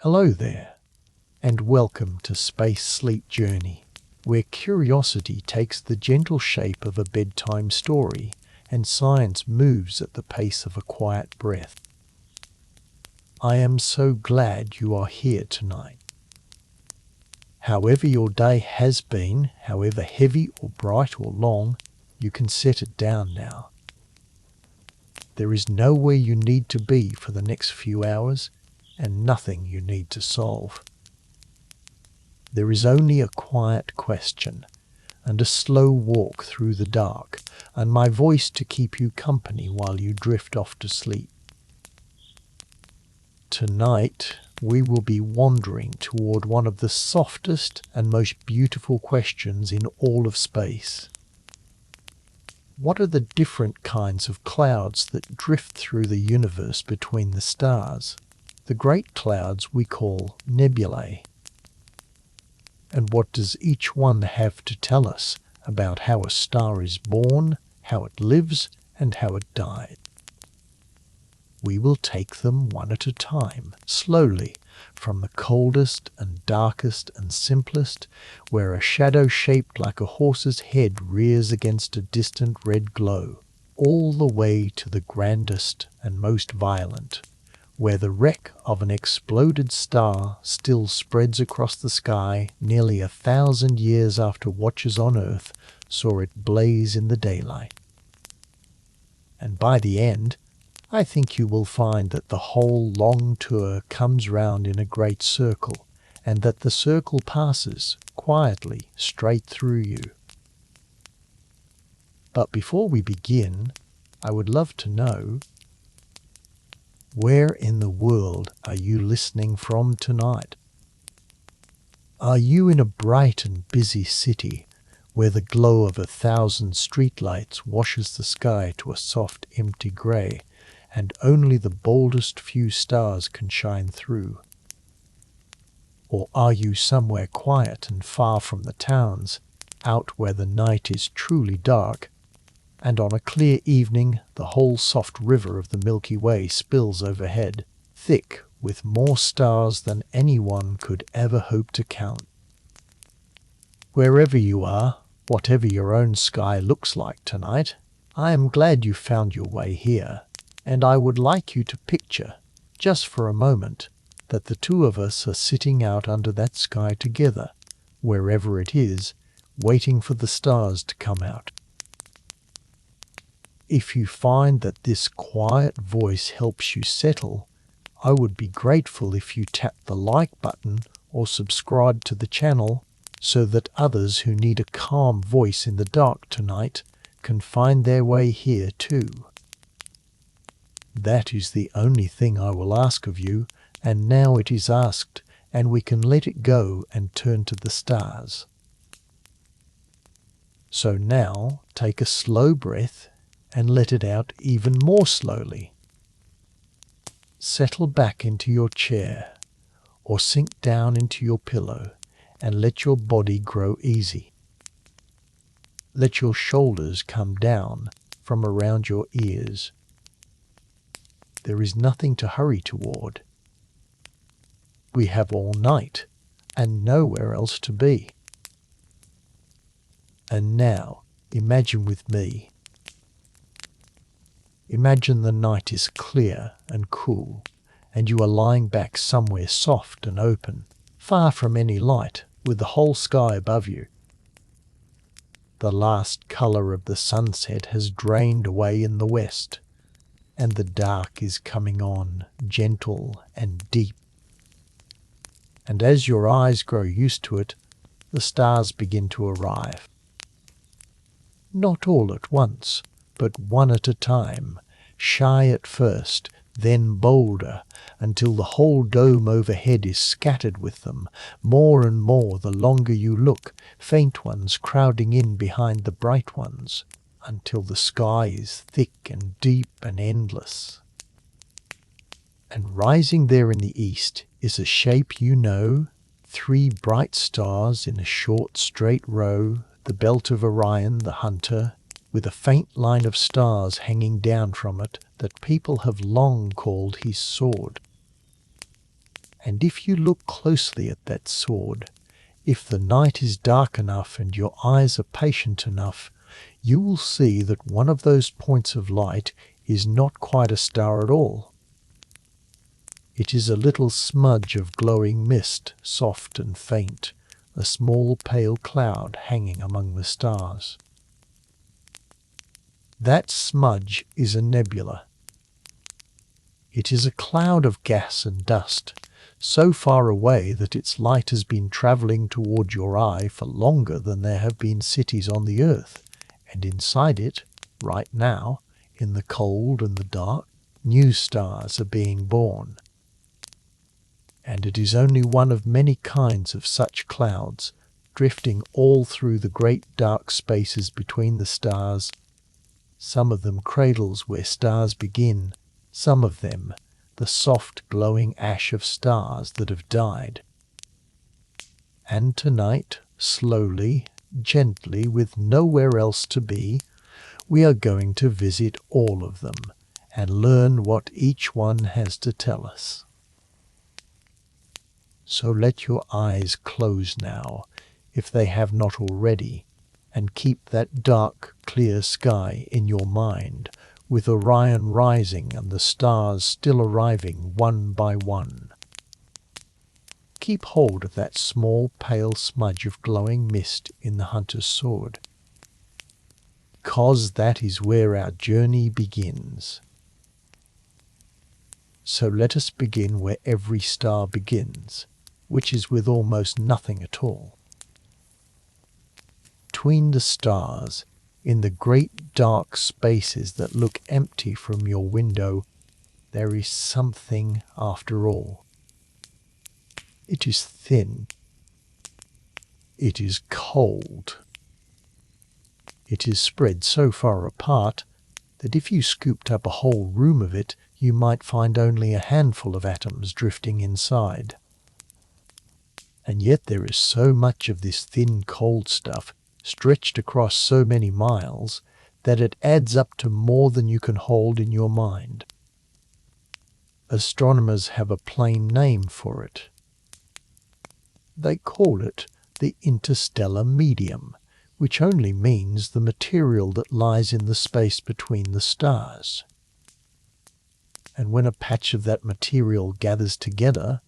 Hello there, and welcome to Space Sleep Journey, where curiosity takes the gentle shape of a bedtime story and science moves at the pace of a quiet breath. I am so glad you are here tonight. However your day has been, however heavy or bright or long, you can set it down now. There is nowhere you need to be for the next few hours, and nothing you need to solve. There is only a quiet question, and a slow walk through the dark, and my voice to keep you company while you drift off to sleep. Tonight, we will be wandering toward one of the softest and most beautiful questions in all of space. What are the different kinds of clouds that drift through the universe between the stars? The great clouds we call nebulae. And what does each one have to tell us about how a star is born, how it lives, and how it dies? We will take them one at a time, slowly, from the coldest and darkest and simplest, where a shadow shaped like a horse's head rears against a distant red glow, all the way to the grandest and most violent, where the wreck of an exploded star still spreads across the sky nearly 1,000 years after watchers on Earth saw it blaze in the daylight. And by the end, I think you will find that the whole long tour comes round in a great circle, and that the circle passes quietly straight through you. But before we begin, I would love to know, where in the world are you listening from tonight? Are you in a bright and busy city where the glow of 1,000 streetlights washes the sky to a soft, empty grey, and only the boldest few stars can shine through? Or are you somewhere quiet and far from the towns, out where the night is truly dark, and on a clear evening the whole soft river of the Milky Way spills overhead, thick with more stars than anyone could ever hope to count? Wherever you are, whatever your own sky looks like tonight, I am glad you found your way here, and I would like you to picture, just for a moment, that the two of us are sitting out under that sky together, wherever it is, waiting for the stars to come out. If you find that this quiet voice helps you settle, I would be grateful if you tap the like button or subscribe to the channel so that others who need a calm voice in the dark tonight can find their way here too. That is the only thing I will ask of you, and now it is asked, and we can let it go and turn to the stars. So now take a slow breath and let it out even more slowly. Settle back into your chair or sink down into your pillow and let your body grow easy. Let your shoulders come down from around your ears. There is nothing to hurry toward. We have all night and nowhere else to be. And now imagine with me. Imagine the night is clear and cool, and you are lying back somewhere soft and open, far from any light, with the whole sky above you. The last colour of the sunset has drained away in the west, and the dark is coming on, gentle and deep. And as your eyes grow used to it, the stars begin to arrive. Not all at once, but one at a time, shy at first, then bolder, until the whole dome overhead is scattered with them, more and more the longer you look, faint ones crowding in behind the bright ones, until the sky is thick and deep and endless. And rising there in the east is a shape you know, 3 bright stars in a short straight row, the belt of Orion the hunter, with a faint line of stars hanging down from it that people have long called his sword. And if you look closely at that sword, if the night is dark enough and your eyes are patient enough, you will see that one of those points of light is not quite a star at all. It is a little smudge of glowing mist, soft and faint, a small pale cloud hanging among the stars. That smudge is a nebula. It is a cloud of gas and dust, so far away that its light has been travelling toward your eye for longer than there have been cities on the earth, and inside it, right now, in the cold and the dark, new stars are being born. And it is only one of many kinds of such clouds, drifting all through the great dark spaces between the stars, some of them cradles where stars begin, some of them the soft glowing ash of stars that have died. And tonight, slowly, gently, with nowhere else to be, we are going to visit all of them and learn what each one has to tell us. So let your eyes close now, if they have not already, and keep that dark, clear sky in your mind, with Orion rising and the stars still arriving one by one. Keep hold of that small pale smudge of glowing mist in the hunter's sword, 'cause that is where our journey begins. So let us begin where every star begins, which is with almost nothing at all. Between the stars, in the great dark spaces that look empty from your window, there is something after all. It is thin. It is cold. It is spread so far apart that if you scooped up a whole room of it, you might find only a handful of atoms drifting inside. And yet there is so much of this thin, cold stuff stretched across so many miles that it adds up to more than you can hold in your mind. Astronomers have a plain name for it. They call it the interstellar medium, which only means the material that lies in the space between the stars. And when a patch of that material gathers together,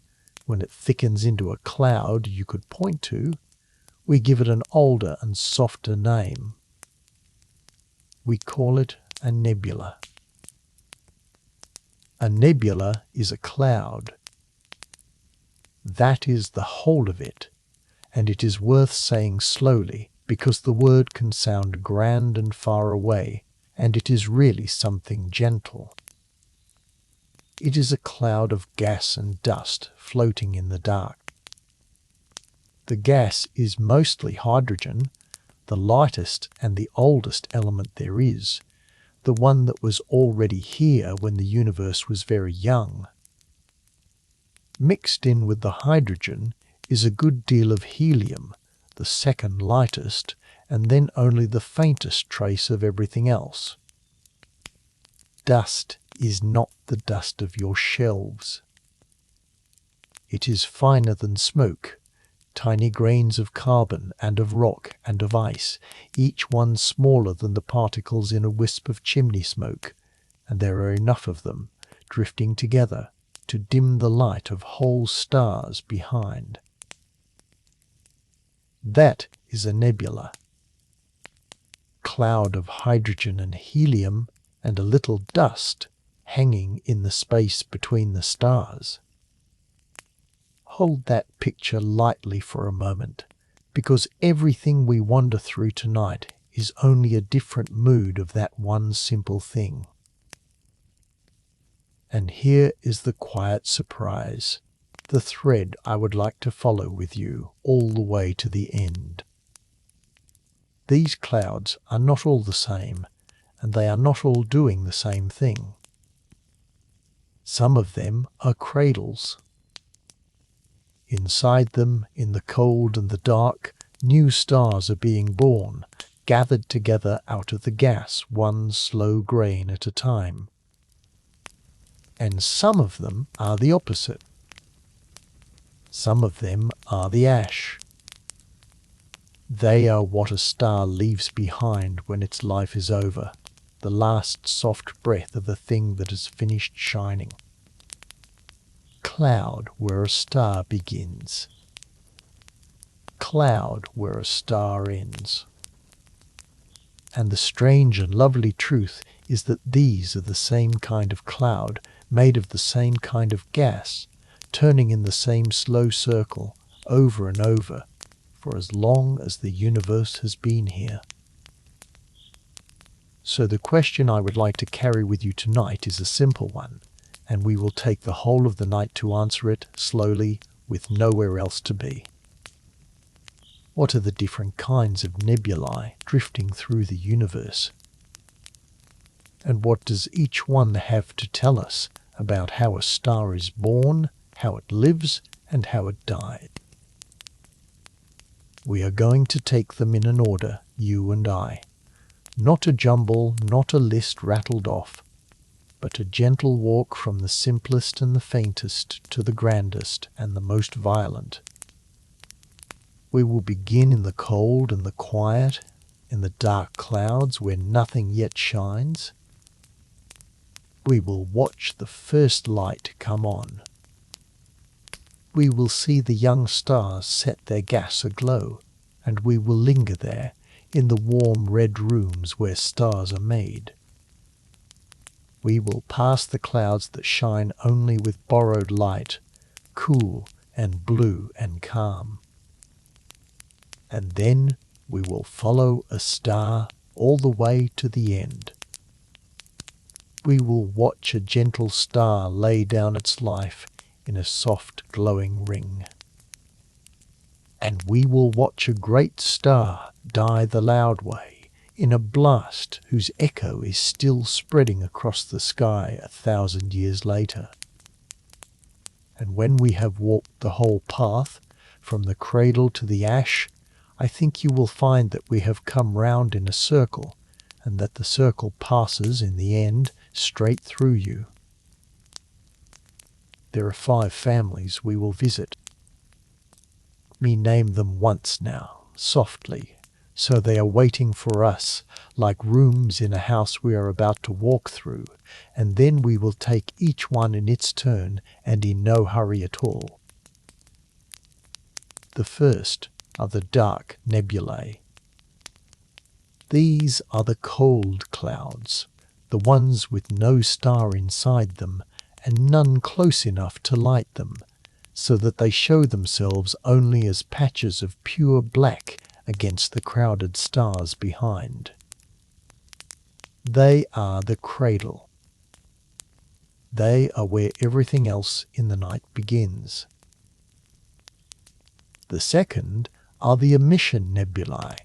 when it thickens into a cloud you could point to, we give it an older and softer name. We call it a nebula. A nebula is a cloud. That is the whole of it, and it is worth saying slowly, because the word can sound grand and far away, and it is really something gentle. It is a cloud of gas and dust floating in the dark. The gas is mostly hydrogen, the lightest and the oldest element there is, the one that was already here when the universe was very young. Mixed in with the hydrogen is a good deal of helium, the second lightest, and then only the faintest trace of everything else. Dust is not the dust of your shelves. It is finer than smoke, tiny grains of carbon and of rock and of ice, each one smaller than the particles in a wisp of chimney smoke, and there are enough of them, drifting together, to dim the light of whole stars behind. That is a nebula. Cloud of hydrogen and helium and a little dust hanging in the space between the stars. Hold that picture lightly for a moment, because everything we wander through tonight is only a different mood of that one simple thing. And here is the quiet surprise, the thread I would like to follow with you all the way to the end. These clouds are not all the same, and they are not all doing the same thing. Some of them are cradles. Inside them, in the cold and the dark, new stars are being born, gathered together out of the gas, one slow grain at a time. And some of them are the opposite. Some of them are the ash. They are what a star leaves behind when its life is over, the last soft breath of the thing that has finished shining. Cloud where a star begins. Cloud where a star ends. And the strange and lovely truth is that these are the same kind of cloud, made of the same kind of gas, turning in the same slow circle, over and over, for as long as the universe has been here. So the question I would like to carry with you tonight is a simple one, and we will take the whole of the night to answer it slowly, with nowhere else to be. What are the different kinds of nebulae drifting through the universe? And what does each one have to tell us about how a star is born, how it lives, and how it dies? We are going to take them in an order, you and I. Not a jumble, not a list rattled off, but a gentle walk from the simplest and the faintest to the grandest and the most violent. We will begin in the cold and the quiet, in the dark clouds where nothing yet shines. We will watch the first light come on. We will see the young stars set their gas aglow, and we will linger there in the warm red rooms where stars are made. We will pass the clouds that shine only with borrowed light, cool and blue and calm. And then we will follow a star all the way to the end. We will watch a gentle star lay down its life in a soft glowing ring. And we will watch a great star die the loud way in a blast whose echo is still spreading across the sky 1,000 years later. And when we have walked the whole path, from the cradle to the ash, I think you will find that we have come round in a circle, and that the circle passes in the end straight through you. There are 5 families we will visit. Let me name them once now, softly, so they are waiting for us, like rooms in a house we are about to walk through, and then we will take each one in its turn and in no hurry at all. The first are the dark nebulae. These are the cold clouds, the ones with no star inside them and none close enough to light them, so that they show themselves only as patches of pure black against the crowded stars behind. They are the cradle. They are where everything else in the night begins. The second are the emission nebulae,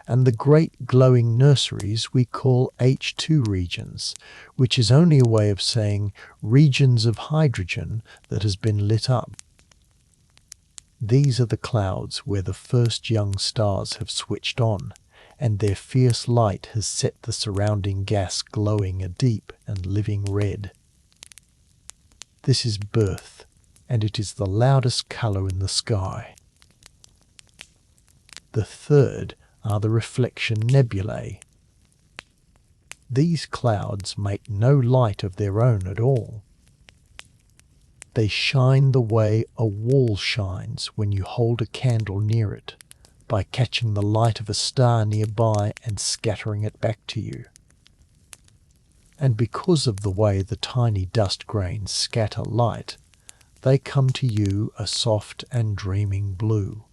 and the great glowing nurseries we call H2 regions, which is only a way of saying regions of hydrogen that has been lit up. These are the clouds where the first young stars have switched on, and their fierce light has set the surrounding gas glowing a deep and living red. This is birth, and it is the loudest colour in the sky. The third are the reflection nebulae. These clouds make no light of their own at all. They shine the way a wall shines when you hold a candle near it, by catching the light of a star nearby and scattering it back to you. And because of the way the tiny dust grains scatter light, they come to you a soft and dreaming blue.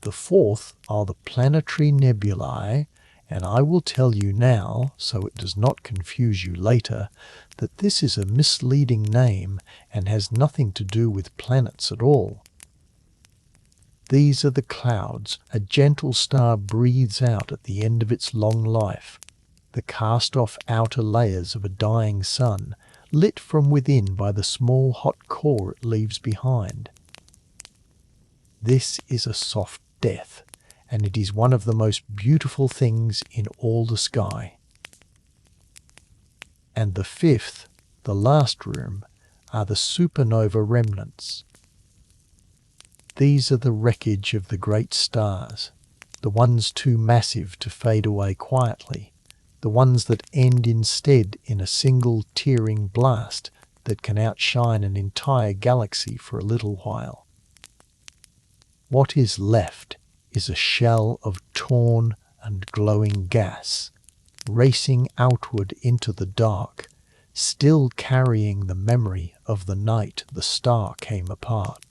The fourth are the planetary nebulae, and I will tell you now, so it does not confuse you later, that this is a misleading name and has nothing to do with planets at all. These are the clouds a gentle star breathes out at the end of its long life, the cast-off outer layers of a dying sun, lit from within by the small hot core it leaves behind. This is a soft death, and it is one of the most beautiful things in all the sky. And the fifth, the last room, are the supernova remnants, These are the wreckage of the great stars, the ones too massive to fade away quietly, the ones that end instead in a single tearing blast that can outshine an entire galaxy for a little while. What is left is a shell of torn and glowing gas, racing outward into the dark, still carrying the memory of the night the star came apart.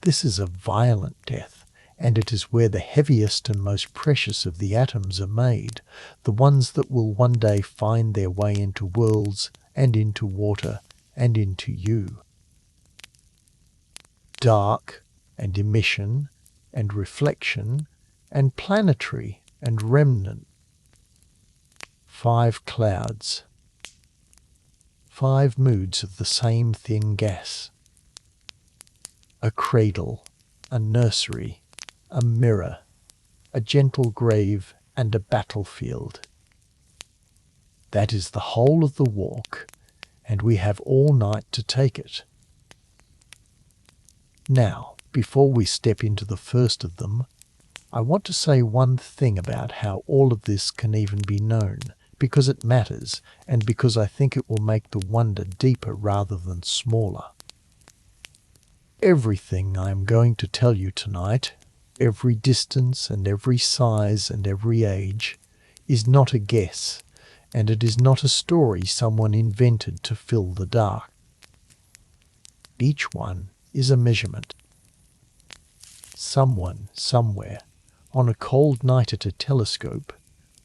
This is a violent death, and it is where the heaviest and most precious of the atoms are made, the ones that will one day find their way into worlds and into water and into you. Dark and emission and reflection and planetary and remnant. 5 clouds. 5 moods of the same thin gas. A cradle, a nursery, a mirror, a gentle grave, and a battlefield. That is the whole of the walk, and we have all night to take it. Now, before we step into the first of them, I want to say one thing about how all of this can even be known, because it matters, and because I think it will make the wonder deeper rather than smaller. Everything I am going to tell you tonight, every distance and every size and every age, is not a guess, and it is not a story someone invented to fill the dark. Each one is a measurement. Someone, somewhere, on a cold night at a telescope,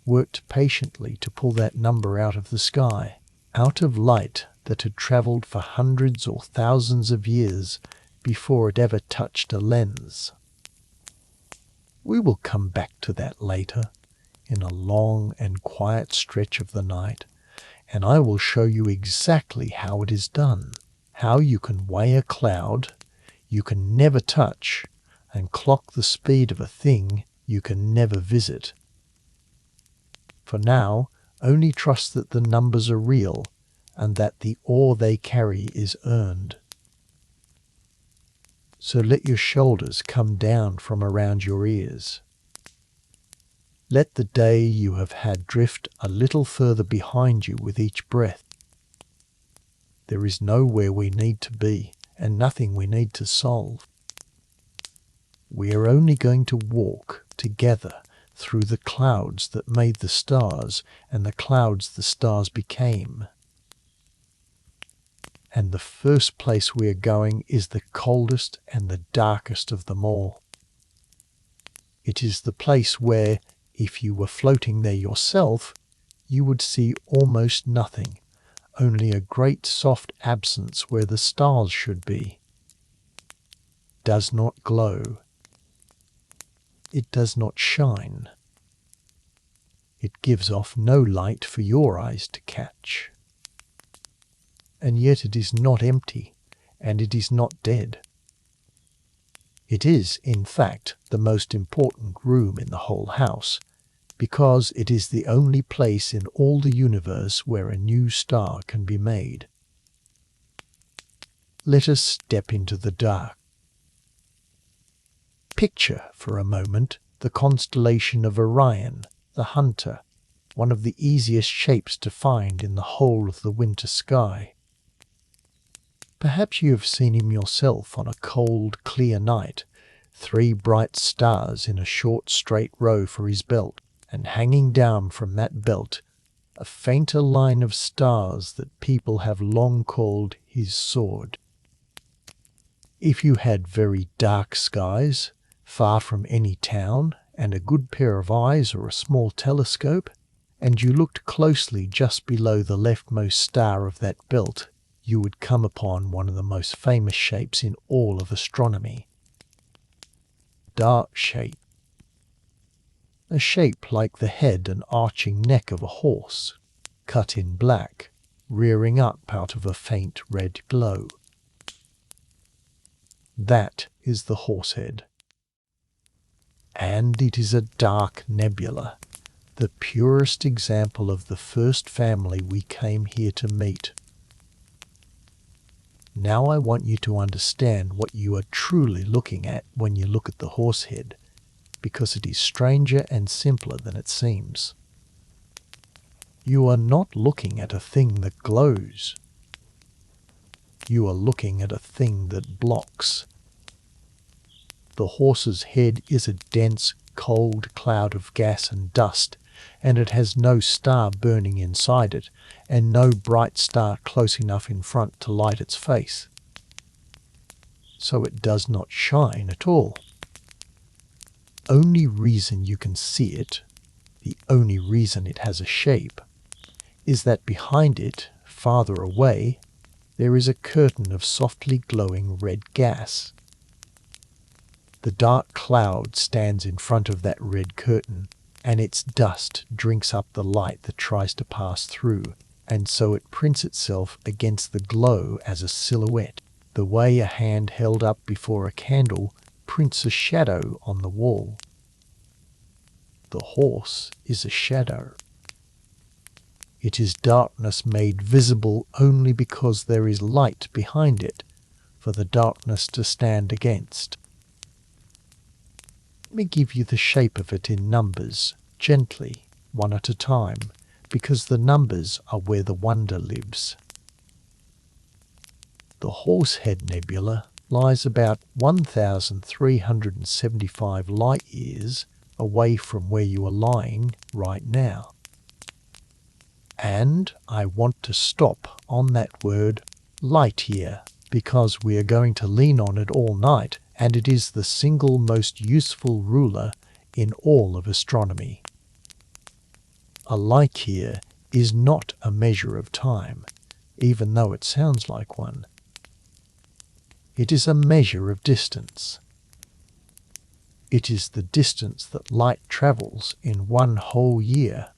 worked patiently to pull that number out of the sky, out of light that had travelled for hundreds or thousands of years before it ever touched a lens. We will come back to that later, in a long and quiet stretch of the night, and I will show you exactly how it is done, how you can weigh a cloud you can never touch and clock the speed of a thing you can never visit. For now, only trust that the numbers are real and that the awe they carry is earned. So let your shoulders come down from around your ears. Let the day you have had drift a little further behind you with each breath. There is nowhere we need to be and nothing we need to solve. We are only going to walk together through the clouds that made the stars and the clouds the stars became. And the first place we are going is the coldest and the darkest of them all. It is the place where, if you were floating there yourself, you would see almost nothing, only a great soft absence where the stars should be. Does not glow. It does not shine. It gives off no light for your eyes to catch. And yet it is not empty, and it is not dead. It is, in fact, the most important room in the whole house, because it is the only place in all the universe where a new star can be made. Let us step into the dark. Picture, for a moment, the constellation of Orion, the hunter, one of the easiest shapes to find in the whole of the winter sky. Perhaps you have seen him yourself on a cold, clear night, 3 bright stars in a short straight row for his belt, and hanging down from that belt, a fainter line of stars that people have long called his sword. If you had very dark skies, far from any town, and a good pair of eyes or a small telescope, and you looked closely just below the leftmost star of that belt, you would come upon one of the most famous shapes in all of astronomy. Dark shape. A shape like the head and arching neck of a horse, cut in black, rearing up out of a faint red glow. That is the horse head. And it is a dark nebula, the purest example of the first family we came here to meet. Now I want you to understand what you are truly looking at when you look at the horse head, because it is stranger and simpler than it seems. You are not looking at a thing that glows. You are looking at a thing that blocks. The horse's head is a dense, cold cloud of gas and dust, and it has no star burning inside it, and no bright star close enough in front to light its face. So it does not shine at all. Only reason you can see it, the only reason it has a shape, is that behind it, farther away, there is a curtain of softly glowing red gas. The dark cloud stands in front of that red curtain, and its dust drinks up the light that tries to pass through, and so it prints itself against the glow as a silhouette, the way a hand held up before a candle prints a shadow on the wall. The horse is a shadow. It is darkness made visible only because there is light behind it, for the darkness to stand against. Let me give you the shape of it in numbers, gently, one at a time, because the numbers are where the wonder lives. The Horsehead Nebula lies about 1,375 light-years away from where you are lying right now. And I want to stop on that word light-year, because we are going to lean on it all night, and it is the single most useful ruler in all of astronomy. A light-year is not a measure of time, even though it sounds like one. It is a measure of distance. It is the distance that light travels in one whole year.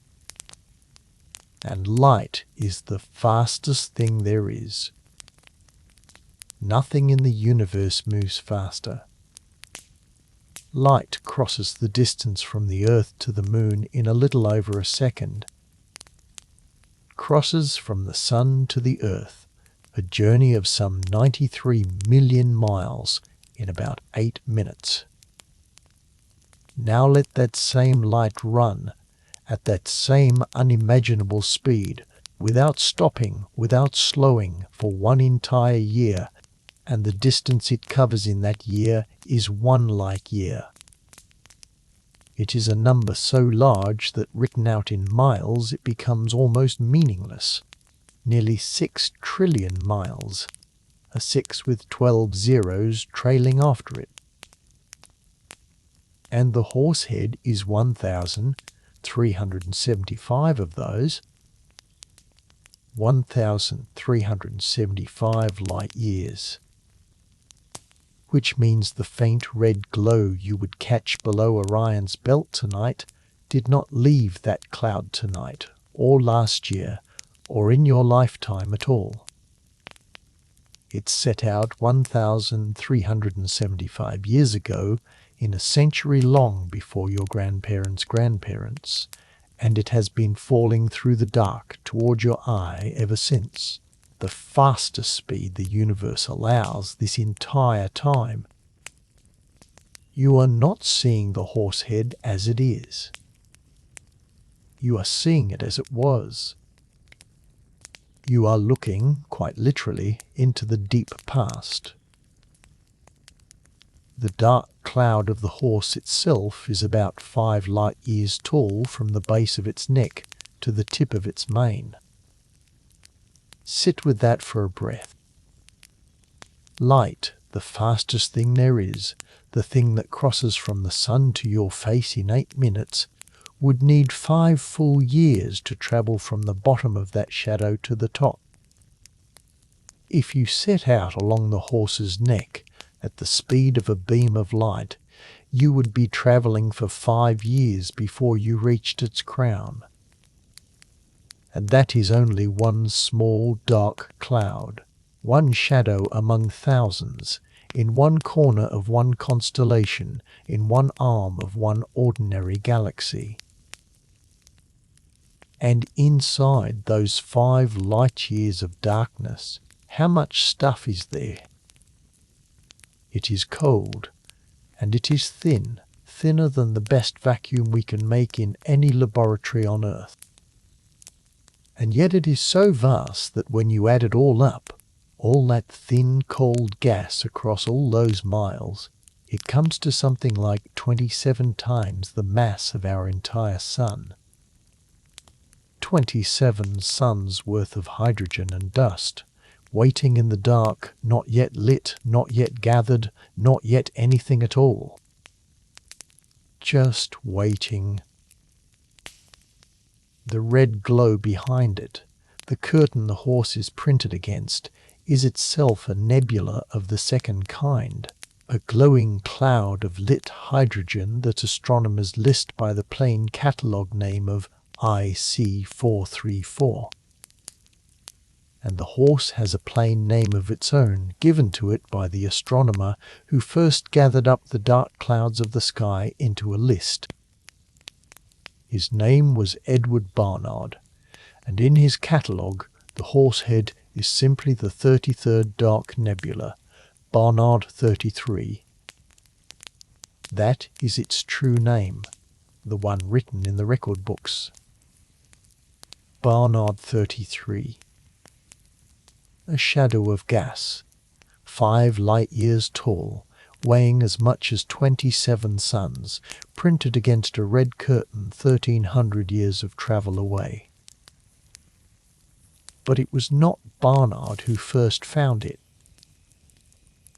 And light is the fastest thing there is. Nothing in the universe moves faster. Light crosses the distance from the Earth to the Moon in a little over a second. Crosses from the Sun to the Earth, a journey of some 93 million miles in about 8 minutes. Now let that same light run at that same unimaginable speed, without stopping, without slowing, for one entire year, and the distance it covers in that year is 1 light year. It is a number so large that written out in miles it becomes almost meaningless. Nearly 6 trillion miles, a 6 with 12 zeros trailing after it. And the Horsehead is 1,375 of those. 1,375 light years. Which means the faint red glow you would catch below Orion's belt tonight did not leave that cloud tonight, or last year, or in your lifetime at all. It set out 1,375 years ago, in a century long before your grandparents' grandparents, and it has been falling through the dark toward your eye ever since, the fastest speed the universe allows this entire time. You are not seeing the Horsehead as it is. You are seeing it as it was. You are looking, quite literally, into the deep past. The dark cloud of the horse itself is about 5 light years tall from the base of its neck to the tip of its mane. Sit with that for a breath. Light, the fastest thing there is, the thing that crosses from the sun to your face in 8 minutes, would need 5 full years to travel from the bottom of that shadow to the top. If you set out along the horse's neck at the speed of a beam of light, you would be travelling for 5 years before you reached its crown. And that is only one small dark cloud, one shadow among thousands, in one corner of one constellation, in one arm of one ordinary galaxy. And inside those 5 light years of darkness, How much stuff is there? It is cold, and it is thin, thinner than the best vacuum we can make in any laboratory on Earth. And yet it is so vast that when you add it all up, all that thin, cold gas across all those miles, it comes to something like 27 times the mass of our entire sun. 27 suns worth of hydrogen and dust, waiting in the dark, not yet lit, not yet gathered, not yet anything at all. Just waiting. The red glow behind it, the curtain the horse is printed against, is itself a nebula of the second kind, a glowing cloud of lit hydrogen that astronomers list by the plain catalogue name of IC434. And the horse has a plain name of its own, given to it by the astronomer who first gathered up the dark clouds of the sky into a list. His name was Edward Barnard, and in his catalogue the horsehead is simply the 33rd dark nebula, Barnard 33. That is its true name, the one written in the record books. Barnard 33. A shadow of gas, 5 light-years tall, weighing as much as 27 suns, printed against a red curtain 1,300 years of travel away. But it was not Barnard who first found it.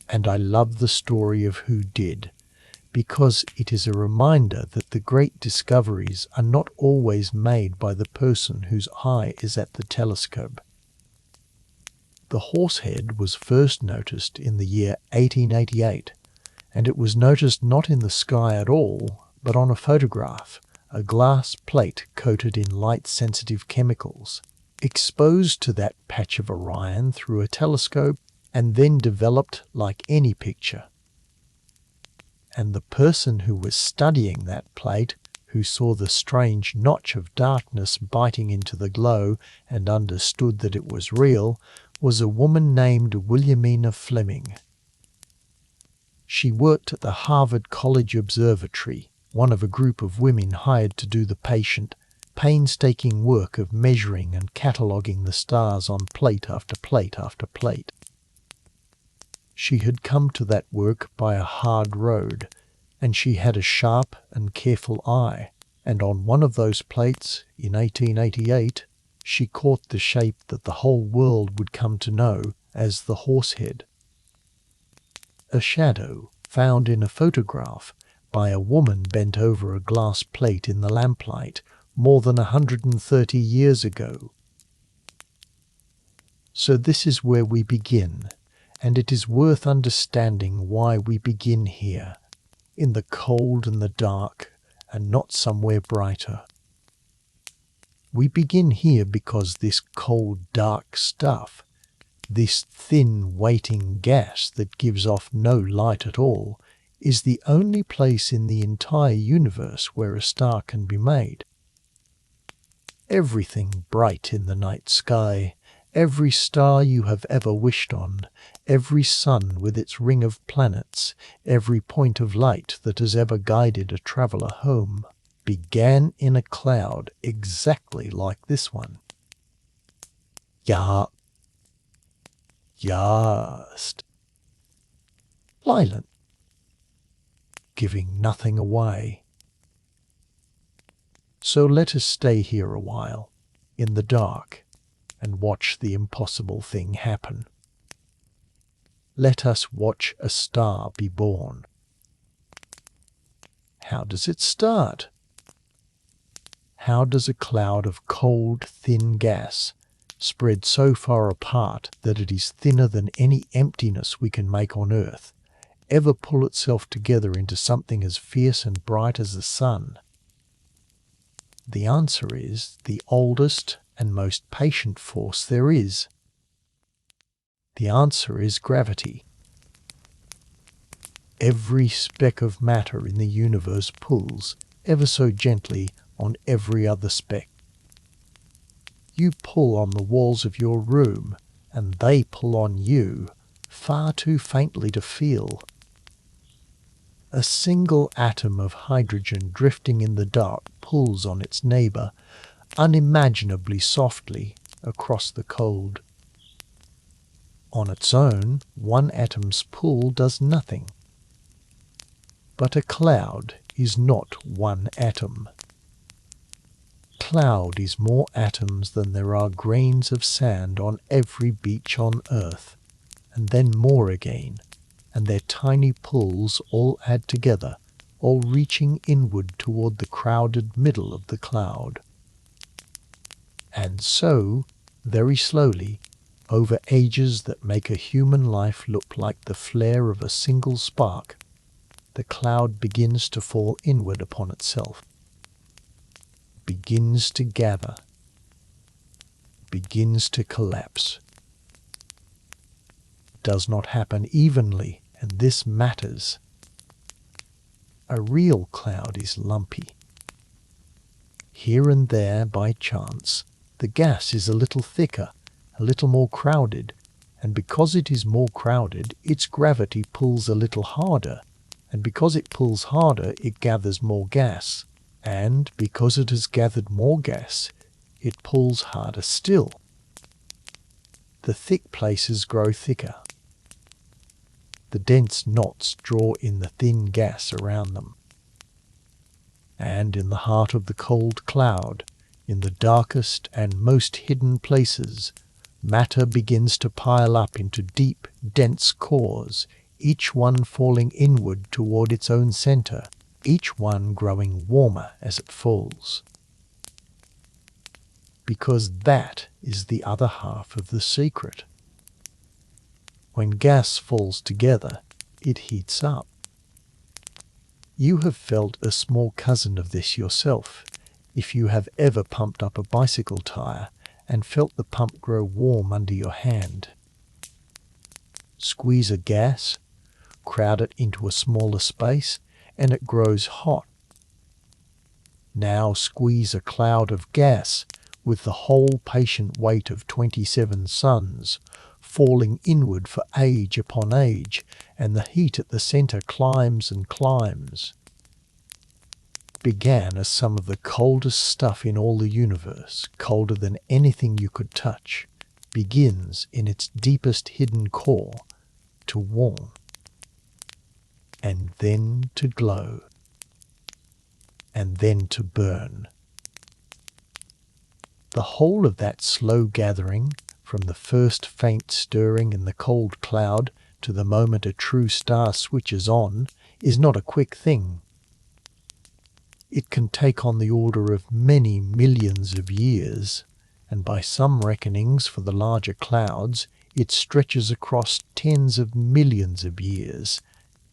And I love the story of who did, because it is a reminder that the great discoveries are not always made by the person whose eye is at the telescope. The horsehead was first noticed in the year 1888, and it was noticed not in the sky at all, but on a photograph, a glass plate coated in light-sensitive chemicals, exposed to that patch of Orion through a telescope and then developed like any picture. And the person who was studying that plate, who saw the strange notch of darkness biting into the glow and understood that it was real, was a woman named Williamina Fleming. She worked at the Harvard College Observatory, one of a group of women hired to do the painstaking work of measuring and cataloguing the stars on plate after plate after plate. She had come to that work by a hard road, and she had a sharp and careful eye, and on one of those plates, in 1888, she caught the shape that the whole world would come to know as the horsehead. A shadow found in a photograph by a woman bent over a glass plate in the lamplight more than 130 years ago. So this is where we begin, and it is worth understanding why we begin here, in the cold and the dark, and not somewhere brighter. We begin here because this cold, dark stuff, this thin, waiting gas that gives off no light at all, is the only place in the entire universe where a star can be made. Everything bright in the night sky, every star you have ever wished on, every sun with its ring of planets, every point of light that has ever guided a traveller home, began in a cloud exactly like this one. Just silent, giving nothing away. So let us stay here a while, in the dark, and watch the impossible thing happen. Let us watch a star be born. How does it start? How does a cloud of cold, thin gas, spread so far apart that it is thinner than any emptiness we can make on Earth, ever pull itself together into something as fierce and bright as the sun? The answer is the oldest and most patient force there is. The answer is gravity. Every speck of matter in the universe pulls, ever so gently, on every other speck. You pull on the walls of your room, and they pull on you far too faintly to feel. A single atom of hydrogen drifting in the dark pulls on its neighbour unimaginably softly across the cold. On its own, one atom's pull does nothing. But a cloud is not one atom. Cloud is more atoms than there are grains of sand on every beach on earth, and then more again, and their tiny pulls all add together, all reaching inward toward the crowded middle of the cloud. And so, very slowly, over ages that make a human life look like the flare of a single spark, the cloud begins to fall inward upon itself, begins to gather, begins to collapse. Does not happen evenly, and this matters. A real cloud is lumpy. Here and there, by chance, the gas is a little thicker, a little more crowded, and because it is more crowded, its gravity pulls a little harder, and because it pulls harder, it gathers more gas, and because it has gathered more gas, it pulls harder still. The thick places grow thicker. The dense knots draw in the thin gas around them. And in the heart of the cold cloud, in the darkest and most hidden places, matter begins to pile up into deep, dense cores, each one falling inward toward its own center, each one growing warmer as it falls. Because that is the other half of the secret. When gas falls together, it heats up. You have felt a small cousin of this yourself, if you have ever pumped up a bicycle tire and felt the pump grow warm under your hand. Squeeze a gas, crowd it into a smaller space, and it grows hot. Now squeeze a cloud of gas with the whole patient weight of 27 suns, falling inward for age upon age, and the heat at the center climbs and climbs. Began as some of the coldest stuff in all the universe, colder than anything you could touch, begins in its deepest hidden core to warm, and then to glow, and then to burn. The whole of that slow gathering, from the first faint stirring in the cold cloud to the moment a true star switches on, is not a quick thing. It can take on the order of many millions of years, and by some reckonings for the larger clouds, it stretches across tens of millions of years,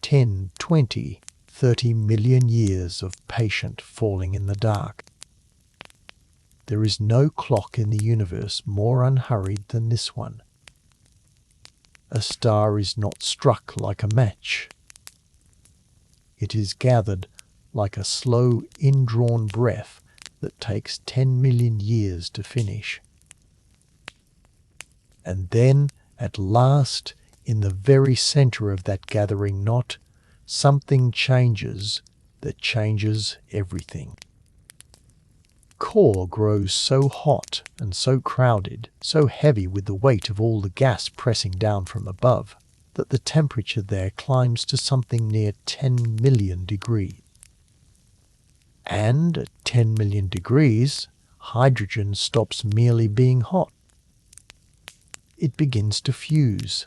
10, 20, 30 million years of patient falling in the dark. There is no clock in the universe more unhurried than this one. A star is not struck like a match. It is gathered like a slow, indrawn breath that takes 10 million years to finish. And then, at last, in the very center of that gathering knot, something changes that changes everything. Core grows so hot and so crowded, so heavy with the weight of all the gas pressing down from above, that the temperature there climbs to something near 10 million degrees. And at 10 million degrees, hydrogen stops merely being hot. It begins to fuse.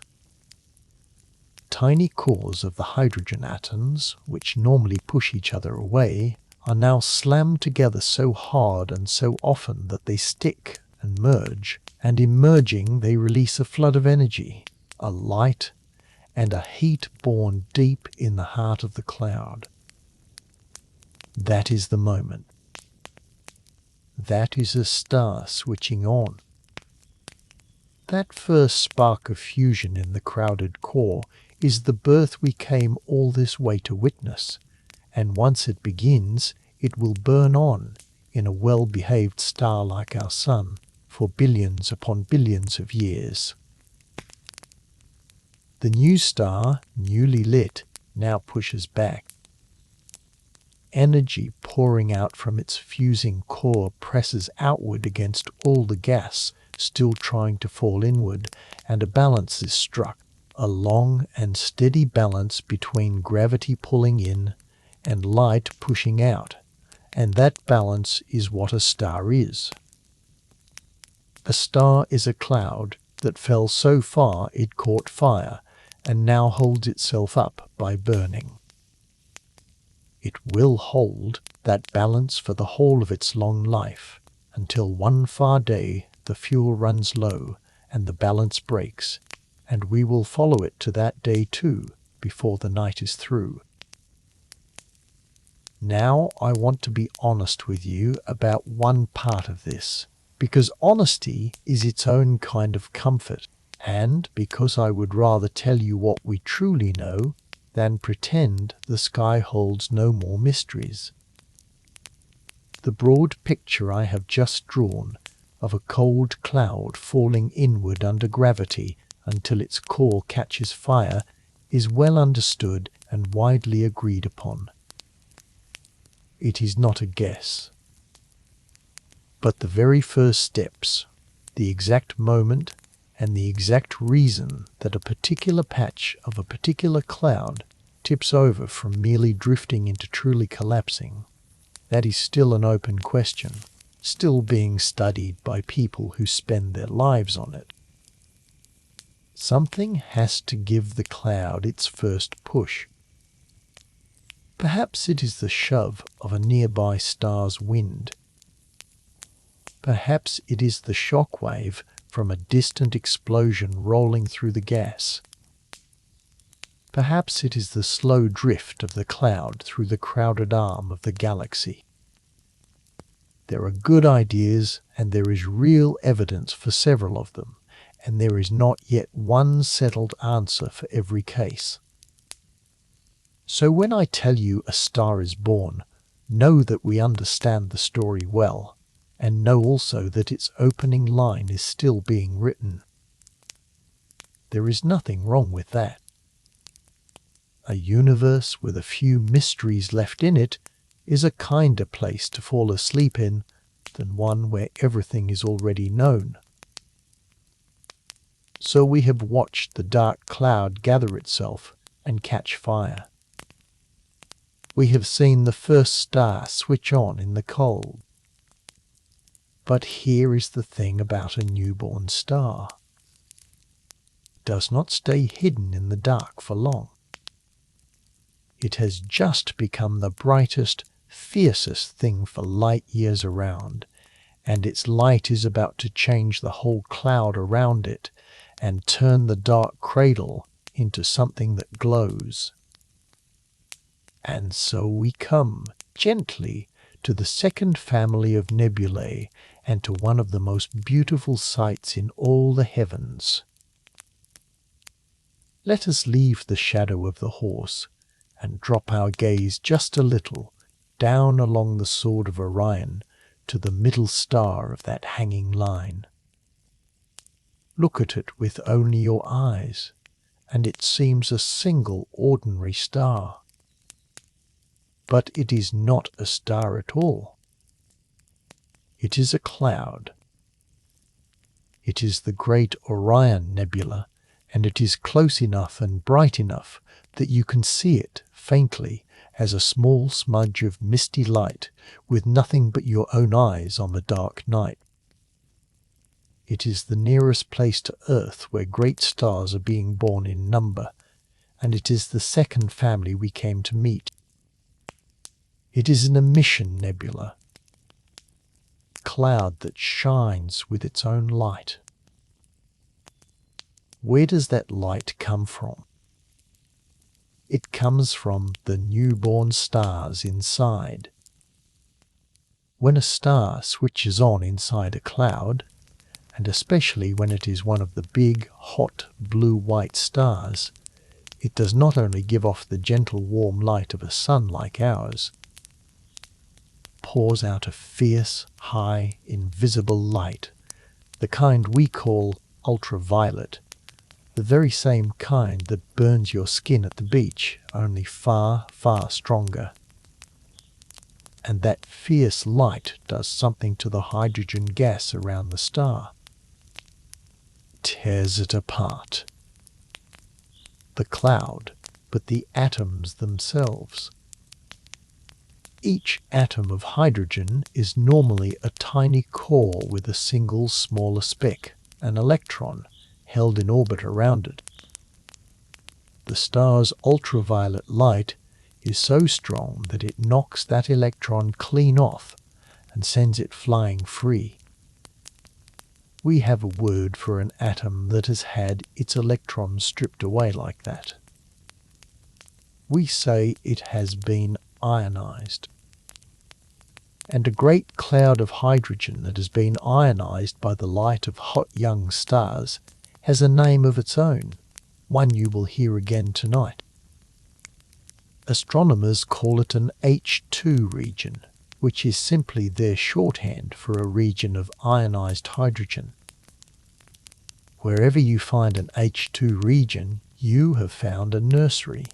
Tiny cores of the hydrogen atoms, which normally push each other away, are now slammed together so hard and so often that they stick and merge, and in merging they release a flood of energy, a light, and a heat born deep in the heart of the cloud. That is the moment. That is a star switching on. That first spark of fusion in the crowded core is the birth we came all this way to witness, and once it begins, it will burn on in a well-behaved star like our Sun for billions upon billions of years. The new star, newly lit, now pushes back. Energy pouring out from its fusing core presses outward against all the gas still trying to fall inward, and a balance is struck, a long and steady balance between gravity pulling in and light pushing out, and that balance is what a star is. A star is a cloud that fell so far it caught fire and now holds itself up by burning. It will hold that balance for the whole of its long life, until one far day the fuel runs low and the balance breaks, and we will follow it to that day too, before the night is through. Now I want to be honest with you about one part of this, because honesty is its own kind of comfort, and because I would rather tell you what we truly know than pretend the sky holds no more mysteries. The broad picture I have just drawn of a cold cloud falling inward under gravity until its core catches fire is well understood and widely agreed upon. It is not a guess. But the very first steps, the exact moment, and the exact reason that a particular patch of a particular cloud tips over from merely drifting into truly collapsing, that is still an open question, still being studied by people who spend their lives on it. Something has to give the cloud its first push. Perhaps it is the shove of a nearby star's wind. Perhaps it is the shock wave from a distant explosion rolling through the gas. Perhaps it is the slow drift of the cloud through the crowded arm of the galaxy. There are good ideas, and there is real evidence for several of them, and there is not yet one settled answer for every case. So when I tell you a star is born, know that we understand the story well, and know also that its opening line is still being written. There is nothing wrong with that. A universe with a few mysteries left in it is a kinder place to fall asleep in than one where everything is already known. So we have watched the dark cloud gather itself and catch fire. We have seen the first star switch on in the cold. But here is the thing about a newborn star. It does not stay hidden in the dark for long. It has just become the brightest, fiercest thing for light years around, and its light is about to change the whole cloud around it and turn the dark cradle into something that glows. And so we come, gently, to the second family of nebulae and to one of the most beautiful sights in all the heavens. Let us leave the shadow of the horse and drop our gaze just a little down along the sword of Orion to the middle star of that hanging line. Look at it with only your eyes, and it seems a single ordinary star. But it is not a star at all. It is a cloud. It is the great Orion Nebula, and it is close enough and bright enough that you can see it faintly as a small smudge of misty light with nothing but your own eyes on the dark night. It is the nearest place to Earth where great stars are being born in number, and it is the second family we came to meet. It is an emission nebula, a cloud that shines with its own light. Where does that light come from? It comes from the newborn stars inside. When a star switches on inside a cloud, and especially when it is one of the big, hot, blue-white stars, it does not only give off the gentle warm light of a sun like ours, pours out a fierce, high, invisible light, the kind we call ultraviolet, the very same kind that burns your skin at the beach, only far, far stronger. And that fierce light does something to the hydrogen gas around the star. Tears it apart. The cloud, but the atoms themselves. Each atom of hydrogen is normally a tiny core with a single smaller speck, an electron, held in orbit around it. The star's ultraviolet light is so strong that it knocks that electron clean off and sends it flying free. We have a word for an atom that has had its electrons stripped away like that. We say it has been ionized. And a great cloud of hydrogen that has been ionized by the light of hot young stars has a name of its own, one you will hear again tonight. Astronomers call it an H2 region, which is simply their shorthand for a region of ionized hydrogen. Wherever you find an H2 region, you have found a nursery.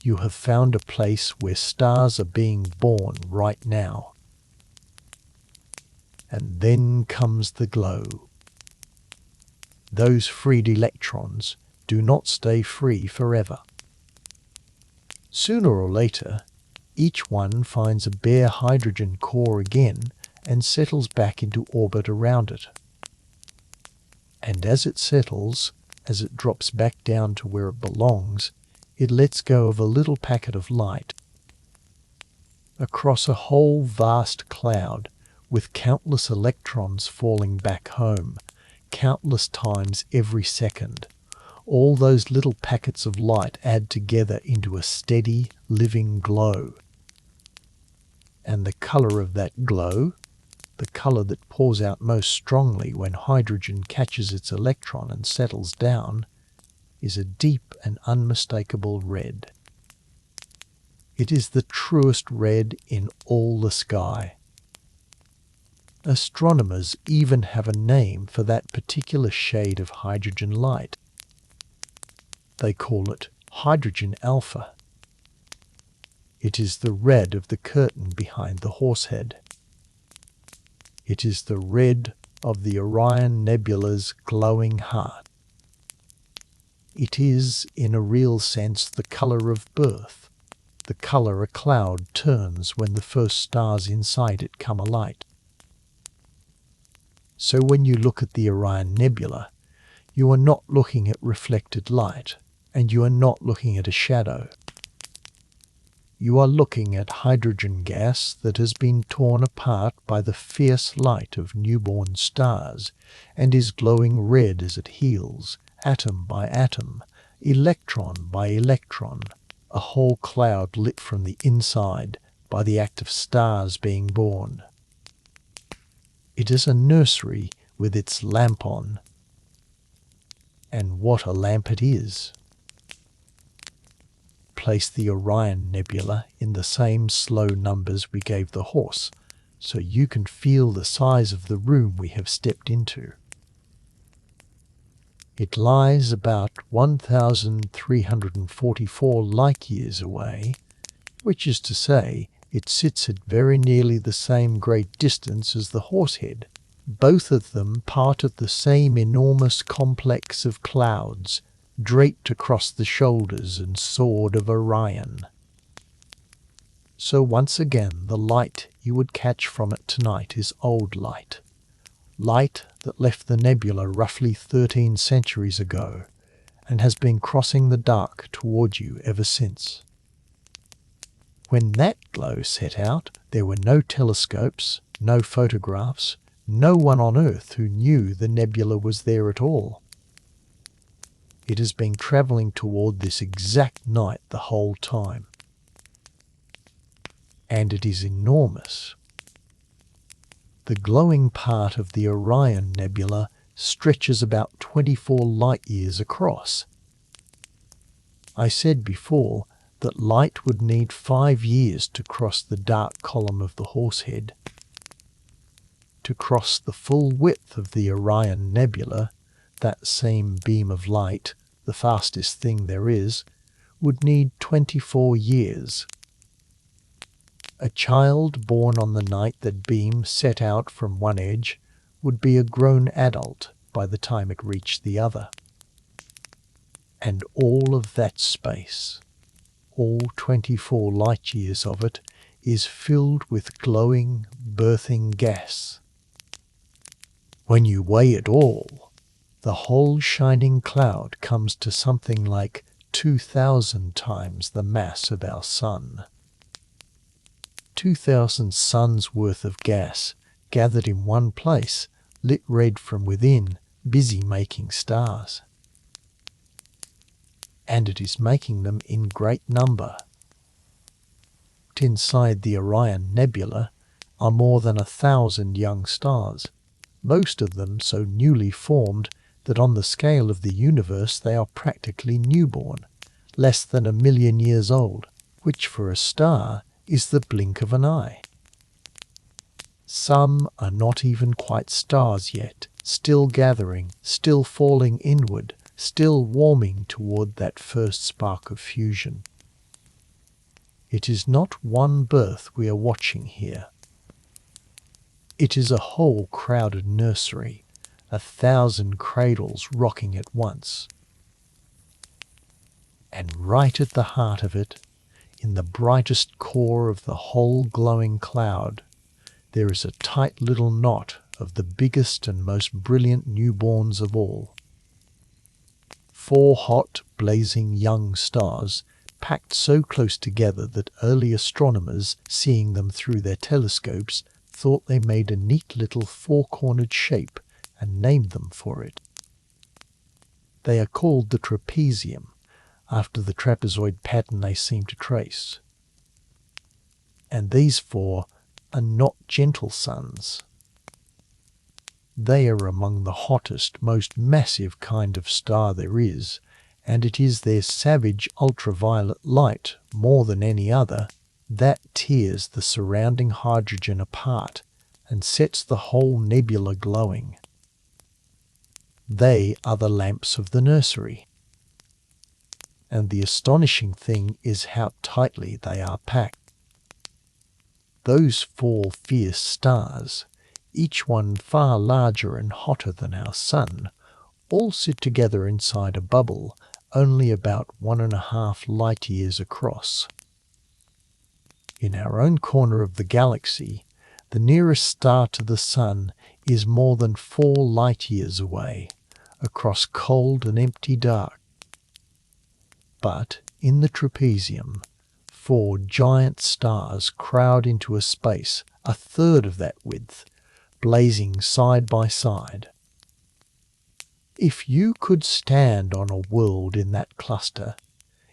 You have found a place where stars are being born right now. And then comes the glow. Those freed electrons do not stay free forever. Sooner or later, each one finds a bare hydrogen core again and settles back into orbit around it. And as it settles, as it drops back down to where it belongs, it lets go of a little packet of light across a whole vast cloud with countless electrons falling back home, countless times every second. All those little packets of light add together into a steady, living glow. And the color of that glow, the color that pours out most strongly when hydrogen catches its electron and settles down, is a deep and unmistakable red. It is the truest red in all the sky. Astronomers even have a name for that particular shade of hydrogen light. They call it hydrogen alpha. It is the red of the curtain behind the horsehead. It is the red of the Orion Nebula's glowing heart. It is, in a real sense, the color of birth, the color a cloud turns when the first stars inside it come alight. So when you look at the Orion Nebula, you are not looking at reflected light, and you are not looking at a shadow. You are looking at hydrogen gas that has been torn apart by the fierce light of newborn stars, and is glowing red as it heals, atom by atom, electron by electron, a whole cloud lit from the inside by the act of stars being born. It is a nursery with its lamp on. And what a lamp it is! Place the Orion Nebula in the same slow numbers we gave the horse, so you can feel the size of the room we have stepped into. It lies about 1,344 light-years away, which is to say, it sits at very nearly the same great distance as the horsehead, both of them part of the same enormous complex of clouds, draped across the shoulders and sword of Orion. So once again, the light you would catch from it tonight is old light. Light that left the nebula roughly 13 centuries ago and has been crossing the dark toward you ever since. When that glow set out, there were no telescopes, no photographs, no one on Earth who knew the nebula was there at all. It has been travelling toward this exact night the whole time. And it is enormous. The glowing part of the Orion Nebula stretches about 24 light-years across. I said before that light would need 5 years to cross the dark column of the horsehead. To cross the full width of the Orion Nebula, that same beam of light, the fastest thing there is, would need 24 years. A child born on the night that beam set out from one edge would be a grown adult by the time it reached the other. And all of that space, all 24 light years of it, is filled with glowing, birthing gas. When you weigh it all, the whole shining cloud comes to something like 2,000 times the mass of our sun. 2,000 suns worth of gas gathered in one place, lit red from within, busy making stars. And it is making them in great number. Inside the Orion Nebula are more than 1,000 young stars, most of them so newly formed that on the scale of the universe they are practically newborn, less than 1,000,000 years old, which for a star is the blink of an eye. Some are not even quite stars yet, still gathering, still falling inward, still warming toward that first spark of fusion. It is not one birth we are watching here. It is a whole crowded nursery, 1,000 cradles rocking at once. And right at the heart of it, in the brightest core of the whole glowing cloud, there is a tight little knot of the biggest and most brilliant newborns of all. 4 hot, blazing young stars, packed so close together that early astronomers, seeing them through their telescopes, thought they made a neat little 4-cornered shape and named them for it. They are called the trapezium, after the trapezoid pattern they seem to trace. And these 4 are not gentle suns. They are among the hottest, most massive kind of star there is, and it is their savage ultraviolet light, more than any other, that tears the surrounding hydrogen apart and sets the whole nebula glowing. They are the lamps of the nursery. And the astonishing thing is how tightly they are packed. Those 4 fierce stars, each one far larger and hotter than our sun, all sit together inside a bubble only about 1.5 light years across. In our own corner of the galaxy, the nearest star to the sun is more than 4 light years away, across cold and empty dark. But in the trapezium, 4 giant stars crowd into a space 1/3 of that width, blazing side by side. If you could stand on a world in that cluster,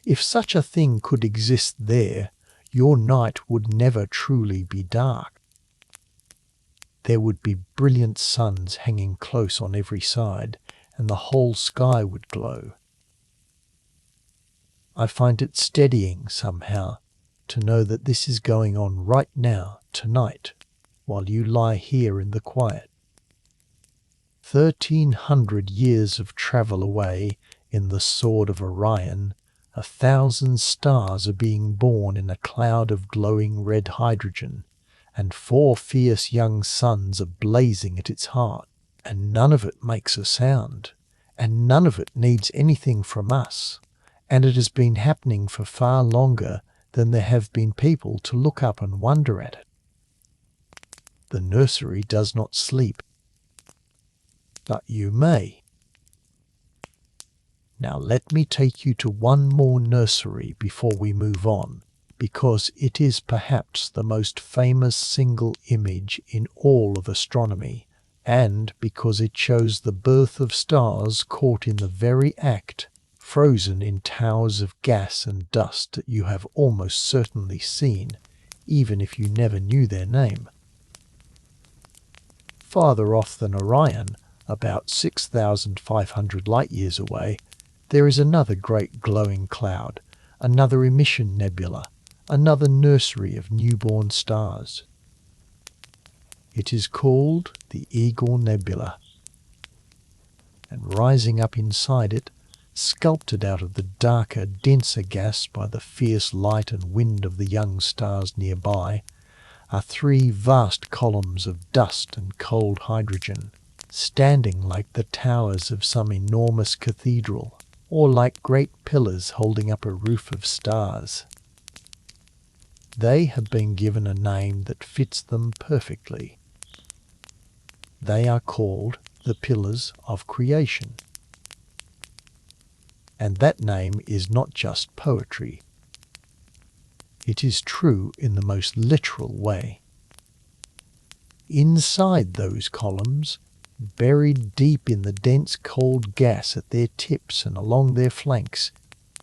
if such a thing could exist there, your night would never truly be dark. There would be brilliant suns hanging close on every side, and the whole sky would glow. I find it steadying somehow to know that this is going on right now, tonight, while you lie here in the quiet. 1,300 years of travel away in the sword of Orion, 1,000 stars are being born in a cloud of glowing red hydrogen, and 4 fierce young suns are blazing at its heart, and none of it makes a sound, and none of it needs anything from us, and it has been happening for far longer than there have been people to look up and wonder at it. The nursery does not sleep. But you may. Now let me take you to one more nursery before we move on, because it is perhaps the most famous single image in all of astronomy, and because it shows the birth of stars caught in the very act, frozen in towers of gas and dust that you have almost certainly seen, even if you never knew their name. Farther off than Orion, about 6,500 light-years away, there is another great glowing cloud, another emission nebula, another nursery of newborn stars. It is called the Eagle Nebula. and rising up inside it, sculpted out of the darker, denser gas by the fierce light and wind of the young stars nearby, are three vast columns of dust and cold hydrogen, standing like the towers of some enormous cathedral, or like great pillars holding up a roof of stars. They have been given a name that fits them perfectly. They are called the Pillars of Creation. And that name is not just poetry. It is true in the most literal way. Inside those columns, buried deep in the dense cold gas at their tips and along their flanks,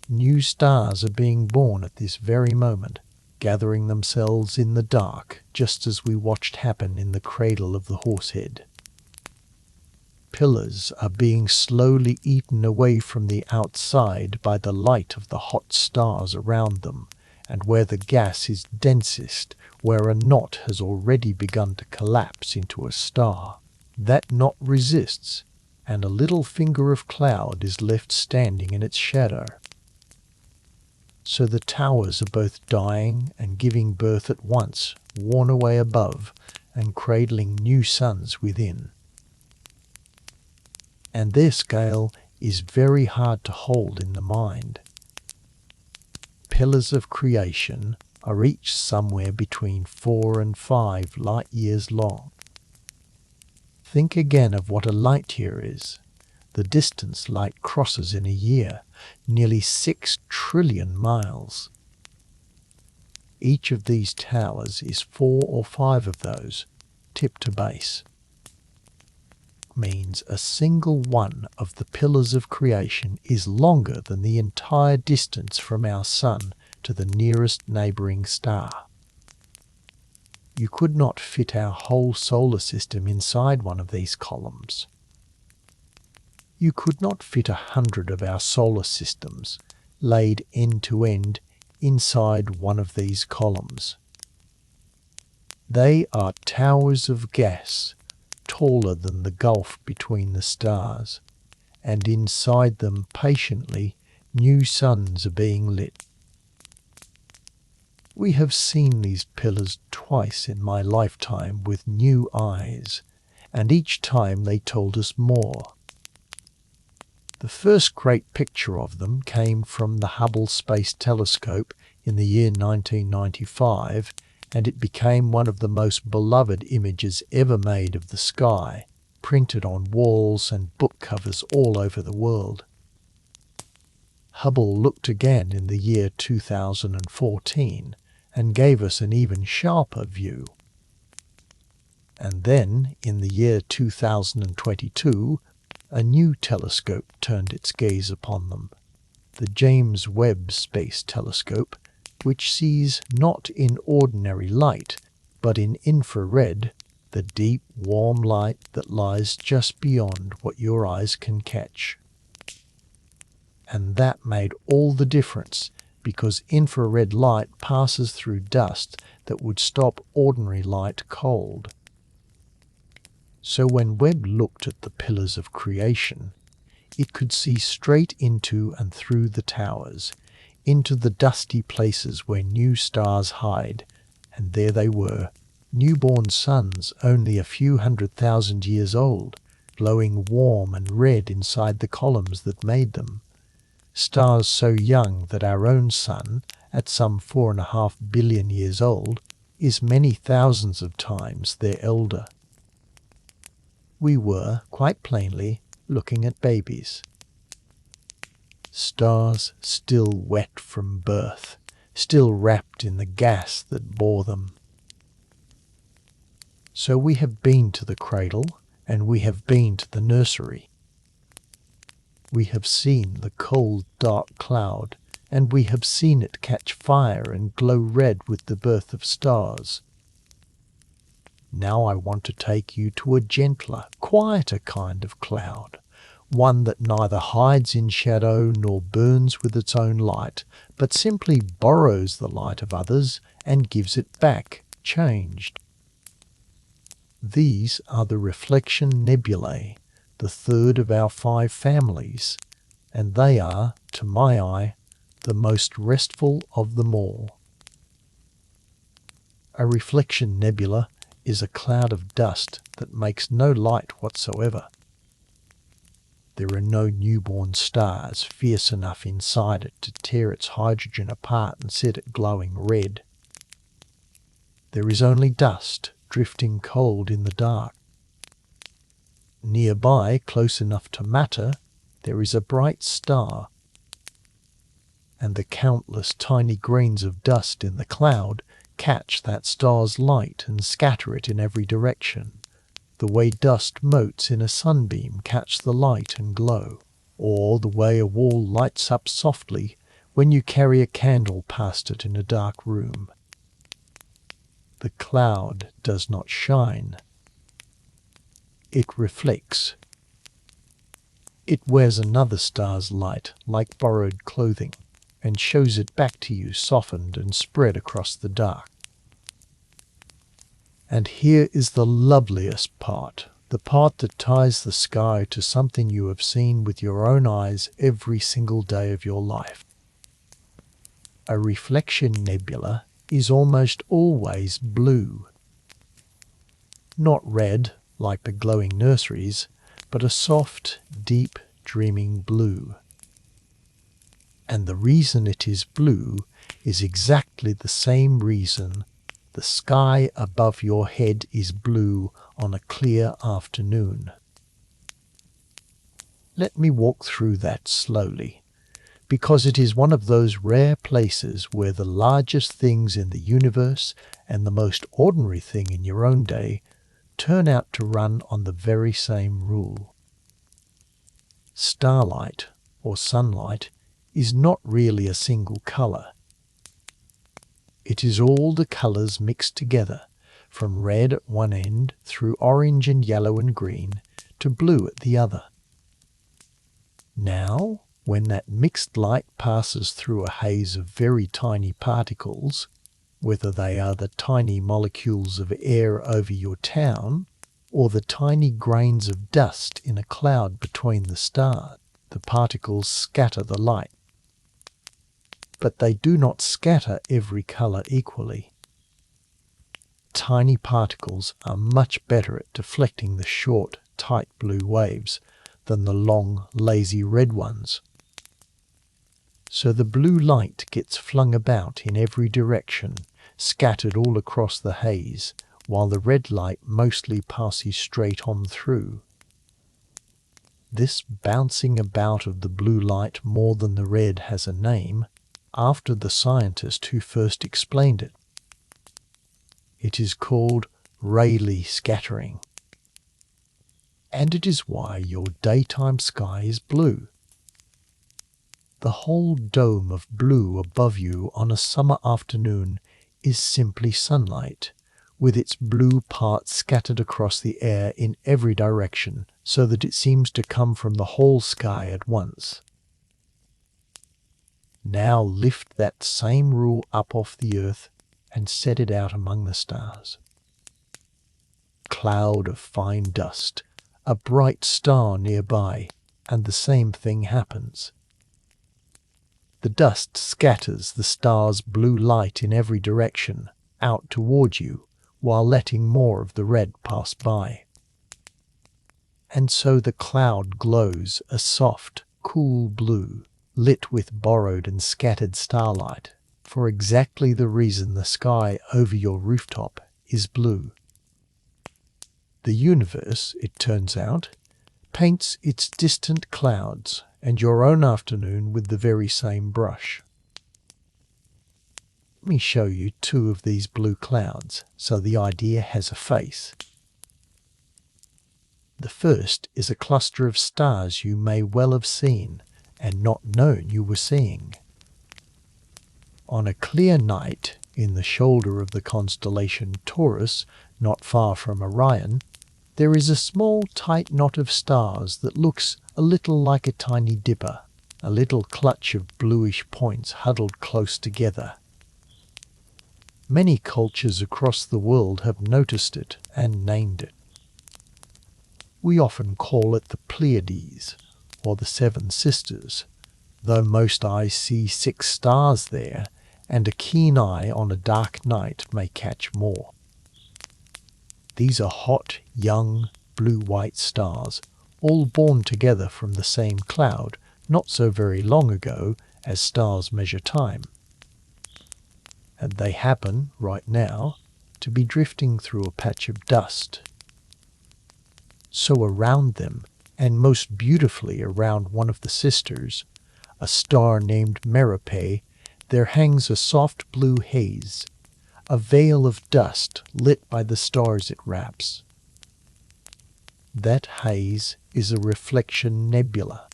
new stars are being born at this very moment, gathering themselves in the dark, just as we watched happen in the cradle of the Horsehead. Pillars are being slowly eaten away from the outside by the light of the hot stars around them, and where the gas is densest, where a knot has already begun to collapse into a star, that knot resists, and a little finger of cloud is left standing in its shadow. So the towers are both dying and giving birth at once, worn away above, and cradling new suns within. And their scale is very hard to hold in the mind. Pillars of creation are each somewhere between 4 and 5 light years long. Think again of what a light year is, the distance light crosses in a year, nearly 6 trillion miles. Each of these towers is 4 or 5 of those, tip to base. Means a single one of the pillars of creation is longer than the entire distance from our sun to the nearest neighbouring star. You could not fit our whole solar system inside one of these columns. You could not fit 100 of our solar systems, laid end to end, inside one of these columns. They are towers of gas, taller than the gulf between the stars, and inside them patiently new suns are being lit. We have seen these pillars twice in my lifetime with new eyes, and each time they told us more. The first great picture of them came from the Hubble Space Telescope in the year 1995, and it became one of the most beloved images ever made of the sky, printed on walls and book covers all over the world. Hubble looked again in the year 2014 and gave us an even sharper view. And then, in the year 2022, a new telescope turned its gaze upon them, the James Webb Space Telescope, which sees not in ordinary light, but in infrared, the deep, warm light that lies just beyond what your eyes can catch. And that made all the difference, because infrared light passes through dust that would stop ordinary light cold. So when Webb looked at the pillars of creation, it could see straight into and through the towers, into the dusty places where new stars hide, and there they were, newborn suns only a few 100,000 years old, glowing warm and red inside the columns that made them. Stars so young that our own sun, at some 4.5 billion years old, is many thousands of times their elder. We were, quite plainly, looking at babies. Stars still wet from birth, still wrapped in the gas that bore them. So we have been to the cradle, and we have been to the nursery. We have seen the cold, dark cloud, and we have seen it catch fire and glow red with the birth of stars. Now I want to take you to a gentler, quieter kind of cloud, one that neither hides in shadow nor burns with its own light, but simply borrows the light of others and gives it back, changed. These are the reflection nebulae, the third of our 5 families, and they are, to my eye, the most restful of them all. A reflection nebula is a cloud of dust that makes no light whatsoever. There are no newborn stars fierce enough inside it to tear its hydrogen apart and set it glowing red. There is only dust drifting cold in the dark. Nearby, close enough to matter, there is a bright star, and the countless tiny grains of dust in the cloud catch that star's light and scatter it in every direction, the way dust motes in a sunbeam catch the light and glow, or the way a wall lights up softly when you carry a candle past it in a dark room. The cloud does not shine. It reflects. It wears another star's light like borrowed clothing, and shows it back to you softened and spread across the dark. And here is the loveliest part, the part that ties the sky to something you have seen with your own eyes every single day of your life. A reflection nebula is almost always blue. Not red, like the glowing nurseries, but a soft, deep, dreaming blue. And the reason it is blue is exactly the same reason the sky above your head is blue on a clear afternoon. Let me walk through that slowly, because it is one of those rare places where the largest things in the universe and the most ordinary thing in your own day turn out to run on the very same rule. Starlight, or sunlight, is not really a single colour. It is all the colours mixed together, from red at one end through orange and yellow and green to blue at the other. Now, when that mixed light passes through a haze of very tiny particles, whether they are the tiny molecules of air over your town, or the tiny grains of dust in a cloud between the stars, the particles scatter the light. But they do not scatter every colour equally. Tiny particles are much better at deflecting the short, tight blue waves than the long, lazy red ones. So the blue light gets flung about in every direction, scattered all across the haze, while the red light mostly passes straight on through. This bouncing about of the blue light more than the red has a name, after the scientist who first explained it. It is called Rayleigh scattering. And it is why your daytime sky is blue. The whole dome of blue above you on a summer afternoon is simply sunlight, with its blue parts scattered across the air in every direction so that it seems to come from the whole sky at once. Now lift that same rule up off the earth and set it out among the stars. Cloud of fine dust, a bright star nearby, and the same thing happens. The dust scatters the star's blue light in every direction out toward you, while letting more of the red pass by. And so the cloud glows a soft, cool blue, lit with borrowed and scattered starlight, for exactly the reason the sky over your rooftop is blue. The universe, it turns out, paints its distant clouds and your own afternoon with the very same brush. Let me show you 2 of these blue clouds so the idea has a face. The first is a cluster of stars you may well have seen and not known you were seeing. On a clear night in the shoulder of the constellation Taurus, not far from Orion, there is a small tight knot of stars that looks a little like a tiny dipper, a little clutch of bluish points huddled close together. Many cultures across the world have noticed it and named it. We often call it the Pleiades, or the Seven Sisters, though most eyes see 6 stars there, and a keen eye on a dark night may catch more. These are hot, young, blue-white stars, all born together from the same cloud, not so very long ago as stars measure time. And they happen, right now, to be drifting through a patch of dust. So around them, and most beautifully around one of the sisters, a star named Merope, there hangs a soft blue haze, a veil of dust lit by the stars it wraps. That haze is a reflection nebula.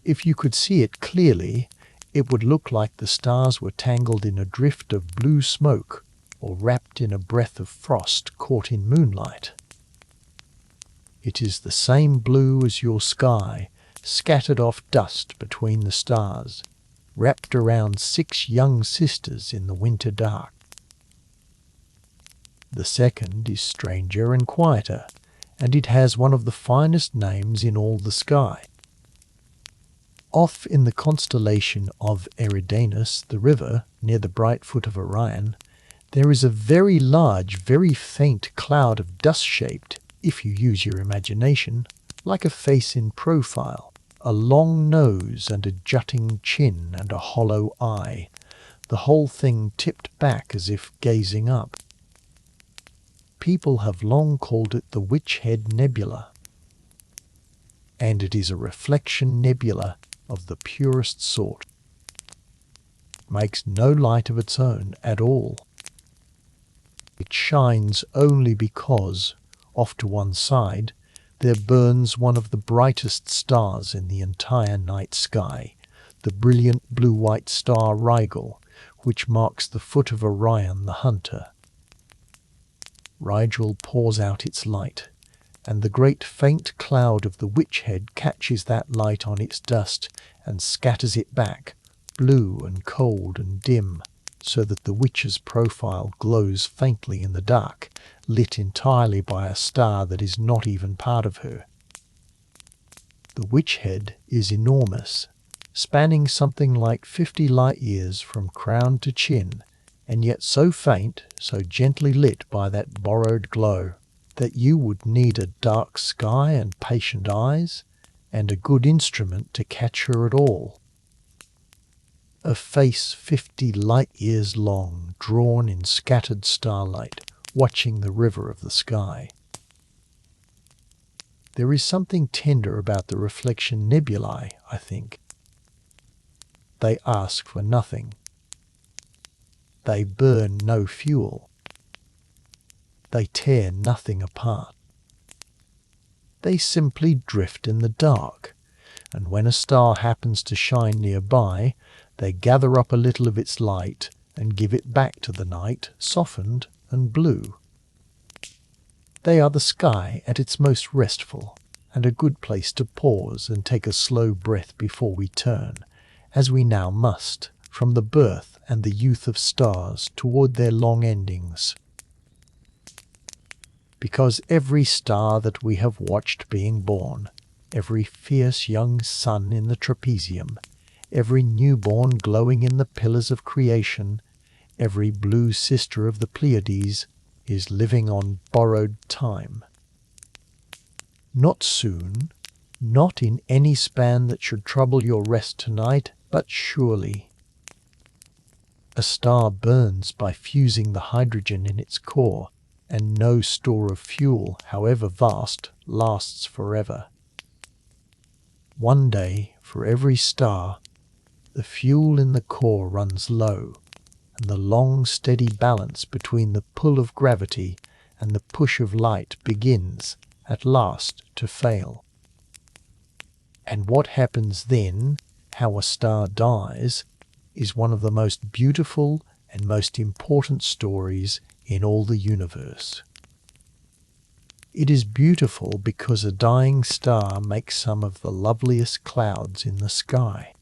If you could see it clearly, it would look like the stars were tangled in a drift of blue smoke or wrapped in a breath of frost caught in moonlight. It is the same blue as your sky, scattered off dust between the stars, wrapped around 6 young sisters in the winter dark. The second is stranger and quieter, and it has one of the finest names in all the sky. Off in the constellation of Eridanus, the river, near the bright foot of Orion, there is a very large, very faint cloud of dust-shaped, if you use your imagination, like a face in profile, a long nose and a jutting chin and a hollow eye, the whole thing tipped back as if gazing up. People have long called it the Witch-Head Nebula, and it is a reflection nebula of the purest sort. It makes no light of its own at all. It shines only because, off to one side, there burns one of the brightest stars in the entire night sky, the brilliant blue-white star Rigel, which marks the foot of Orion the hunter. Rigel pours out its light, and the great faint cloud of the witch-head catches that light on its dust and scatters it back, blue and cold and dim, so that the witch's profile glows faintly in the dark, lit entirely by a star that is not even part of her. The witch-head is enormous, spanning something like 50 light-years from crown to chin, and yet so faint, so gently lit by that borrowed glow, that you would need a dark sky and patient eyes, and a good instrument to catch her at all. A face 50 light-years long, drawn in scattered starlight, watching the river of the sky. There is something tender about the reflection nebulae, I think. They ask for nothing. They burn no fuel. They tear nothing apart. They simply drift in the dark, and when a star happens to shine nearby, they gather up a little of its light and give it back to the night, softened and blue. They are the sky at its most restful, and a good place to pause and take a slow breath before we turn, as we now must, from the birth and the youth of stars toward their long endings. Because every star that we have watched being born, every fierce young sun in the trapezium, every newborn glowing in the pillars of creation, every blue sister of the Pleiades, is living on borrowed time. Not soon, not in any span that should trouble your rest tonight, but surely. A star burns by fusing the hydrogen in its core, and no store of fuel, however vast, lasts forever. One day, for every star, the fuel in the core runs low, and the long steady balance between the pull of gravity and the push of light begins, at last, to fail. And what happens then, how a star dies, is one of the most beautiful and most important stories in all the universe. It is beautiful because a dying star makes some of the loveliest clouds in the sky.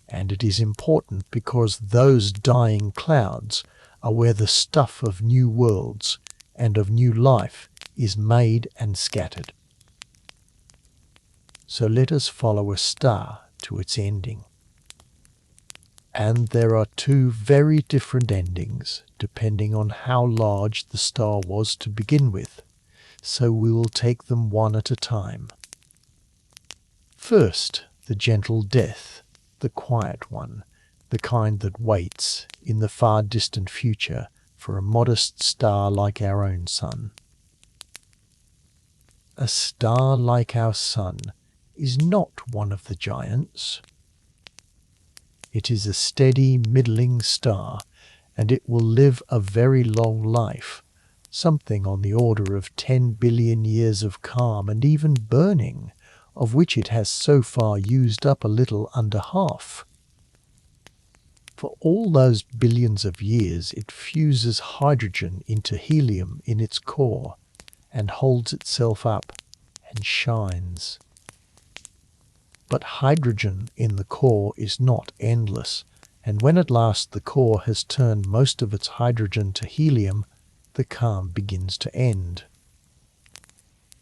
And it is important because those dying clouds are where the stuff of new worlds and of new life is made and scattered. So let us follow a star to its ending. And there are two very different endings depending on how large the star was to begin with, so we will take them one at a time. First, the gentle death, the quiet one, the kind that waits in the far distant future for a modest star like our own sun. A star like our sun is not one of the giants. It is a steady, middling star, and it will live a very long life, something on the order of 10 billion years of calm and even burning, of which it has so far used up a little under half. For all those billions of years it fuses hydrogen into helium in its core, and holds itself up and shines. But hydrogen in the core is not endless, and when at last the core has turned most of its hydrogen to helium, the calm begins to end.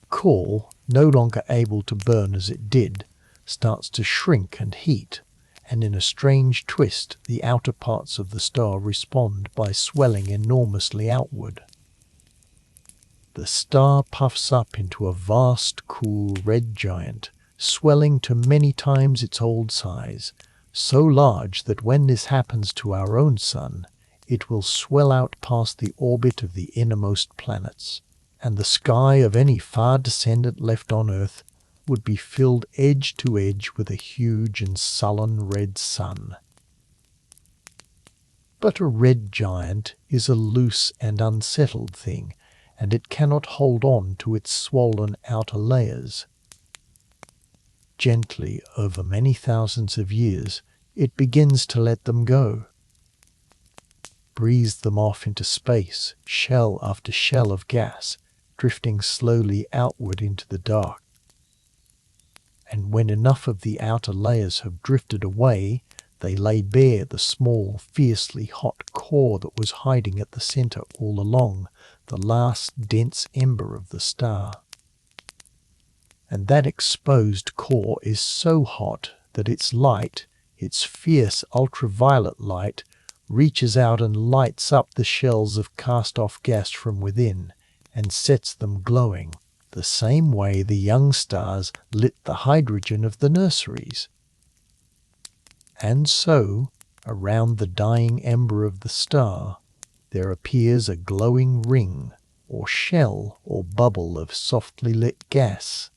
Core, no longer able to burn as it did, starts to shrink and heat, and in a strange twist the outer parts of the star respond by swelling enormously outward. The star puffs up into a vast, cool red giant, swelling to many times its old size, so large that when this happens to our own sun, it will swell out past the orbit of the innermost planets, and the sky of any far descendant left on Earth would be filled edge to edge with a huge and sullen red sun. But a red giant is a loose and unsettled thing, and it cannot hold on to its swollen outer layers. Gently, over many thousands of years, it begins to let them go. Breathes them off into space, shell after shell of gas, drifting slowly outward into the dark. And when enough of the outer layers have drifted away, they lay bare the small, fiercely hot core that was hiding at the center all along, the last dense ember of the star. And that exposed core is so hot that its light, its fierce ultraviolet light, reaches out and lights up the shells of cast-off gas from within, and sets them glowing, the same way the young stars lit the hydrogen of the nurseries. And so, around the dying ember of the star, there appears a glowing ring, or shell, or bubble of softly lit gas,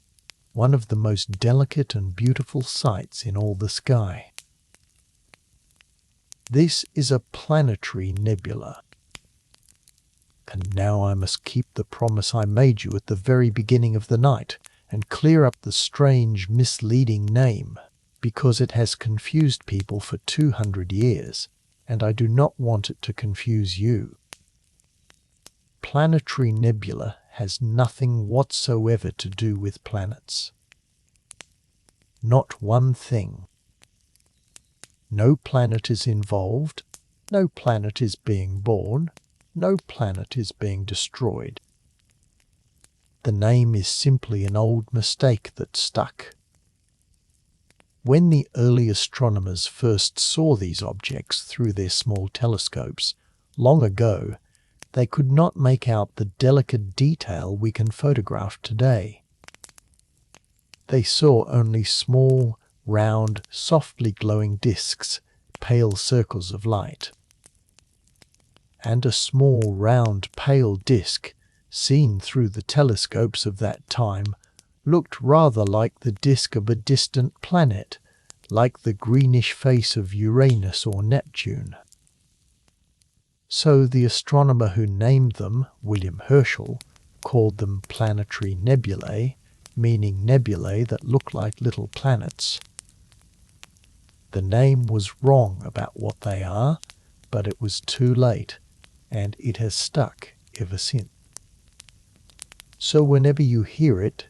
one of the most delicate and beautiful sights in all the sky. This is a planetary nebula. And now I must keep the promise I made you at the very beginning of the night, and clear up the strange, misleading name, because it has confused people for 200 years, and I do not want it to confuse you. Planetary nebula has nothing whatsoever to do with planets. Not one thing. No planet is involved, no planet is being born, no planet is being destroyed. The name is simply an old mistake that stuck. When the early astronomers first saw these objects through their small telescopes, long ago, they could not make out the delicate detail we can photograph today. They saw only small, round, softly glowing disks, pale circles of light. And a small, round, pale disk, seen through the telescopes of that time, looked rather like the disk of a distant planet, like the greenish face of Uranus or Neptune. So the astronomer who named them, William Herschel, called them planetary nebulae, meaning nebulae that look like little planets. The name was wrong about what they are, but it was too late, and it has stuck ever since. So whenever you hear it,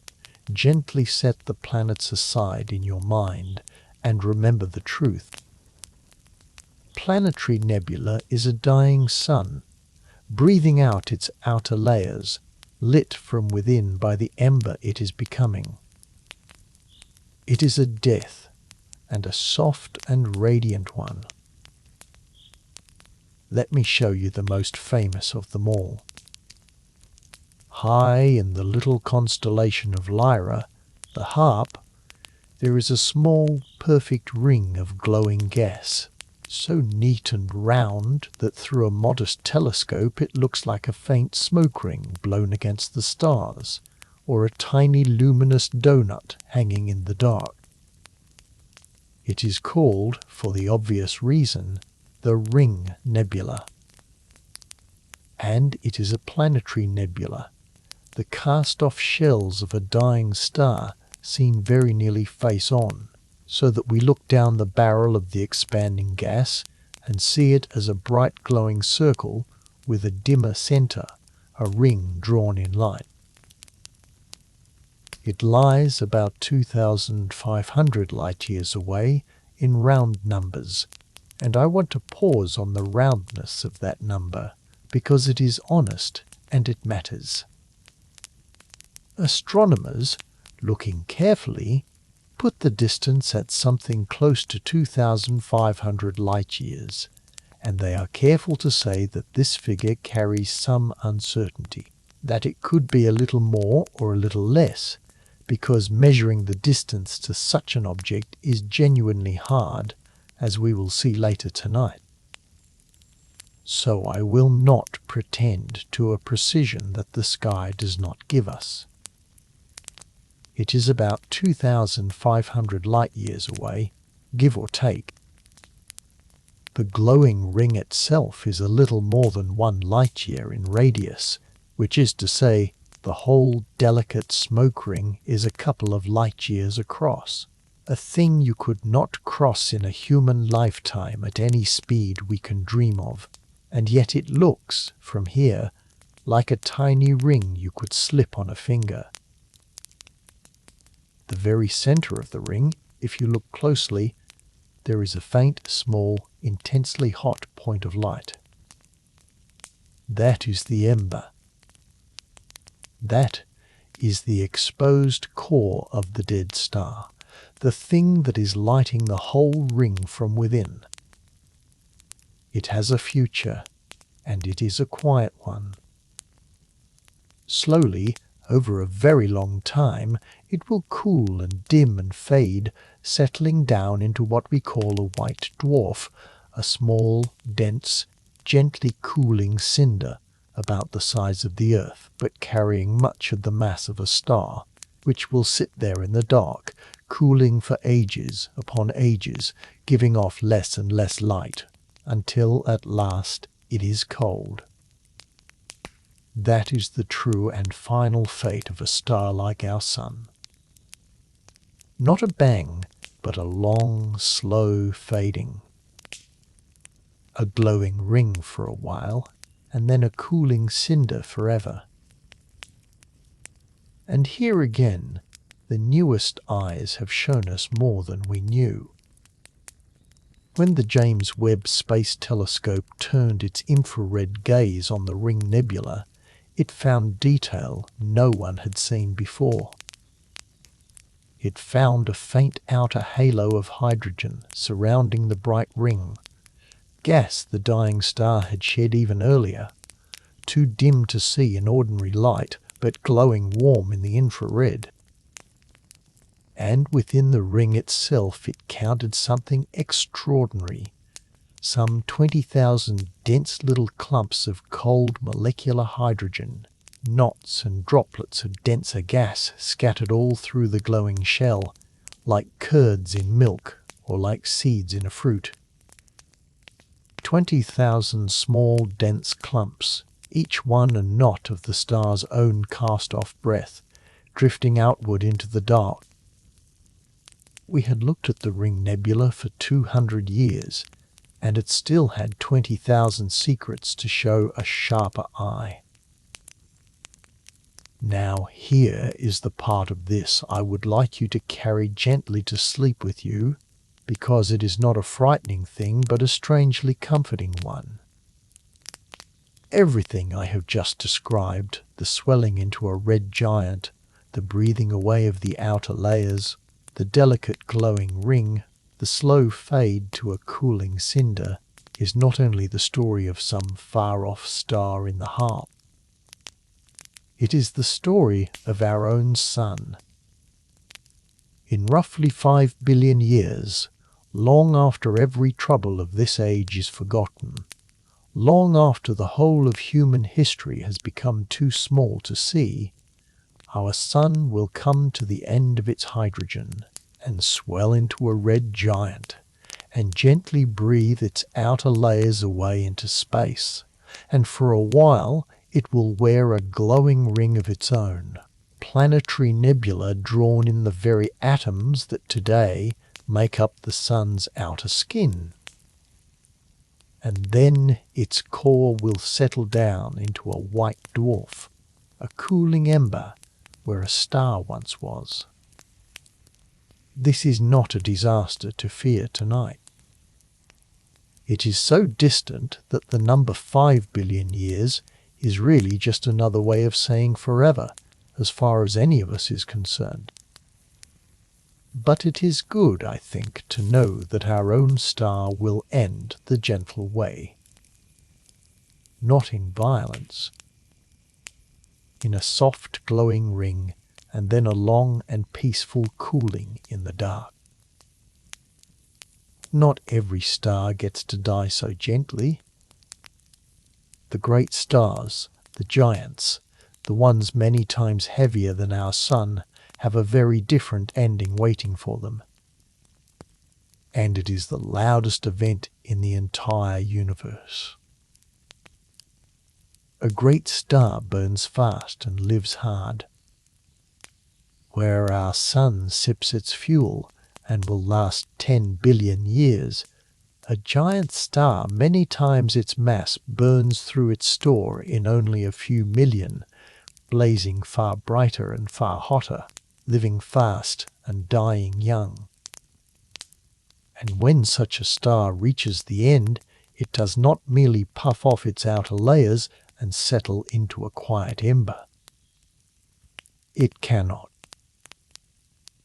gently set the planets aside in your mind and remember the truth. Planetary nebula is a dying sun, breathing out its outer layers, lit from within by the ember it is becoming. It is a death, and a soft and radiant one. Let me show you the most famous of them all. High in the little constellation of Lyra, the Harp, there is a small, perfect ring of glowing gas, so neat and round that through a modest telescope it looks like a faint smoke ring blown against the stars, or a tiny luminous donut hanging in the dark. It is called, for the obvious reason, the Ring Nebula. And it is a planetary nebula. The cast-off shells of a dying star seen very nearly face on, so that we look down the barrel of the expanding gas and see it as a bright glowing circle with a dimmer centre, a ring drawn in light. It lies about 2,500 light-years away in round numbers, and I want to pause on the roundness of that number, because it is honest and it matters. Astronomers, looking carefully, put the distance at something close to 2,500 light-years, and they are careful to say that this figure carries some uncertainty, that it could be a little more or a little less, because measuring the distance to such an object is genuinely hard, as we will see later tonight. So I will not pretend to a precision that the sky does not give us. It is about 2,500 light-years away, give or take. The glowing ring itself is a little more than 1 light-year in radius, which is to say, the whole delicate smoke ring is a couple of light-years across, a thing you could not cross in a human lifetime at any speed we can dream of, and yet it looks, from here, like a tiny ring you could slip on a finger. The very centre of the ring, if you look closely, there is a faint, small, intensely hot point of light. That is the ember. That is the exposed core of the dead star, the thing that is lighting the whole ring from within. It has a future, and it is a quiet one. Slowly, over a very long time, it will cool and dim and fade, settling down into what we call a white dwarf, a small, dense, gently cooling cinder about the size of the Earth, but carrying much of the mass of a star, which will sit there in the dark, cooling for ages upon ages, giving off less and less light, until at last it is cold. That is the true and final fate of a star like our Sun. Not a bang, but a long, slow fading. A glowing ring for a while, and then a cooling cinder forever. And here again, the newest eyes have shown us more than we knew. When the James Webb Space Telescope turned its infrared gaze on the Ring Nebula, it found detail no one had seen before. It found a faint outer halo of hydrogen surrounding the bright ring, gas the dying star had shed even earlier, too dim to see in ordinary light, but glowing warm in the infrared. And within the ring itself it counted something extraordinary, some 20,000 dense little clumps of cold molecular hydrogen, knots and droplets of denser gas scattered all through the glowing shell, like curds in milk or like seeds in a fruit. 20,000 small dense clumps, each one a knot of the star's own cast-off breath, drifting outward into the dark. We had looked at the Ring Nebula for 200 years, and it still had 20,000 secrets to show a sharper eye. Now here is the part of this I would like you to carry gently to sleep with you, because it is not a frightening thing but a strangely comforting one. Everything I have just described, the swelling into a red giant, the breathing away of the outer layers, the delicate glowing ring, the slow fade to a cooling cinder, is not only the story of some far-off star in the heart. It is the story of our own sun. In roughly 5 billion years, long after every trouble of this age is forgotten, long after the whole of human history has become too small to see, our sun will come to the end of its hydrogen and swell into a red giant and gently breathe its outer layers away into space, and for a while it will wear a glowing ring of its own, planetary nebula drawn in the very atoms that today make up the sun's outer skin. And then its core will settle down into a white dwarf, a cooling ember where a star once was. This is not a disaster to fear tonight. It is so distant that the number 5 billion years is really just another way of saying forever, as far as any of us is concerned. But it is good, I think, to know that our own star will end the gentle way. Not in violence. In a soft glowing ring, and then a long and peaceful cooling in the dark. Not every star gets to die so gently. The great stars, the giants, the ones many times heavier than our sun, have a very different ending waiting for them. And it is the loudest event in the entire universe. A great star burns fast and lives hard. Where our sun sips its fuel and will last 10 billion years, a giant star many times its mass burns through its store in only a few million, blazing far brighter and far hotter, living fast and dying young. And when such a star reaches the end, it does not merely puff off its outer layers and settle into a quiet ember. It cannot.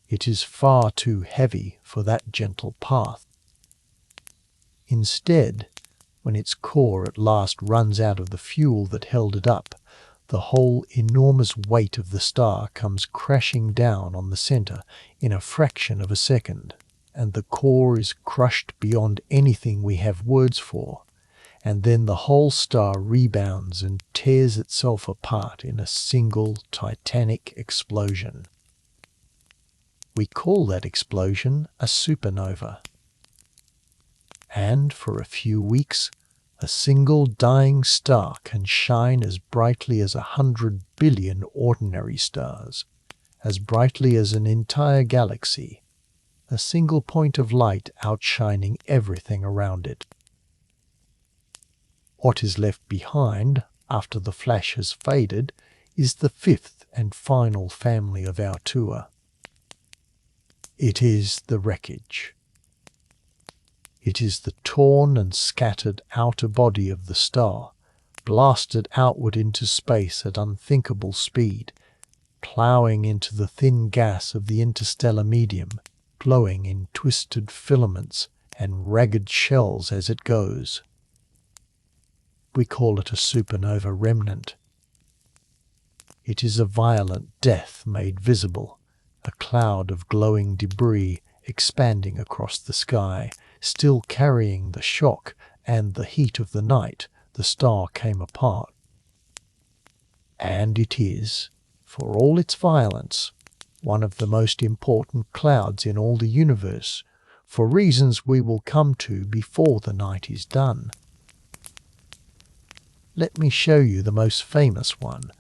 It is far too heavy for that gentle path. Instead, when its core at last runs out of the fuel that held it up, the whole enormous weight of the star comes crashing down on the center in a fraction of a second, and the core is crushed beyond anything we have words for, and then the whole star rebounds and tears itself apart in a single titanic explosion. We call that explosion a supernova. And for a few weeks, a single dying star can shine as brightly as 100 billion ordinary stars, as brightly as an entire galaxy, a single point of light outshining everything around it. What is left behind, after the flash has faded, is the fifth and final family of our tour. It is the wreckage. It is the torn and scattered outer body of the star, blasted outward into space at unthinkable speed, ploughing into the thin gas of the interstellar medium, glowing in twisted filaments and ragged shells as it goes. We call it a supernova remnant. It is a violent death made visible, a cloud of glowing debris expanding across the sky, still carrying the shock and the heat of the night the star came apart. And it is, for all its violence, one of the most important clouds in all the universe, for reasons we will come to before the night is done. Let me show you the most famous one,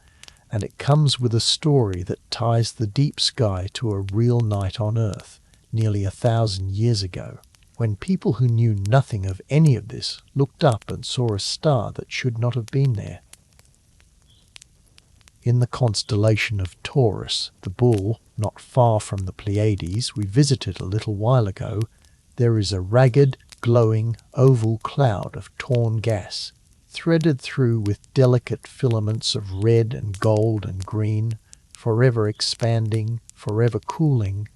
and it comes with a story that ties the deep sky to a real night on Earth, nearly 1,000 years ago, when people who knew nothing of any of this looked up and saw a star that should not have been there. In the constellation of Taurus, the bull, not far from the Pleiades we visited a little while ago, there is a ragged, glowing, oval cloud of torn gas, threaded through with delicate filaments of red and gold and green, forever expanding, forever cooling.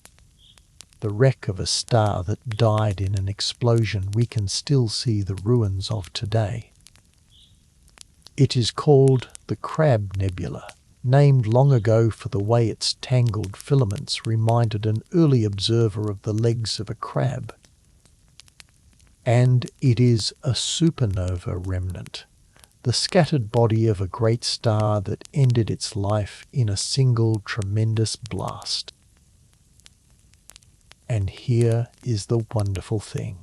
The wreck of a star that died in an explosion we can still see the ruins of today. It is called the Crab Nebula, named long ago for the way its tangled filaments reminded an early observer of the legs of a crab. And it is a supernova remnant, the scattered body of a great star that ended its life in a single tremendous blast. And here is the wonderful thing.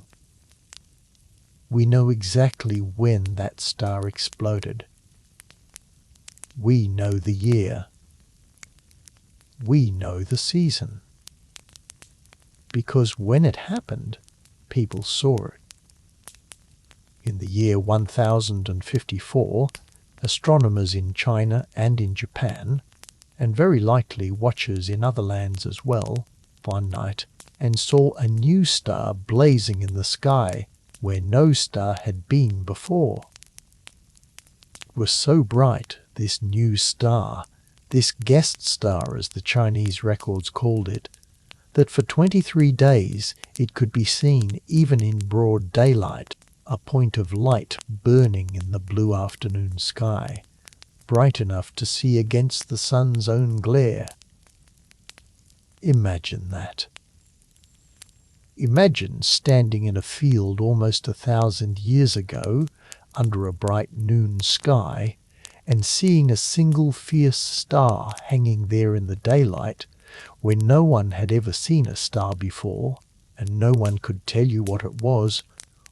We know exactly when that star exploded. We know the year. We know the season. Because when it happened, people saw it. In the year 1054, astronomers in China and in Japan, and very likely watchers in other lands as well, one night, and saw a new star blazing in the sky where no star had been before. It was so bright, this new star, this guest star as the Chinese records called it, that for 23 days it could be seen even in broad daylight, a point of light burning in the blue afternoon sky, bright enough to see against the sun's own glare. Imagine that. Imagine standing in a field almost 1,000 years ago, under a bright noon sky, and seeing a single fierce star hanging there in the daylight, when no one had ever seen a star before, and no one could tell you what it was,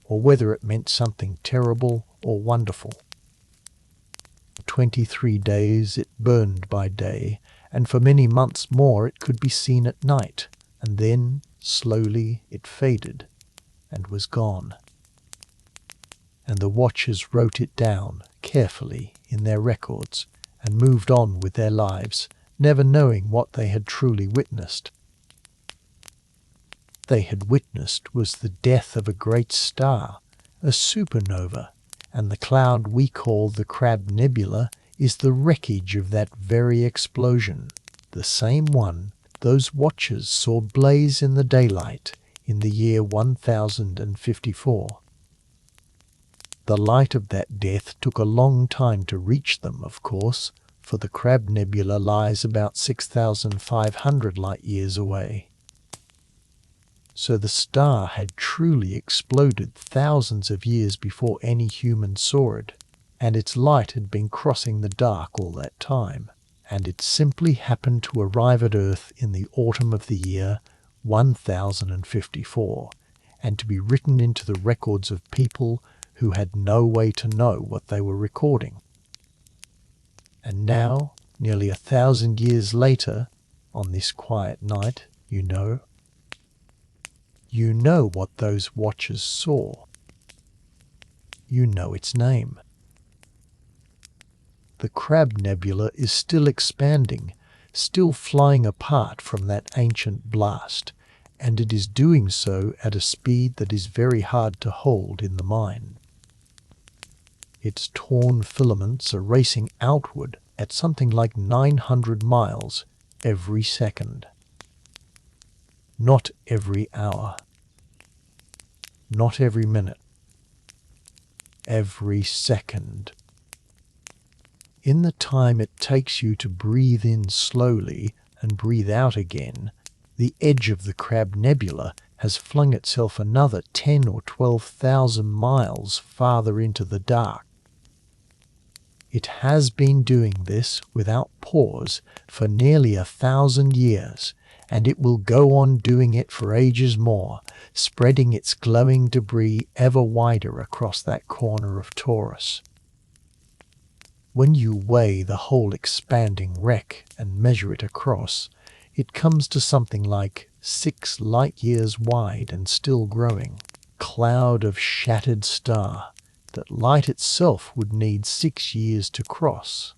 or whether it meant something terrible or wonderful. 23 days it burned by day, and for many months more it could be seen at night, and then, slowly, it faded and was gone. And the watchers wrote it down carefully in their records and moved on with their lives, never knowing what they had truly witnessed. They had witnessed was the death of a great star, a supernova, and the cloud we call the Crab Nebula is the wreckage of that very explosion, the same one those watchers saw blaze in the daylight in the year 1054. The light of that death took a long time to reach them, of course, for the Crab Nebula lies about 6,500 light-years away. So the star had truly exploded thousands of years before any human saw it, and its light had been crossing the dark all that time, and it simply happened to arrive at Earth in the autumn of the year 1054, and to be written into the records of people who had no way to know what they were recording. And now, nearly 1,000 years later, on this quiet night, you know what those watchers saw. You know its name. The Crab Nebula is still expanding, still flying apart from that ancient blast, and it is doing so at a speed that is very hard to hold in the mind. Its torn filaments are racing outward at something like 900 miles every second. Not every hour. Not every minute. Every second. In the time it takes you to breathe in slowly and breathe out again, the edge of the Crab Nebula has flung itself another 10 or 12,000 miles farther into the dark. It has been doing this without pause for nearly 1,000 years, and it will go on doing it for ages more, spreading its glowing debris ever wider across that corner of Taurus. When you weigh the whole expanding wreck and measure it across, it comes to something like 6 light-years wide and still growing. Cloud of shattered star that light itself would need 6 years to cross.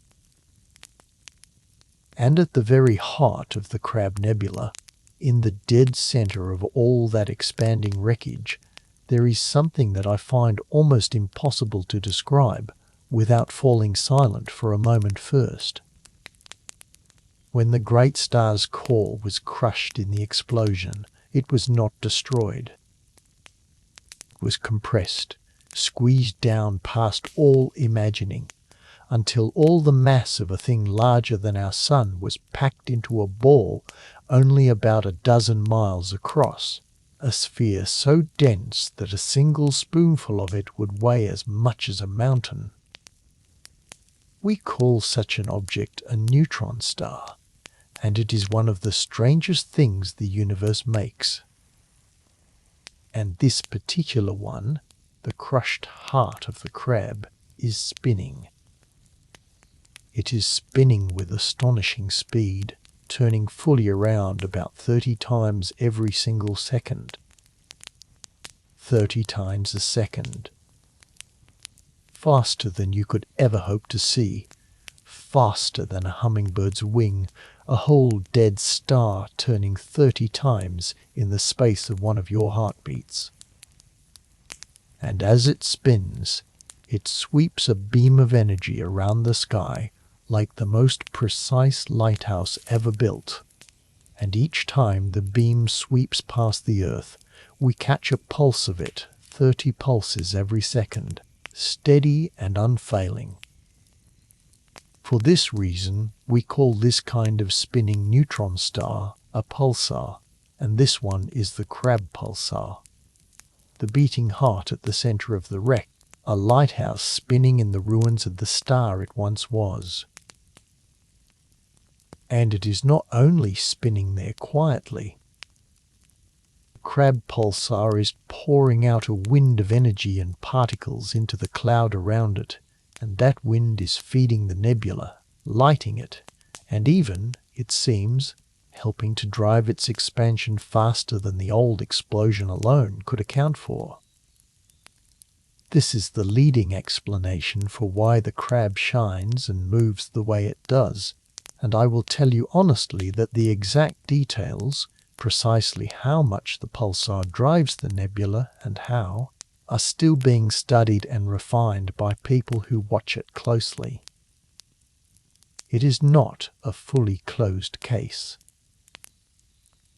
And at the very heart of the Crab Nebula, in the dead center of all that expanding wreckage, there is something that I find almost impossible to describe, without falling silent for a moment first. When the great star's core was crushed in the explosion, it was not destroyed. It was compressed, squeezed down past all imagining, until all the mass of a thing larger than our sun was packed into a ball only about a dozen miles across, a sphere so dense that a single spoonful of it would weigh as much as a mountain. We call such an object a neutron star, and it is one of the strangest things the universe makes. And this particular one, the crushed heart of the crab, is spinning. It is spinning with astonishing speed, turning fully around about 30 times every single second. 30 times a second. Faster than you could ever hope to see. Faster than a hummingbird's wing, a whole dead star turning 30 times in the space of one of your heartbeats. And as it spins, it sweeps a beam of energy around the sky like the most precise lighthouse ever built. And each time the beam sweeps past the Earth, we catch a pulse of it, 30 pulses every second, steady and unfailing. For this reason, we call this kind of spinning neutron star a pulsar, and this one is the Crab pulsar. The beating heart at the center of the wreck, a lighthouse spinning in the ruins of the star it once was. And it is not only spinning there quietly. The Crab pulsar is pouring out a wind of energy and particles into the cloud around it, and that wind is feeding the nebula, lighting it, and even, it seems, helping to drive its expansion faster than the old explosion alone could account for. This is the leading explanation for why the crab shines and moves the way it does, and I will tell you honestly that the exact details, precisely how much the pulsar drives the nebula and how, are still being studied and refined by people who watch it closely. It is not a fully closed case.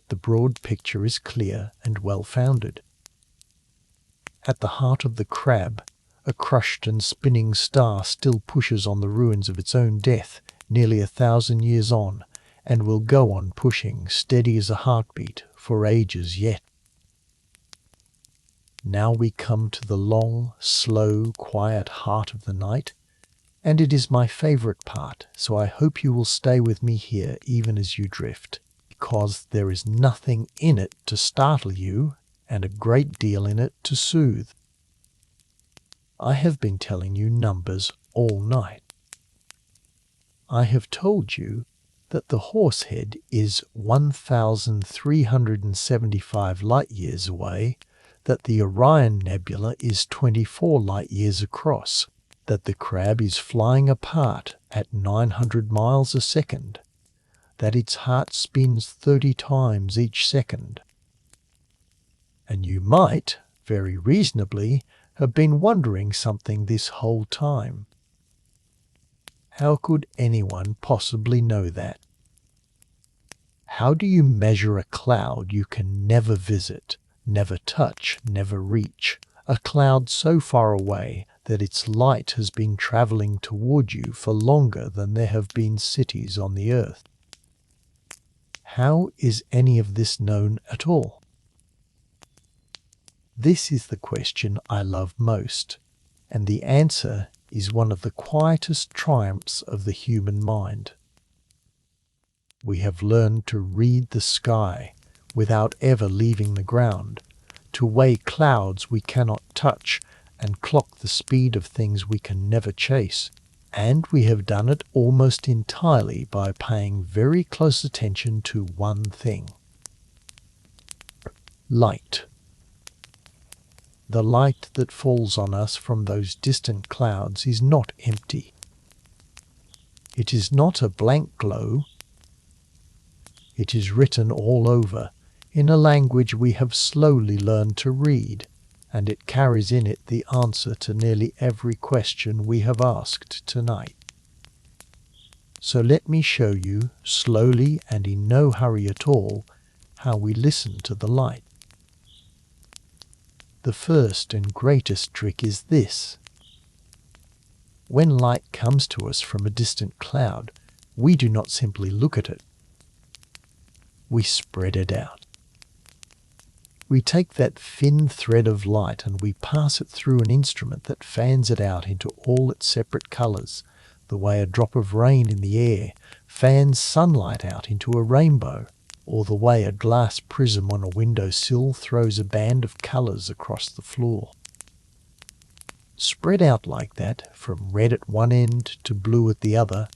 The broad picture is clear and well-founded. At the heart of the crab, a crushed and spinning star still pushes on the ruins of its own death, nearly 1,000 years on, and will go on pushing, steady as a heartbeat, for ages yet. Now we come to the long, slow, quiet heart of the night, and it is my favorite part, so I hope you will stay with me here even as you drift, because there is nothing in it to startle you, and a great deal in it to soothe. I have been telling you numbers all night. I have told you that the Horsehead is 1,375 light-years away, that the Orion Nebula is 24 light-years across, that the Crab is flying apart at 900 miles a second, that its heart spins 30 times each second. And you might, very reasonably, have been wondering something this whole time. How could anyone possibly know that? How do you measure a cloud you can never visit, never touch, never reach, a cloud so far away that its light has been traveling toward you for longer than there have been cities on the earth? How is any of this known at all? This is the question I love most, and the answer is one of the quietest triumphs of the human mind. We have learned to read the sky without ever leaving the ground, to weigh clouds we cannot touch and clock the speed of things we can never chase, and we have done it almost entirely by paying very close attention to one thing: light. The light that falls on us from those distant clouds is not empty. It is not a blank glow. It is written all over, in a language we have slowly learned to read, and it carries in it the answer to nearly every question we have asked tonight. So let me show you, slowly and in no hurry at all, how we listen to the light. The first and greatest trick is this. When light comes to us from a distant cloud, we do not simply look at it. We spread it out. We take that thin thread of light and we pass it through an instrument that fans it out into all its separate colours, the way a drop of rain in the air fans sunlight out into a rainbow, or the way a glass prism on a windowsill throws a band of colours across the floor. Spread out like that, from red at one end to blue at the other,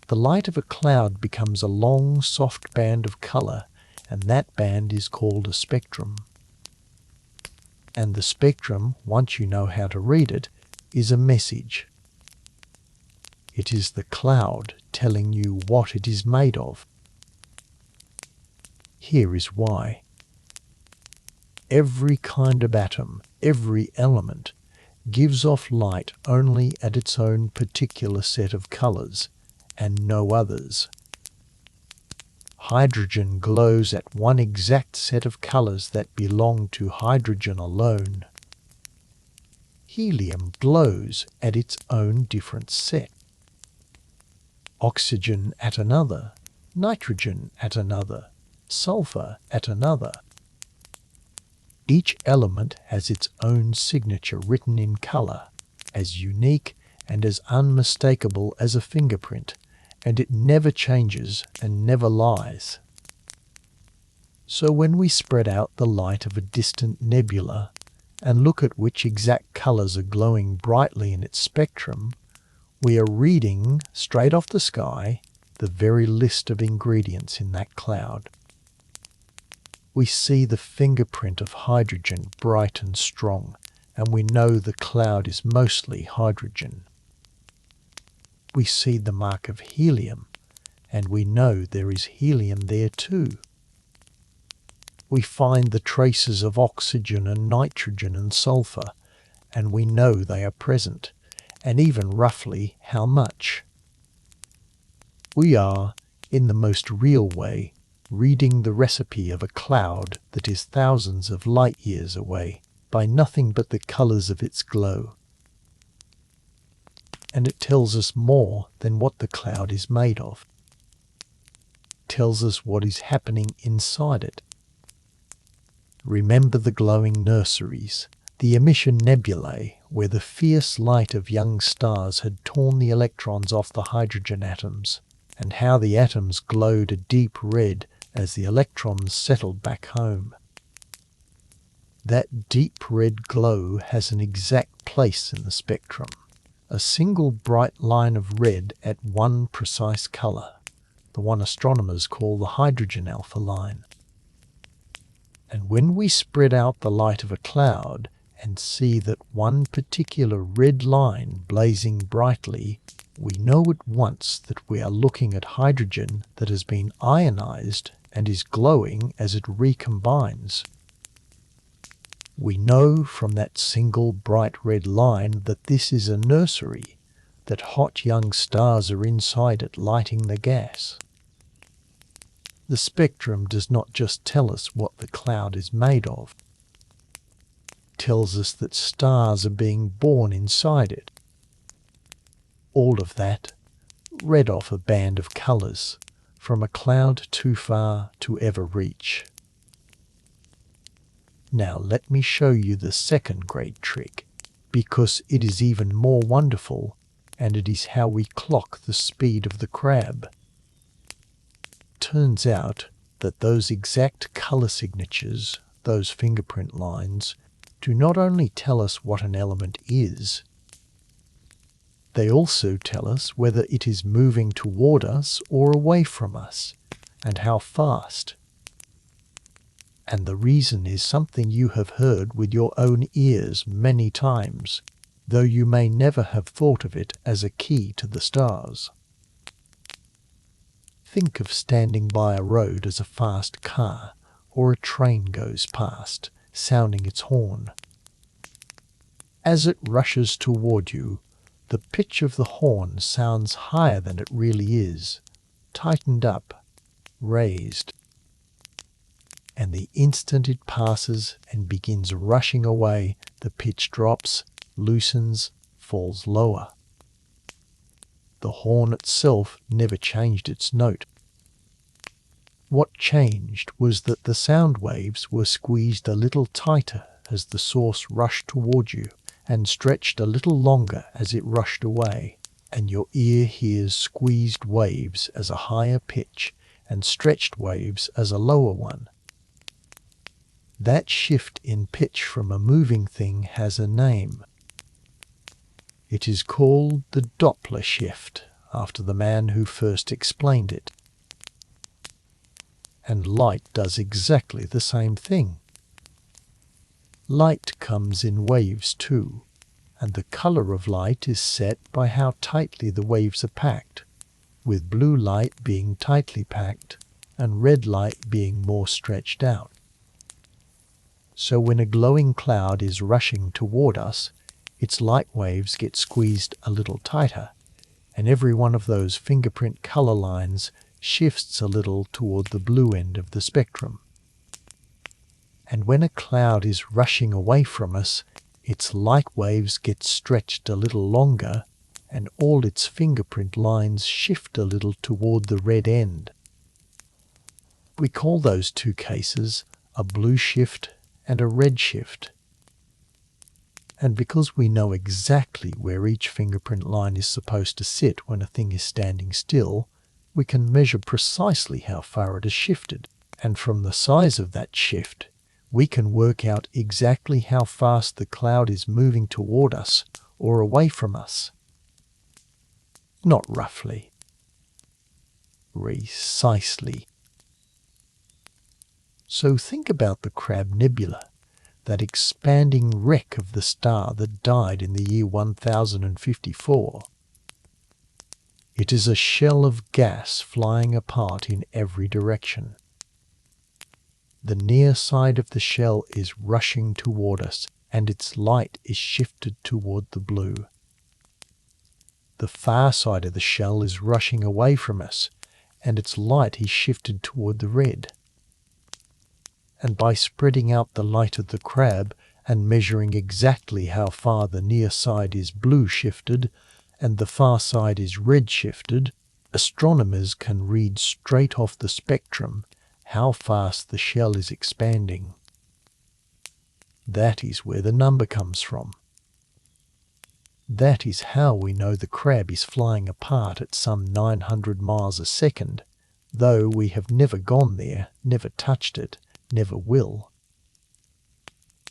the light of a cloud becomes a long, soft band of colour, and that band is called a spectrum. And the spectrum, once you know how to read it, is a message. It is the cloud telling you what it is made of. Here is why. Every kind of atom, every element, gives off light only at its own particular set of colours, and no others. Hydrogen glows at one exact set of colours that belong to hydrogen alone. Helium glows at its own different set. Oxygen at another, nitrogen at another, sulfur at another. Each element has its own signature written in colour, as unique and as unmistakable as a fingerprint, and it never changes and never lies. So when we spread out the light of a distant nebula and look at which exact colours are glowing brightly in its spectrum, we are reading, straight off the sky, the very list of ingredients in that cloud. We see the fingerprint of hydrogen bright and strong, and we know the cloud is mostly hydrogen. We see the mark of helium, and we know there is helium there too. We find the traces of oxygen and nitrogen and sulfur, and we know they are present, and even roughly how much. We are, in the most real way, reading the recipe of a cloud that is thousands of light years away by nothing but the colours of its glow. And it tells us more than what the cloud is made of. It tells us what is happening inside it. Remember the glowing nurseries, the emission nebulae, where the fierce light of young stars had torn the electrons off the hydrogen atoms, and how the atoms glowed a deep red as the electrons settled back home. That deep red glow has an exact place in the spectrum, a single bright line of red at one precise colour, the one astronomers call the hydrogen alpha line. And when we spread out the light of a cloud and see that one particular red line blazing brightly, we know at once that we are looking at hydrogen that has been ionized and is glowing as it recombines. We know from that single bright red line that this is a nursery, that hot young stars are inside it lighting the gas. The spectrum does not just tell us what the cloud is made of. It tells us that stars are being born inside it. All of that, read off a band of colours, from a cloud too far to ever reach. Now let me show you the second great trick, because it is even more wonderful, and it is how we clock the speed of the crab. Turns out that those exact colour signatures, those fingerprint lines, do not only tell us what an element is, they also tell us whether it is moving toward us or away from us, and how fast. And the reason is something you have heard with your own ears many times, though you may never have thought of it as a key to the stars. Think of standing by a road as a fast car or a train goes past, sounding its horn. As it rushes toward you, the pitch of the horn sounds higher than it really is, tightened up, raised. And the instant it passes and begins rushing away, the pitch drops, loosens, falls lower. The horn itself never changed its note. What changed was that the sound waves were squeezed a little tighter as the source rushed toward you, and stretched a little longer as it rushed away, and your ear hears squeezed waves as a higher pitch and stretched waves as a lower one. That shift in pitch from a moving thing has a name. It is called the Doppler shift, after the man who first explained it. And light does exactly the same thing. Light comes in waves too, and the color of light is set by how tightly the waves are packed, with blue light being tightly packed and red light being more stretched out. So when a glowing cloud is rushing toward us, its light waves get squeezed a little tighter, and every one of those fingerprint color lines shifts a little toward the blue end of the spectrum. And when a cloud is rushing away from us, its light waves get stretched a little longer, and all its fingerprint lines shift a little toward the red end. We call those two cases a blue shift and a red shift. And because we know exactly where each fingerprint line is supposed to sit when a thing is standing still, we can measure precisely how far it has shifted, and from the size of that shift, we can work out exactly how fast the cloud is moving toward us or away from us. Not roughly. Precisely. So think about the Crab Nebula, that expanding wreck of the star that died in the year 1054. It is a shell of gas flying apart in every direction. The near side of the shell is rushing toward us, and its light is shifted toward the blue. The far side of the shell is rushing away from us, and its light is shifted toward the red. And by spreading out the light of the crab and measuring exactly how far the near side is blue shifted and the far side is red shifted, astronomers can read straight off the spectrum how fast the shell is expanding. That is where the number comes from. That is how we know the crab is flying apart at some 900 miles a second, though we have never gone there, never touched it, never will.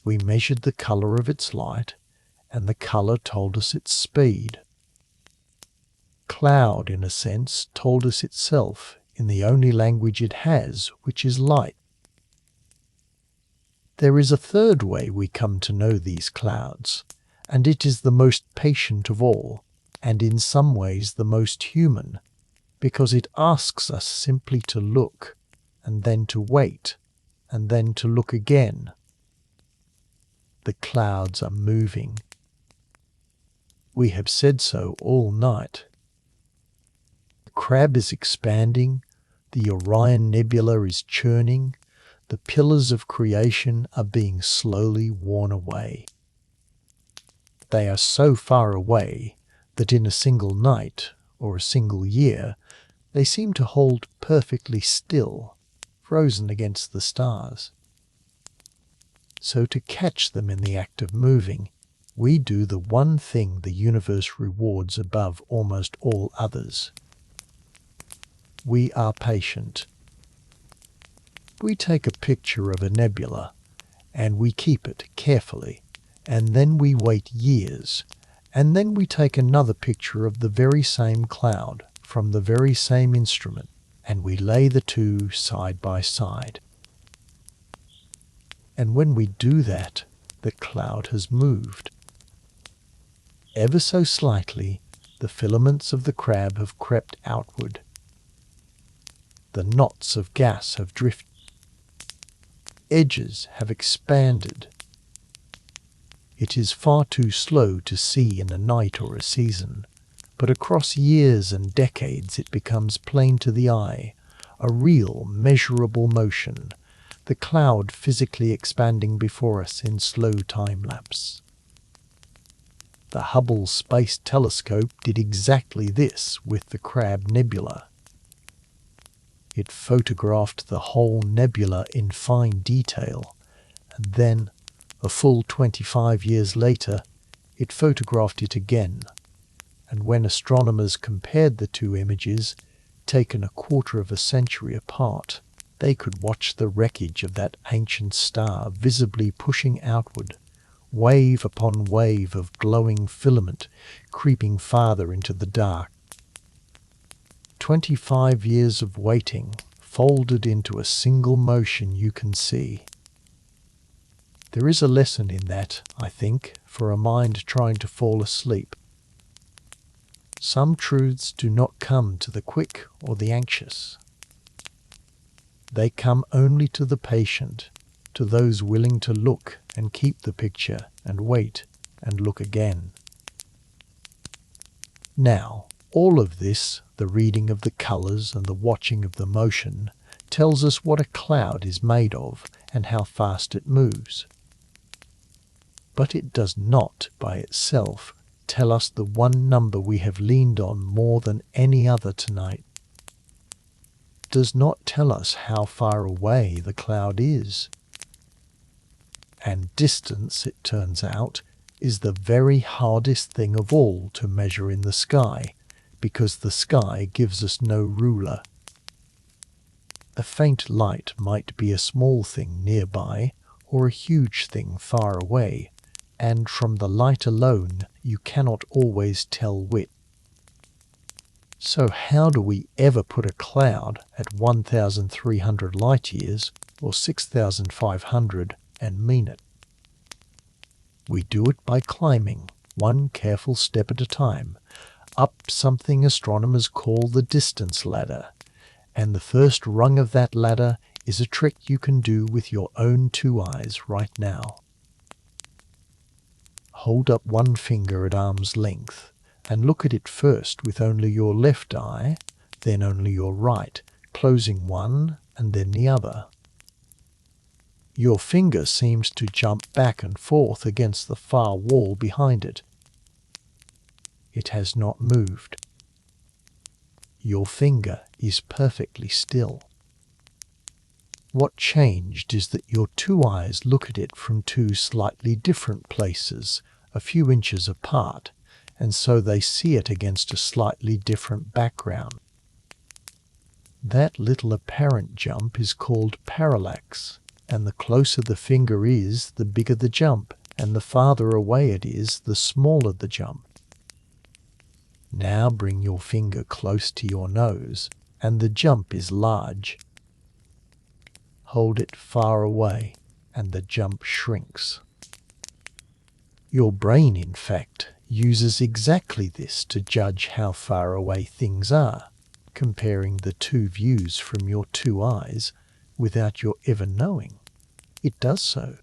We measured the color of its light, and the color told us its speed. Cloud, in a sense, told us itself in the only language it has, which is light. There is a third way we come to know these clouds, and it is the most patient of all, and in some ways the most human, because it asks us simply to look, and then to wait, and then to look again. The clouds are moving. We have said so all night. The crab is expanding, the Orion Nebula is churning, the pillars of creation are being slowly worn away. They are so far away that in a single night, or a single year, they seem to hold perfectly still, frozen against the stars. So to catch them in the act of moving, we do the one thing the universe rewards above almost all others. We are patient. We take a picture of a nebula, and we keep it carefully, and then we wait years, and then we take another picture of the very same cloud from the very same instrument, and we lay the two side by side. And when we do that, the cloud has moved. Ever so slightly, the filaments of the crab have crept outward. The knots of gas have drifted. Edges have expanded. It is far too slow to see in a night or a season, but across years and decades it becomes plain to the eye, a real measurable motion, the cloud physically expanding before us in slow time-lapse. The Hubble Space Telescope did exactly this with the Crab Nebula. It photographed the whole nebula in fine detail, and then, a full 25 years later, it photographed it again, and when astronomers compared the two images, taken a quarter of a century apart, they could watch the wreckage of that ancient star visibly pushing outward, wave upon wave of glowing filament creeping farther into the dark. 25 years of waiting folded into a single motion you can see. There is a lesson in that, I think, for a mind trying to fall asleep. Some truths do not come to the quick or the anxious. They come only to the patient, to those willing to look and keep the picture and wait and look again. Now, all of this, the reading of the colours and the watching of the motion, tells us what a cloud is made of and how fast it moves. But it does not, by itself, tell us the one number we have leaned on more than any other tonight. It does not tell us how far away the cloud is. And distance, it turns out, is the very hardest thing of all to measure in the sky, because the sky gives us no ruler. A faint light might be a small thing nearby, or a huge thing far away, and from the light alone you cannot always tell which. So how do we ever put a cloud at 1,300 light-years or 6,500 and mean it? We do it by climbing, one careful step at a time, up something astronomers call the distance ladder, and the first rung of that ladder is a trick you can do with your own two eyes right now. Hold up one finger at arm's length and look at it first with only your left eye, then only your right, closing one and then the other. Your finger seems to jump back and forth against the far wall behind it. It has not moved. Your finger is perfectly still. What changed is that your two eyes look at it from two slightly different places, a few inches apart, and so they see it against a slightly different background. That little apparent jump is called parallax, and the closer the finger is, the bigger the jump, and the farther away it is, the smaller the jump. Now bring your finger close to your nose, and the jump is large. Hold it far away, and the jump shrinks. Your brain, in fact, uses exactly this to judge how far away things are, comparing the two views from your two eyes without your ever knowing. It does so.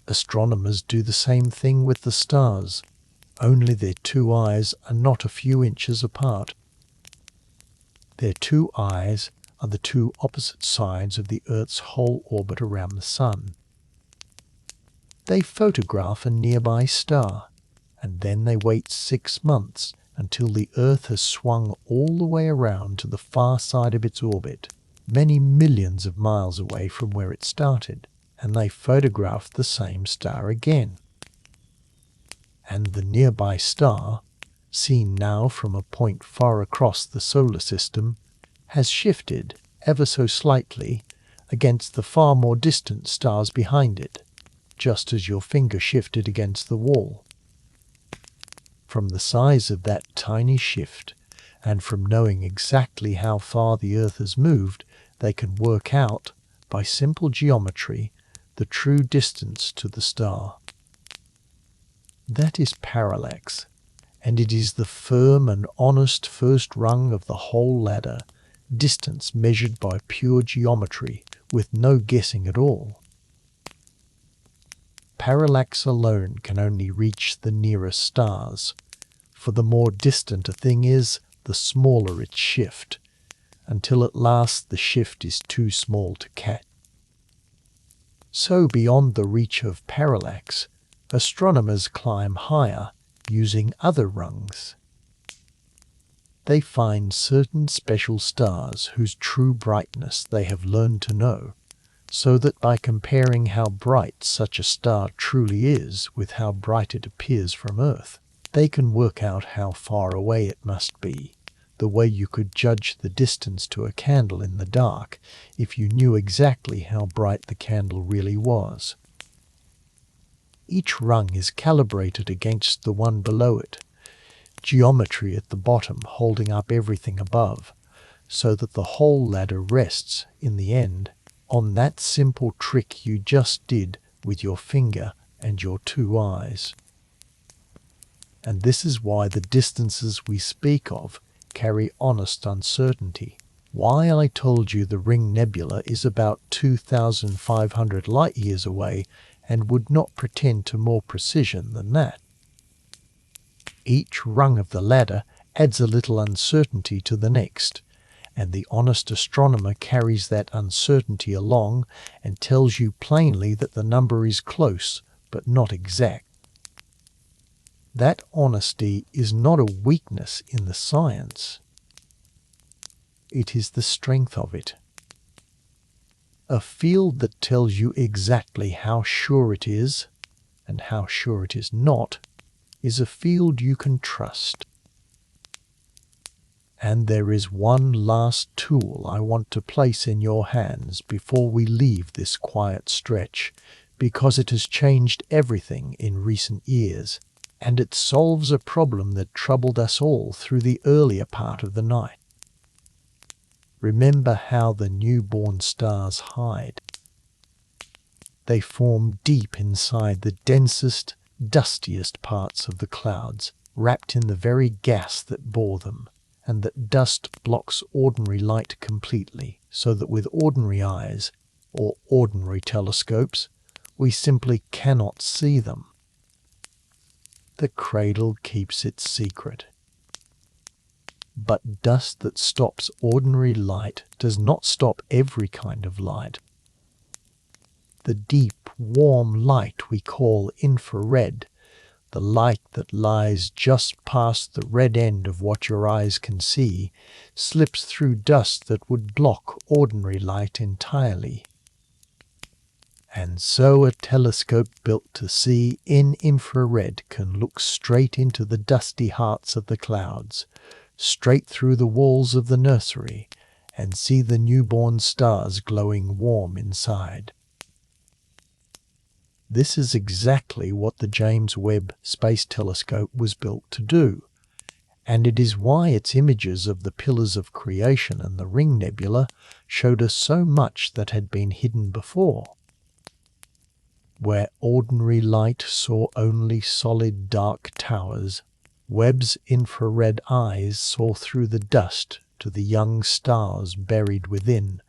Astronomers do the same thing with the stars, only their two eyes are not a few inches apart. Their two eyes are the two opposite sides of the Earth's whole orbit around the Sun. They photograph a nearby star, and then they wait 6 months until the Earth has swung all the way around to the far side of its orbit, many millions of miles away from where it started, and they photograph the same star again. And the nearby star, seen now from a point far across the solar system, has shifted ever so slightly against the far more distant stars behind it, just as your finger shifted against the wall. From the size of that tiny shift, and from knowing exactly how far the Earth has moved, they can work out, by simple geometry, the true distance to the star. That is parallax, and it is the firm and honest first rung of the whole ladder, distance measured by pure geometry, with no guessing at all. Parallax alone can only reach the nearest stars, for the more distant a thing is, the smaller its shift, until at last the shift is too small to catch. So beyond the reach of parallax, astronomers climb higher using other rungs. They find certain special stars whose true brightness they have learned to know, so that by comparing how bright such a star truly is with how bright it appears from Earth, they can work out how far away it must be, the way you could judge the distance to a candle in the dark if you knew exactly how bright the candle really was. Each rung is calibrated against the one below it, geometry at the bottom holding up everything above, so that the whole ladder rests, in the end, on that simple trick you just did with your finger and your two eyes. And this is why the distances we speak of carry honest uncertainty. Why I told you the Ring Nebula is about 2,500 light-years away and would not pretend to more precision than that. Each rung of the ladder adds a little uncertainty to the next, and the honest astronomer carries that uncertainty along and tells you plainly that the number is close but not exact. That honesty is not a weakness in the science. It is the strength of it. A field that tells you exactly how sure it is and how sure it is not is a field you can trust. And there is one last tool I want to place in your hands before we leave this quiet stretch, because it has changed everything in recent years, and it solves a problem that troubled us all through the earlier part of the night. Remember how the newborn stars hide. They form deep inside the densest, dustiest parts of the clouds, wrapped in the very gas that bore them, and that dust blocks ordinary light completely, so that with ordinary eyes, or ordinary telescopes, we simply cannot see them. The cradle keeps its secret. But dust that stops ordinary light does not stop every kind of light. The deep, warm light we call infrared, the light that lies just past the red end of what your eyes can see, slips through dust that would block ordinary light entirely. And so a telescope built to see in infrared can look straight into the dusty hearts of the clouds, straight through the walls of the nursery, and see the newborn stars glowing warm inside. This is exactly what the James Webb Space Telescope was built to do, and it is why its images of the pillars of creation and the Ring Nebula showed us so much that had been hidden before. Where ordinary light saw only solid dark towers, Webb's infrared eyes saw through the dust to the young stars buried within,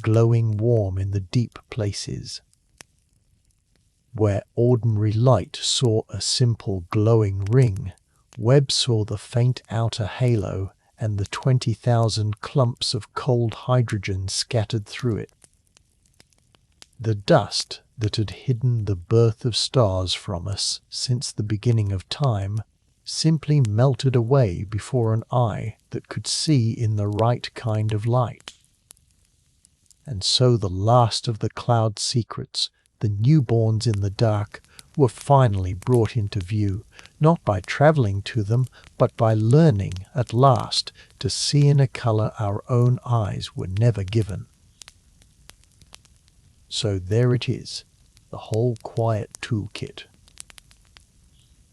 glowing warm in the deep places. Where ordinary light saw a simple glowing ring, Webb saw the faint outer halo and the 20,000 clumps of cold hydrogen scattered through it. The dust that had hidden the birth of stars from us since the beginning of time simply melted away before an eye that could see in the right kind of light. And so the last of the cloud secrets, the newborns in the dark, were finally brought into view, not by travelling to them, but by learning at last to see in a colour our own eyes were never given. So there it is, the whole quiet toolkit.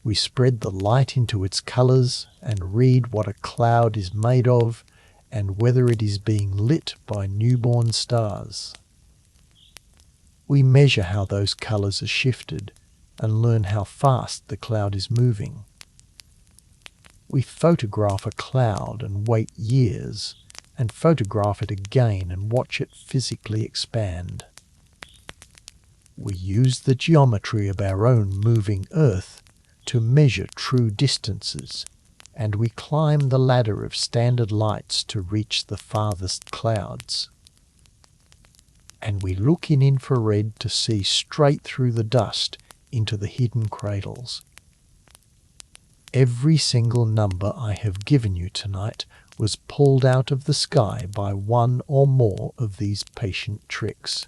We spread the light into its colours and read what a cloud is made of and whether it is being lit by newborn stars. We measure how those colours are shifted and learn how fast the cloud is moving. We photograph a cloud and wait years and photograph it again and watch it physically expand. We use the geometry of our own moving Earth to measure true distances, and we climb the ladder of standard lights to reach the farthest clouds. And we look in infrared to see straight through the dust into the hidden cradles. Every single number I have given you tonight was pulled out of the sky by one or more of these patient tricks.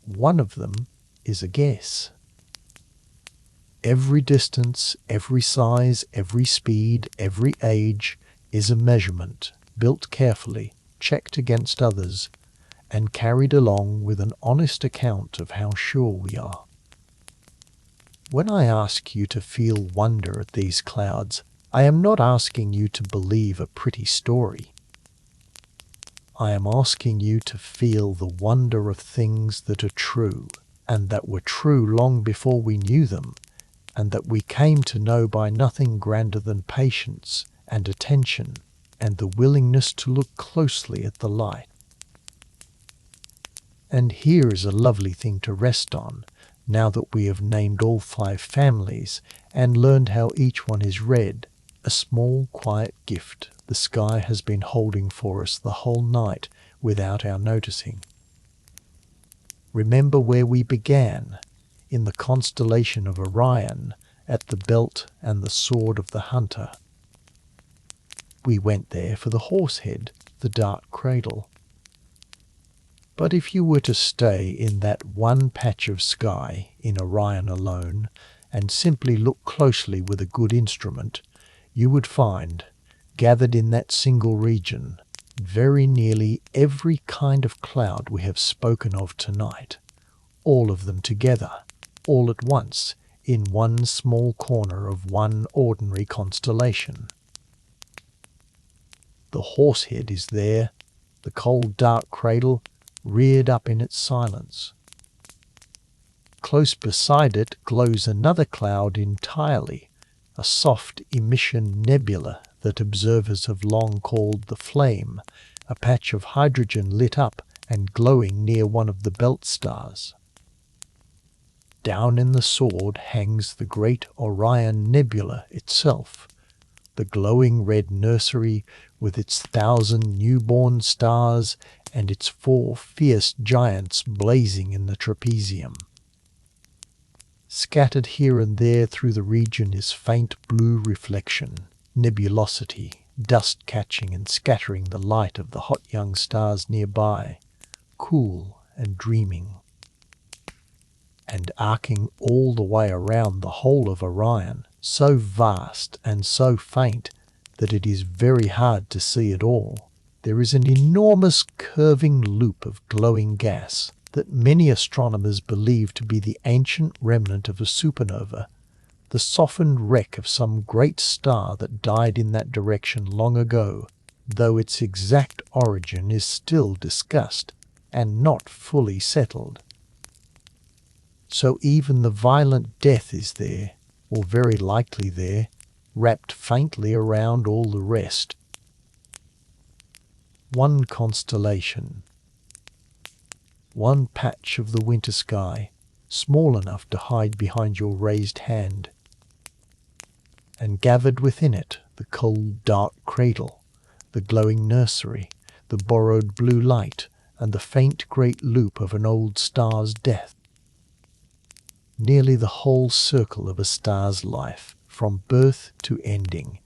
One of them is a guess. Every distance, every size, every speed, every age is a measurement, built carefully, checked against others, and carried along with an honest account of how sure we are. When I ask you to feel wonder at these clouds, I am not asking you to believe a pretty story. I am asking you to feel the wonder of things that are true, and that were true long before we knew them, and that we came to know by nothing grander than patience and attention and the willingness to look closely at the light. And here is a lovely thing to rest on, now that we have named all 5 families and learned how each one is read, a small quiet gift the sky has been holding for us the whole night without our noticing. Remember where we began, in the constellation of Orion, at the belt and the sword of the hunter. We went there for the horsehead, the dark cradle. But if you were to stay in that one patch of sky in Orion alone, and simply look closely with a good instrument, you would find, gathered in that single region, very nearly every kind of cloud we have spoken of tonight, all of them together, all at once, in one small corner of one ordinary constellation. The horsehead is there, the cold dark cradle, reared up in its silence. Close beside it glows another cloud entirely, a soft emission nebula that observers have long called the flame, a patch of hydrogen lit up and glowing near one of the belt stars. Down in the sword hangs the great Orion Nebula itself, the glowing red nursery with its 1,000 newborn stars and its 4 fierce giants blazing in the trapezium. Scattered here and there through the region is faint blue reflection, nebulosity, dust catching and scattering the light of the hot young stars nearby, cool and dreaming. And arcing all the way around the whole of Orion, so vast and so faint that it is very hard to see it all, there is an enormous curving loop of glowing gas that many astronomers believe to be the ancient remnant of a supernova, the softened wreck of some great star that died in that direction long ago, though its exact origin is still discussed and not fully settled. So even the violent death is there, or very likely there, wrapped faintly around all the rest. One constellation, one patch of the winter sky, small enough to hide behind your raised hand, and gathered within it the cold dark cradle, the glowing nursery, the borrowed blue light, and the faint great loop of an old star's death. Nearly the whole circle of a star's life, from birth to ending,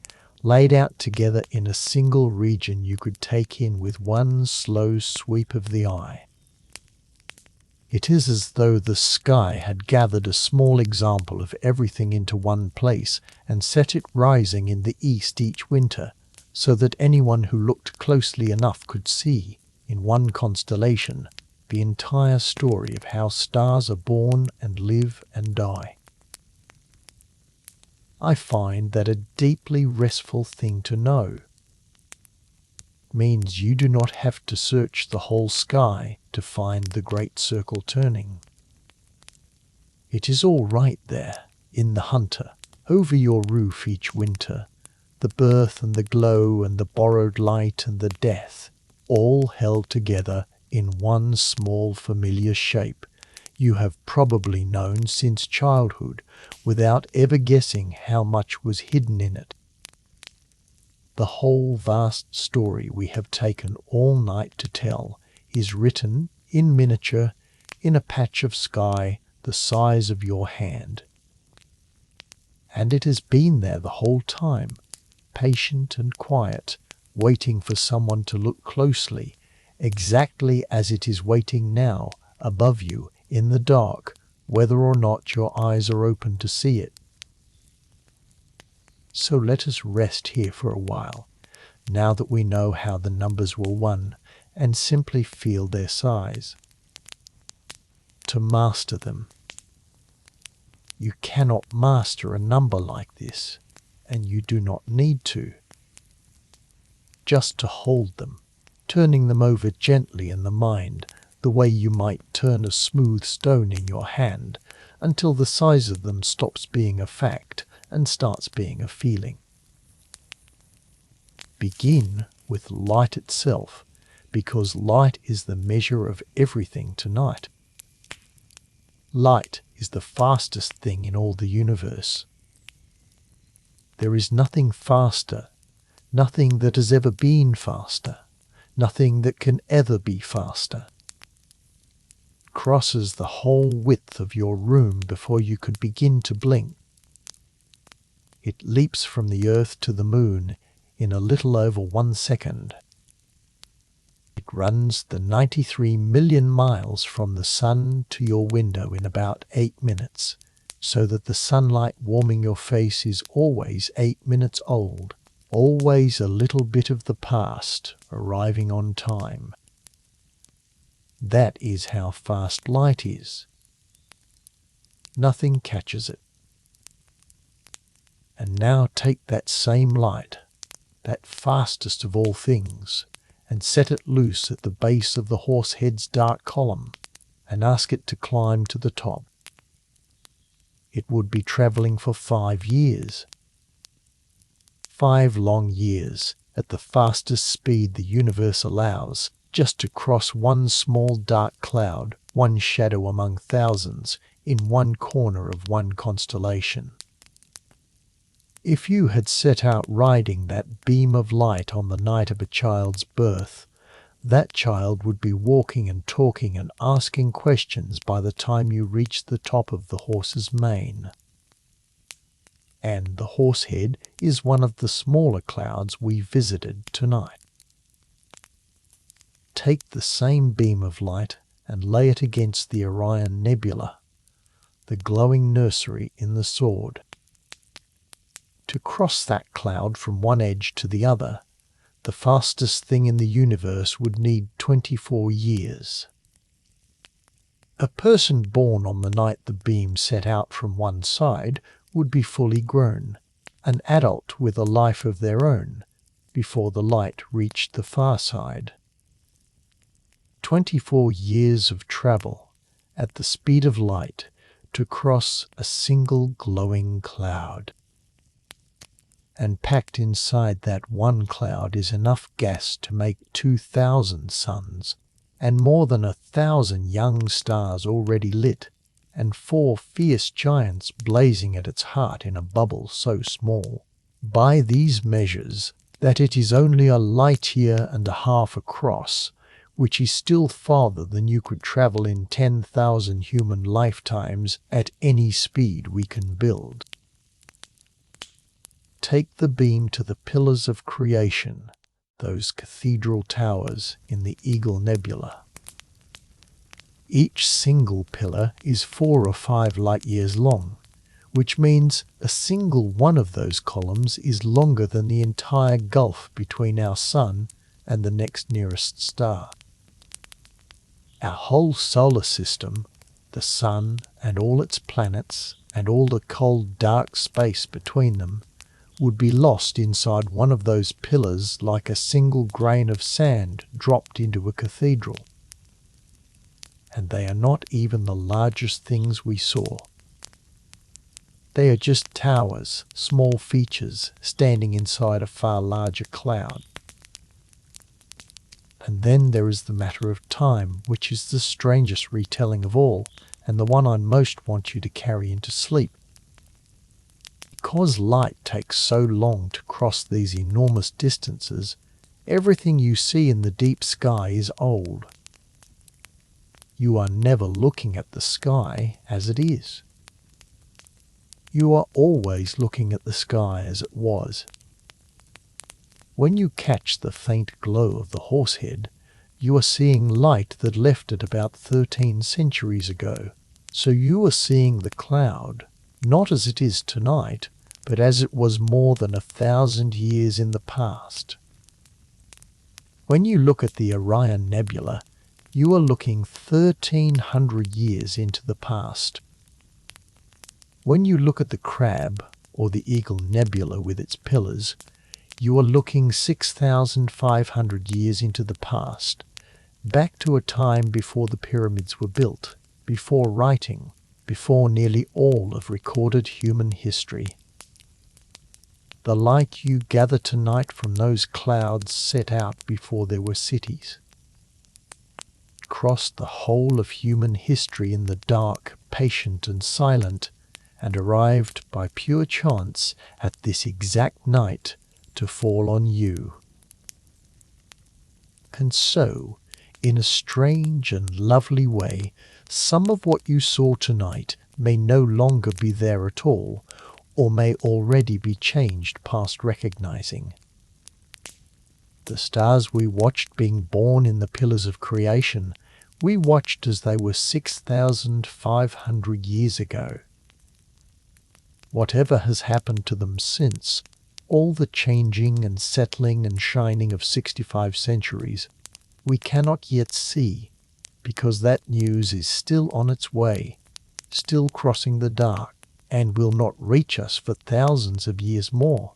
laid out together in a single region you could take in with one slow sweep of the eye. It is as though the sky had gathered a small example of everything into one place and set it rising in the east each winter, so that anyone who looked closely enough could see, in one constellation, the entire story of how stars are born and live and die. I find that a deeply restful thing to know. It means you do not have to search the whole sky to find the great circle turning. It is all right there, in the hunter, over your roof each winter, the birth and the glow and the borrowed light and the death, all held together in one small familiar shape, you have probably known since childhood without ever guessing how much was hidden in it. The whole vast story we have taken all night to tell is written in miniature in a patch of sky the size of your hand. And it has been there the whole time, patient and quiet, waiting for someone to look closely, exactly as it is waiting now above you in the dark, whether or not your eyes are open to see it. So let us rest here for a while, now that we know how the numbers were won, and simply feel their size. To master them. You cannot master a number like this, and you do not need to. Just to hold them, turning them over gently in the mind, the way you might turn a smooth stone in your hand, until the size of them stops being a fact and starts being a feeling. Begin with light itself, because light is the measure of everything tonight. Light is the fastest thing in all the universe. There is nothing faster, nothing that has ever been faster, nothing that can ever be faster. Crosses the whole width of your room before you could begin to blink. It leaps from the earth to the moon in a little over 1 second. It runs the 93 million miles from the sun to your window in about 8 minutes, so that the sunlight warming your face is always 8 minutes old, always a little bit of the past arriving on time. That is how fast light is. Nothing catches it. And now take that same light, that fastest of all things, and set it loose at the base of the horsehead's dark column, and ask it to climb to the top. It would be travelling for 5 years. 5 long years, at the fastest speed the universe allows, just to cross one small dark cloud, one shadow among thousands, in one corner of one constellation. If you had set out riding that beam of light on the night of a child's birth, that child would be walking and talking and asking questions by the time you reached the top of the horse's mane. And the horsehead is one of the smaller clouds we visited tonight. Take the same beam of light and lay it against the Orion Nebula, the glowing nursery in the sword. To cross that cloud from one edge to the other, the fastest thing in the universe would need 24 years. A person born on the night the beam set out from one side would be fully grown, an adult with a life of their own, before the light reached the far side. 24 years of travel, at the speed of light, to cross a single glowing cloud. And packed inside that one cloud is enough gas to make 2,000 suns, and more than 1,000 young stars already lit, and 4 fierce giants blazing at its heart in a bubble so small, by these measures, that it is only a light year and a half across, which is still farther than you could travel in 10,000 human lifetimes at any speed we can build. Take the beam to the pillars of creation, those cathedral towers in the Eagle Nebula. Each single pillar is 4 or 5 light years long, which means a single one of those columns is longer than the entire gulf between our sun and the next nearest star. Our whole solar system, the sun and all its planets and all the cold dark space between them, would be lost inside one of those pillars like a single grain of sand dropped into a cathedral. And they are not even the largest things we saw. They are just towers, small features, standing inside a far larger cloud. And then there is the matter of time, which is the strangest retelling of all, and the one I most want you to carry into sleep. Because light takes so long to cross these enormous distances, everything you see in the deep sky is old. You are never looking at the sky as it is. You are always looking at the sky as it was. When you catch the faint glow of the horsehead, you are seeing light that left it about 13 centuries ago. So you are seeing the cloud, not as it is tonight, but as it was more than 1,000 years in the past. When you look at the Orion Nebula, you are looking 1,300 years into the past. When you look at the Crab, or the Eagle Nebula with its pillars, you are looking 6,500 years into the past, back to a time before the pyramids were built, before writing, before nearly all of recorded human history. The light you gather tonight from those clouds set out before there were cities, crossed the whole of human history in the dark, patient and silent, and arrived by pure chance at this exact night to fall on you. And so, in a strange and lovely way, some of what you saw tonight may no longer be there at all, or may already be changed past recognizing. The stars we watched being born in the pillars of creation, we watched as they were 6,500 years ago. Whatever has happened to them since, all the changing and settling and shining of 65 centuries, we cannot yet see, because that news is still on its way, still crossing the dark, and will not reach us for thousands of years more.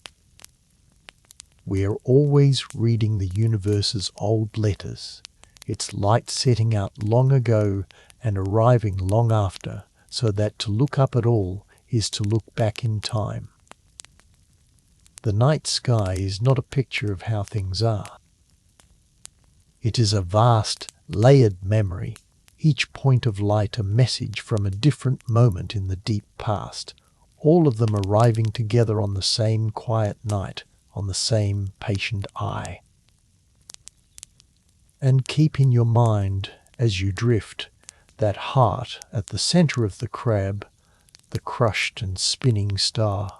We are always reading the universe's old letters, its light setting out long ago and arriving long after, so that to look up at all is to look back in time. The night sky is not a picture of how things are. It is a vast, layered memory, each point of light a message from a different moment in the deep past, all of them arriving together on the same quiet night, on the same patient eye. And keep in your mind, as you drift, that heart at the center of the crab, the crushed and spinning star.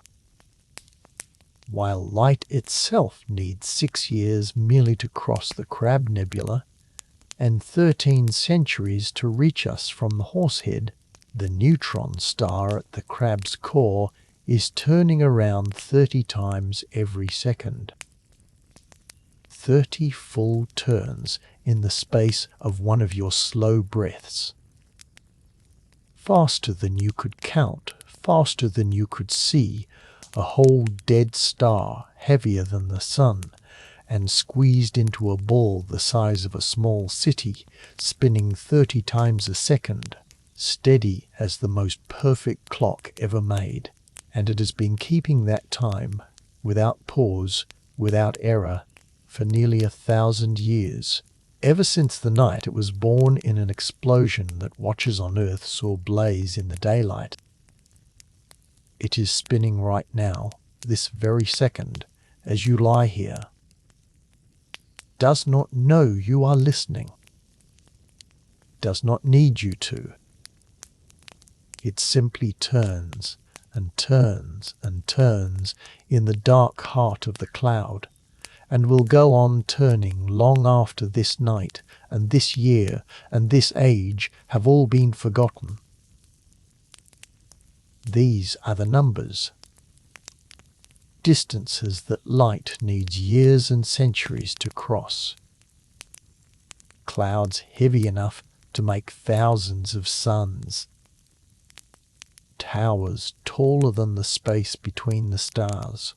While light itself needs 6 years merely to cross the Crab Nebula, and 13 centuries to reach us from the Horsehead, the neutron star at the Crab's core is turning around 30 times every second. 30 full turns in the space of one of your slow breaths. Faster than you could count, faster than you could see, a whole dead star heavier than the sun, and squeezed into a ball the size of a small city, spinning 30 times a second, steady as the most perfect clock ever made. And it has been keeping that time, without pause, without error, for nearly 1,000 years, ever since the night it was born in an explosion that watchers on Earth saw blaze in the daylight. It is spinning right now, this very second, as you lie here. Does not know you are listening. Does not need you to. It simply turns and turns and turns in the dark heart of the cloud, and will go on turning long after this night and this year and this age have all been forgotten. These are the numbers. Distances that light needs years and centuries to cross. Clouds heavy enough to make thousands of suns. Towers taller than the space between the stars.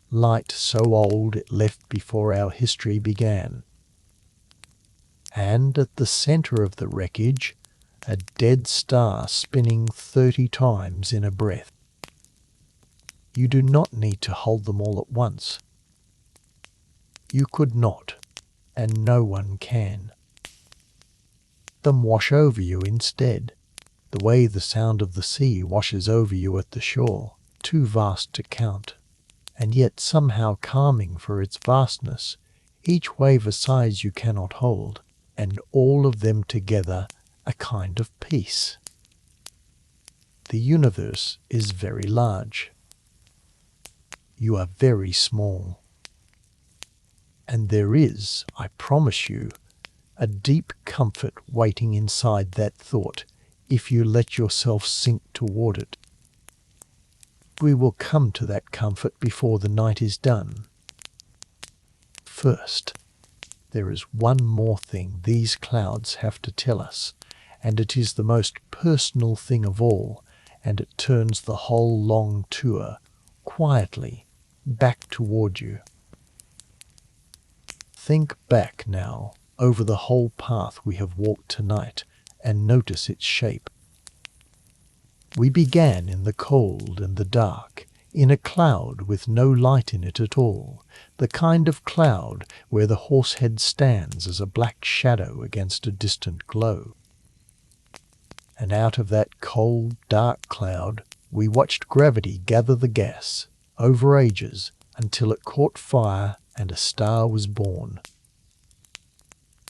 Light so old it left before our history began. And at the center of the wreckage, a dead star spinning 30 times in a breath. You do not need to hold them all at once. You could not, and no one can. them wash over you instead, the way the sound of the sea washes over you at the shore, too vast to count, and yet somehow calming for its vastness, each wave a size you cannot hold, and all of them together a kind of peace. The universe is very large. You are very small. And there is, I promise you, a deep comfort waiting inside that thought if you let yourself sink toward it. We will come to that comfort before the night is done. First, there is one more thing these clouds have to tell us, and it is the most personal thing of all, and it turns the whole long tour, quietly, back toward you. Think back now over the whole path we have walked tonight, and notice its shape. We began in the cold and the dark, in a cloud with no light in it at all, the kind of cloud where the horsehead stands as a black shadow against a distant glow. And out of that cold, dark cloud, we watched gravity gather the gas, over ages, until it caught fire and a star was born.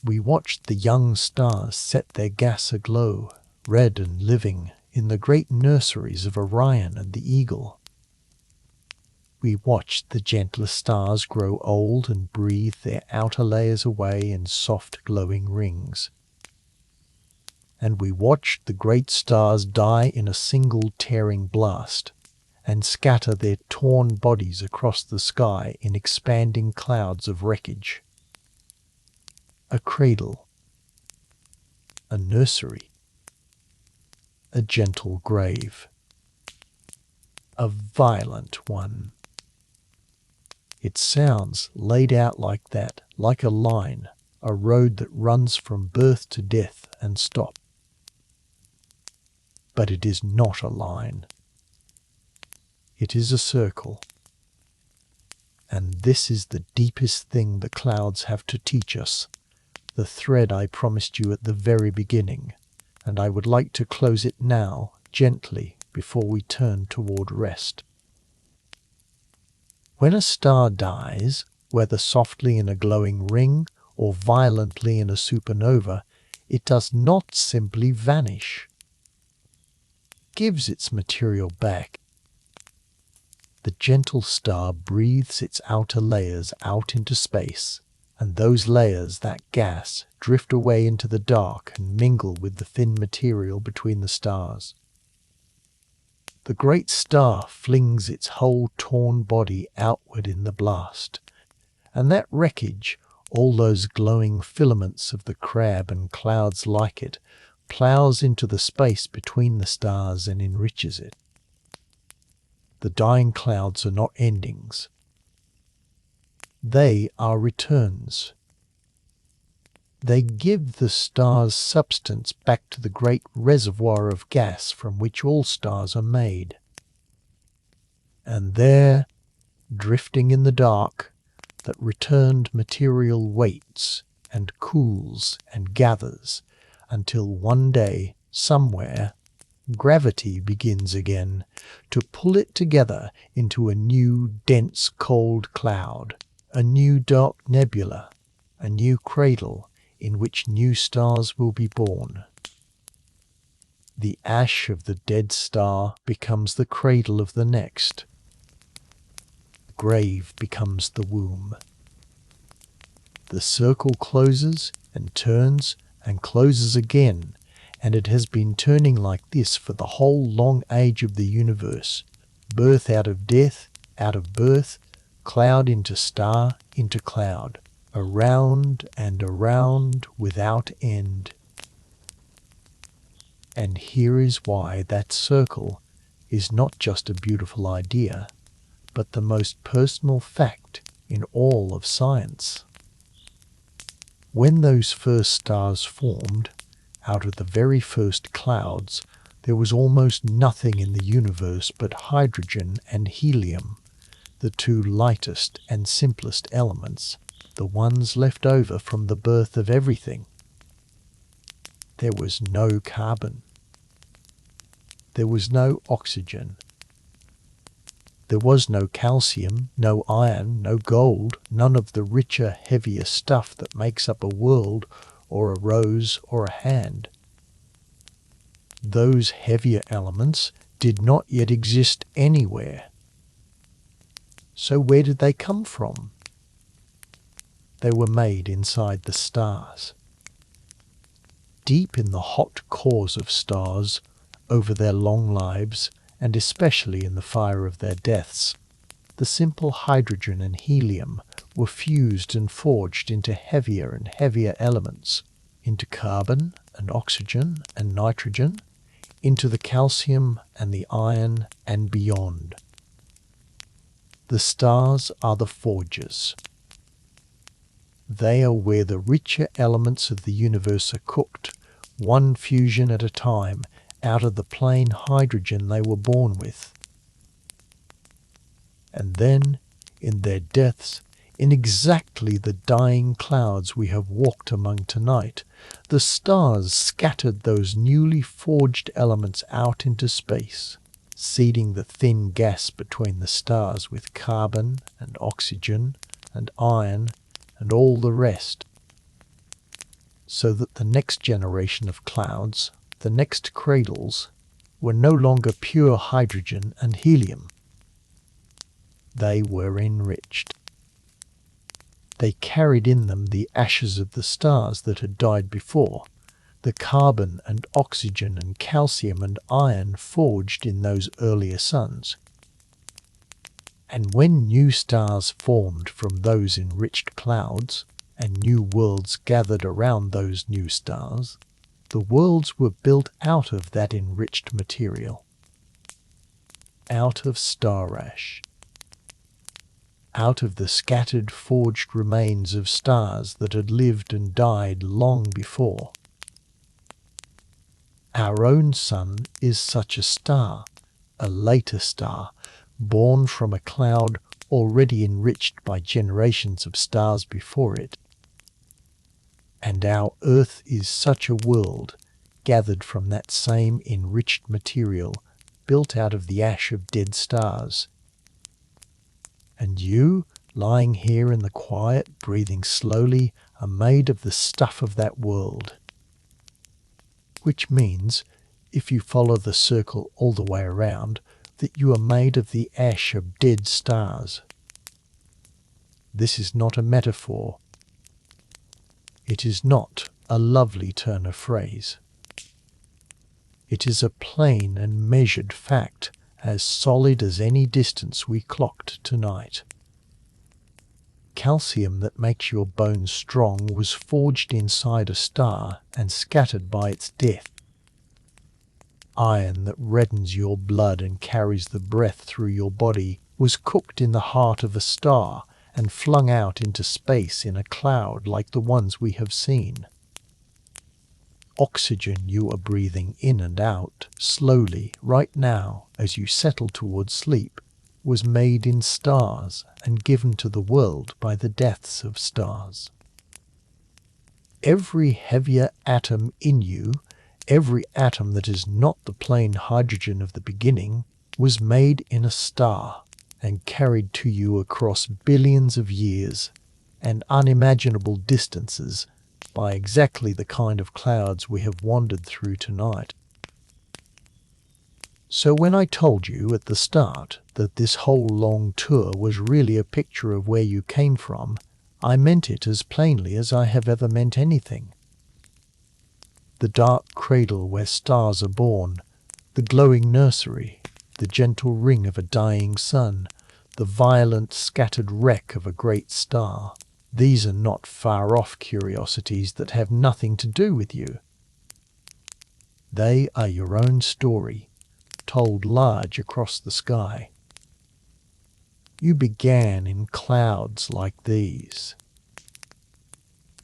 We watched the young stars set their gas aglow, red and living, in the great nurseries of Orion and the Eagle. We watched the gentler stars grow old and breathe their outer layers away in soft glowing rings. And we watched the great stars die in a single tearing blast, and scatter their torn bodies across the sky in expanding clouds of wreckage. A cradle, a nursery, a gentle grave, a violent one. It sounds laid out like that, like a line, a road that runs from birth to death and stop. But it is not a line. It is a circle. And this is the deepest thing the clouds have to teach us, the thread I promised you at the very beginning, and I would like to close it now, gently, before we turn toward rest. When a star dies, whether softly in a glowing ring or violently in a supernova, it does not simply vanish. It gives its material back. The gentle star breathes its outer layers out into space, and those layers, that gas, drift away into the dark and mingle with the thin material between the stars. The great star flings its whole torn body outward in the blast, and that wreckage, all those glowing filaments of the crab and clouds like it, ploughs into the space between the stars and enriches it. The dying clouds are not endings. They are returns. They give the star's substance back to the great reservoir of gas from which all stars are made. And there, drifting in the dark, that returned material waits and cools and gathers until one day, somewhere, gravity begins again to pull it together into a new dense cold cloud, a new dark nebula, a new cradle in which new stars will be born. The ash of the dead star becomes the cradle of the next. The grave becomes the womb. The circle closes and turns and closes again, and it has been turning like this for the whole long age of the universe. Birth out of death, out of birth, cloud into star, into cloud, around and around without end. And here is why that circle is not just a beautiful idea, but the most personal fact in all of science. When those first stars formed, out of the very first clouds, there was almost nothing in the universe but hydrogen and helium, the two lightest and simplest elements, the ones left over from the birth of everything. There was no carbon. There was no oxygen. There was no calcium, no iron, no gold, none of the richer, heavier stuff that makes up a world or a rose or a hand. Those heavier elements did not yet exist anywhere. So where did they come from? They were made inside the stars. Deep in the hot cores of stars, over their long lives, and especially in the fire of their deaths, the simple hydrogen and helium were fused and forged into heavier and heavier elements, into carbon and oxygen and nitrogen, into the calcium and the iron and beyond. The stars are the forgers. They are where the richer elements of the universe are cooked, one fusion at a time, out of the plain hydrogen they were born with. And then, in their deaths, in exactly the dying clouds we have walked among tonight, the stars scattered those newly forged elements out into space, seeding the thin gas between the stars with carbon and oxygen and iron and all the rest, so that the next generation of clouds, the next cradles, were no longer pure hydrogen and helium. They were enriched. They carried in them the ashes of the stars that had died before, the carbon and oxygen and calcium and iron forged in those earlier suns. And when new stars formed from those enriched clouds, and new worlds gathered around those new stars, the worlds were built out of that enriched material, out of star ash, out of the scattered forged remains of stars that had lived and died long before. Our own sun is such a star, a later star, born from a cloud already enriched by generations of stars before it. And our Earth is such a world, gathered from that same enriched material, built out of the ash of dead stars. And you, lying here in the quiet, breathing slowly, are made of the stuff of that world. Which means, if you follow the circle all the way around, that you are made of the ash of dead stars. This is not a metaphor. It is not a lovely turn of phrase. It is a plain and measured fact, as solid as any distance we clocked tonight. Calcium that makes your bones strong was forged inside a star and scattered by its death. Iron that reddens your blood and carries the breath through your body was cooked in the heart of a star and flung out into space in a cloud like the ones we have seen. Oxygen you are breathing in and out, slowly, right now, as you settle towards sleep, was made in stars and given to the world by the deaths of stars. Every heavier atom in you, every atom that is not the plain hydrogen of the beginning, was made in a star and carried to you across billions of years and unimaginable distances by exactly the kind of clouds we have wandered through tonight. So when I told you at the start that this whole long tour was really a picture of where you came from, I meant it as plainly as I have ever meant anything. The dark cradle where stars are born, the glowing nursery, the gentle ring of a dying sun, the violent scattered wreck of a great star. These are not far-off curiosities that have nothing to do with you. They are your own story, told large across the sky. You began in clouds like these.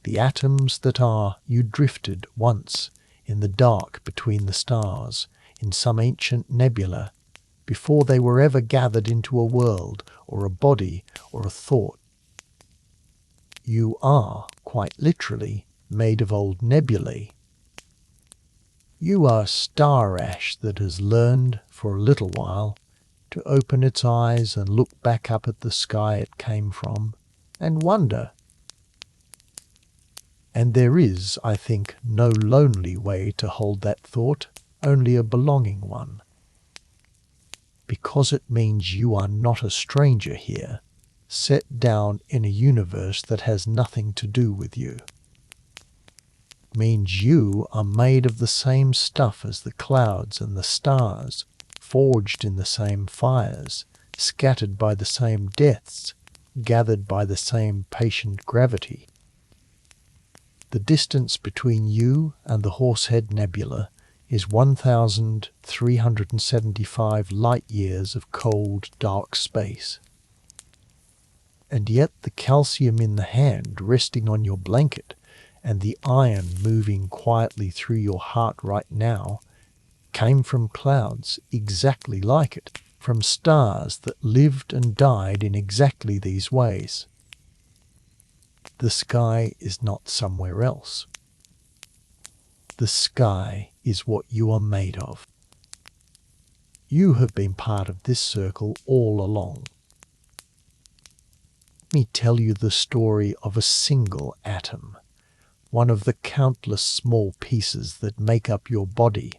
The atoms that are, you drifted once in the dark between the stars, in some ancient nebula, before they were ever gathered into a world, or a body, or a thought. You are, quite literally, made of old nebulae. You are star ash that has learned, for a little while, to open its eyes and look back up at the sky it came from, and wonder. And there is, I think, no lonely way to hold that thought, only a belonging one. Because it means you are not a stranger here, set down in a universe that has nothing to do with you. Means you are made of the same stuff as the clouds and the stars, forged in the same fires, scattered by the same deaths, gathered by the same patient gravity. The distance between you and the Horsehead Nebula is 1,375 light-years of cold, dark space. And yet the calcium in the hand resting on your blanket and the iron moving quietly through your heart right now came from clouds exactly like it, from stars that lived and died in exactly these ways. The sky is not somewhere else. The sky is what you are made of. You have been part of this circle all along. Let me tell you the story of a single atom, one of the countless small pieces that make up your body,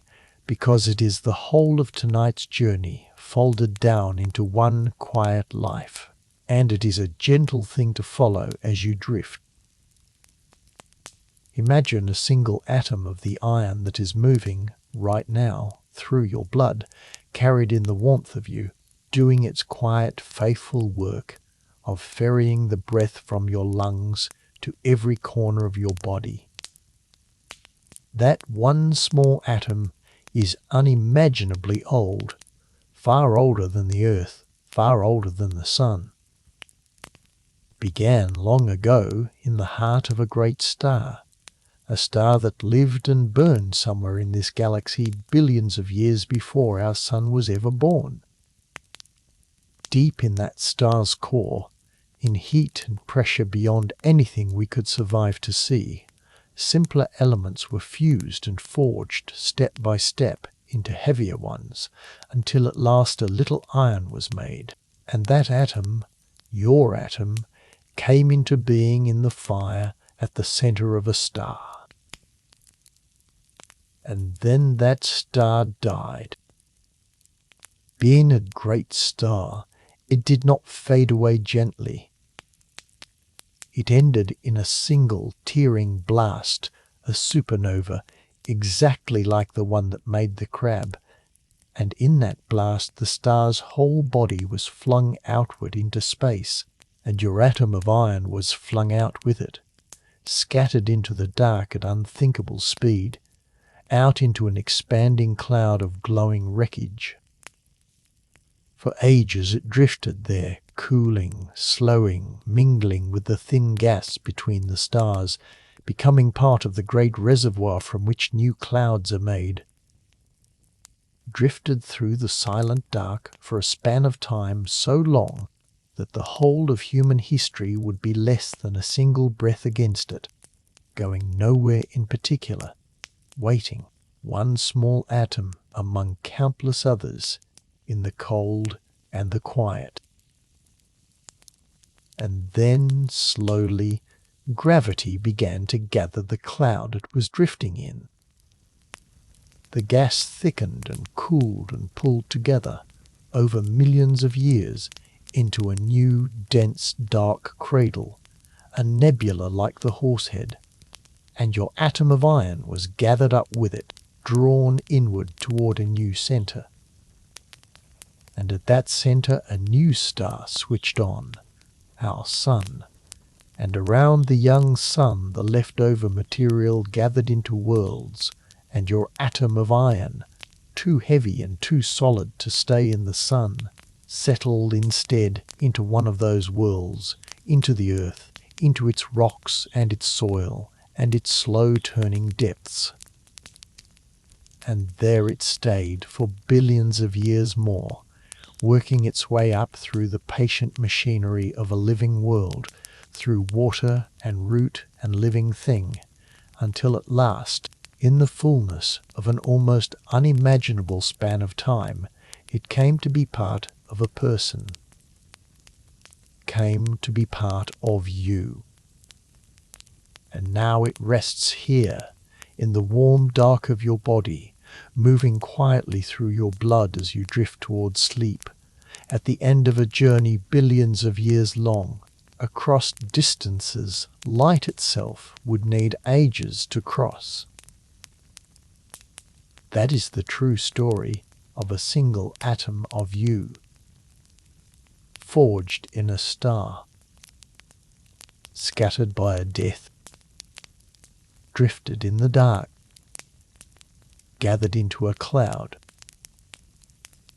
because it is the whole of tonight's journey folded down into one quiet life, and it is a gentle thing to follow as you drift. Imagine a single atom of the iron that is moving, right now, through your blood, carried in the warmth of you, doing its quiet, faithful work of ferrying the breath from your lungs to every corner of your body. That one small atom is unimaginably old, far older than the Earth, far older than the Sun. Began long ago in the heart of a great star, a star that lived and burned somewhere in this galaxy billions of years before our Sun was ever born. Deep in that star's core, in heat and pressure beyond anything we could survive to see, simpler elements were fused and forged step by step into heavier ones, until at last a little iron was made, and that atom, your atom, came into being in the fire at the center of a star. And then that star died. Being a great star, it did not fade away gently. It ended in a single tearing blast, a supernova, exactly like the one that made the Crab, and in that blast the star's whole body was flung outward into space, and your atom of iron was flung out with it, scattered into the dark at unthinkable speed, out into an expanding cloud of glowing wreckage. For ages it drifted there, cooling, slowing, mingling with the thin gas between the stars, becoming part of the great reservoir from which new clouds are made. Drifted through the silent dark for a span of time so long that the whole of human history would be less than a single breath against it, going nowhere in particular, waiting, one small atom among countless others, in the cold and the quiet. And then, slowly, gravity began to gather the cloud it was drifting in. The gas thickened and cooled and pulled together, over millions of years, into a new, dense, dark cradle, a nebula like the Horsehead, and your atom of iron was gathered up with it, drawn inward toward a new center. And at that center a new star switched on, our Sun, and around the young Sun the leftover material gathered into worlds, and your atom of iron, too heavy and too solid to stay in the Sun, settled instead into one of those worlds, into the Earth, into its rocks and its soil, and its slow-turning depths. And there it stayed for billions of years more, working its way up through the patient machinery of a living world, through water and root and living thing, until at last In the fullness of an almost unimaginable span of time, it came to be part of a person, came to be part of you. And now it rests here, in the warm dark of your body, moving quietly through your blood as you drift towards sleep, at the end of a journey billions of years long, across distances light itself would need ages to cross. That is the true story of a single atom of you, forged in a star, scattered by a death, drifted in the dark, gathered into a cloud,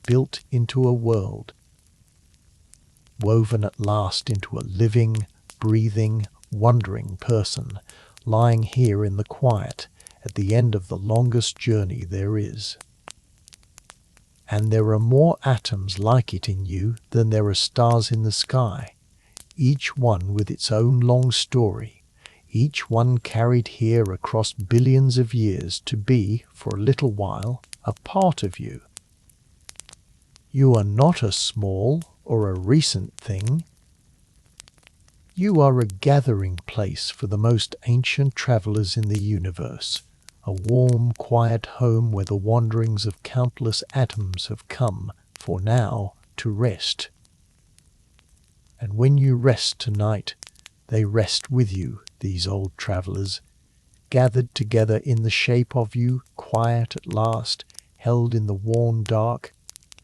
built into a world, woven at last into a living, breathing, wondering person, lying here in the quiet at the end of the longest journey there is. And there are more atoms like it in you than there are stars in the sky, each one with its own long story, each one carried here across billions of years to be, for a little while, a part of you. You are not a small or a recent thing. You are a gathering place for the most ancient travellers in the universe, a warm, quiet home where the wanderings of countless atoms have come, for now, to rest. And when you rest tonight, they rest with you, these old travellers, gathered together in the shape of you, quiet at last, held in the warm dark,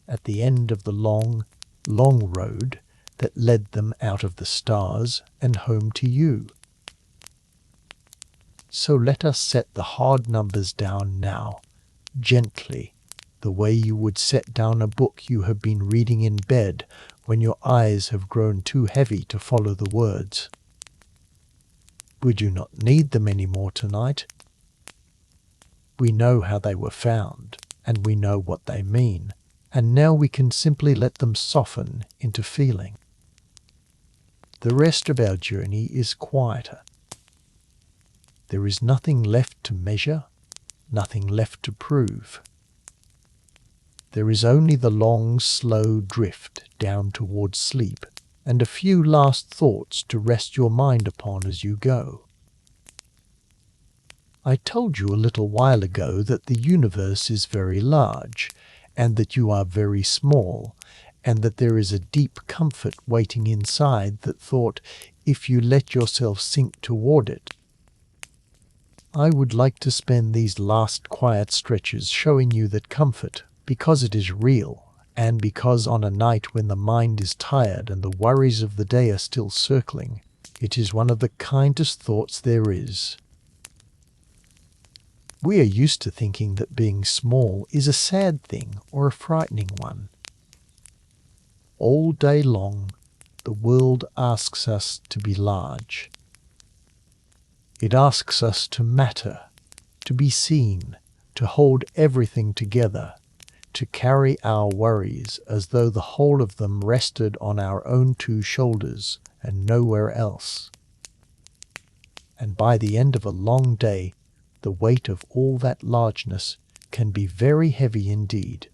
at the end of the long, long road that led them out of the stars and home to you. So let us set the hard numbers down now, gently, the way you would set down a book you have been reading in bed when your eyes have grown too heavy to follow the words. We do not need them any more tonight. We know how they were found, and we know what they mean, and now we can simply let them soften into feeling. The rest of our journey is quieter. There is nothing left to measure, nothing left to prove. There is only the long, slow drift down towards sleep, and a few last thoughts to rest your mind upon as you go. I told you a little while ago that the universe is very large, and that you are very small, and that there is a deep comfort waiting inside that thought, if you let yourself sink toward it. I would like to spend these last quiet stretches showing you that comfort, because it is real, and because on a night when the mind is tired and the worries of the day are still circling, it is one of the kindest thoughts there is. We are used to thinking that being small is a sad thing or a frightening one. All day long, the world asks us to be large. It asks us to matter, to be seen, to hold everything together, to carry our worries as though the whole of them rested on our own two shoulders and nowhere else. And by the end of a long day, the weight of all that largeness can be very heavy indeed.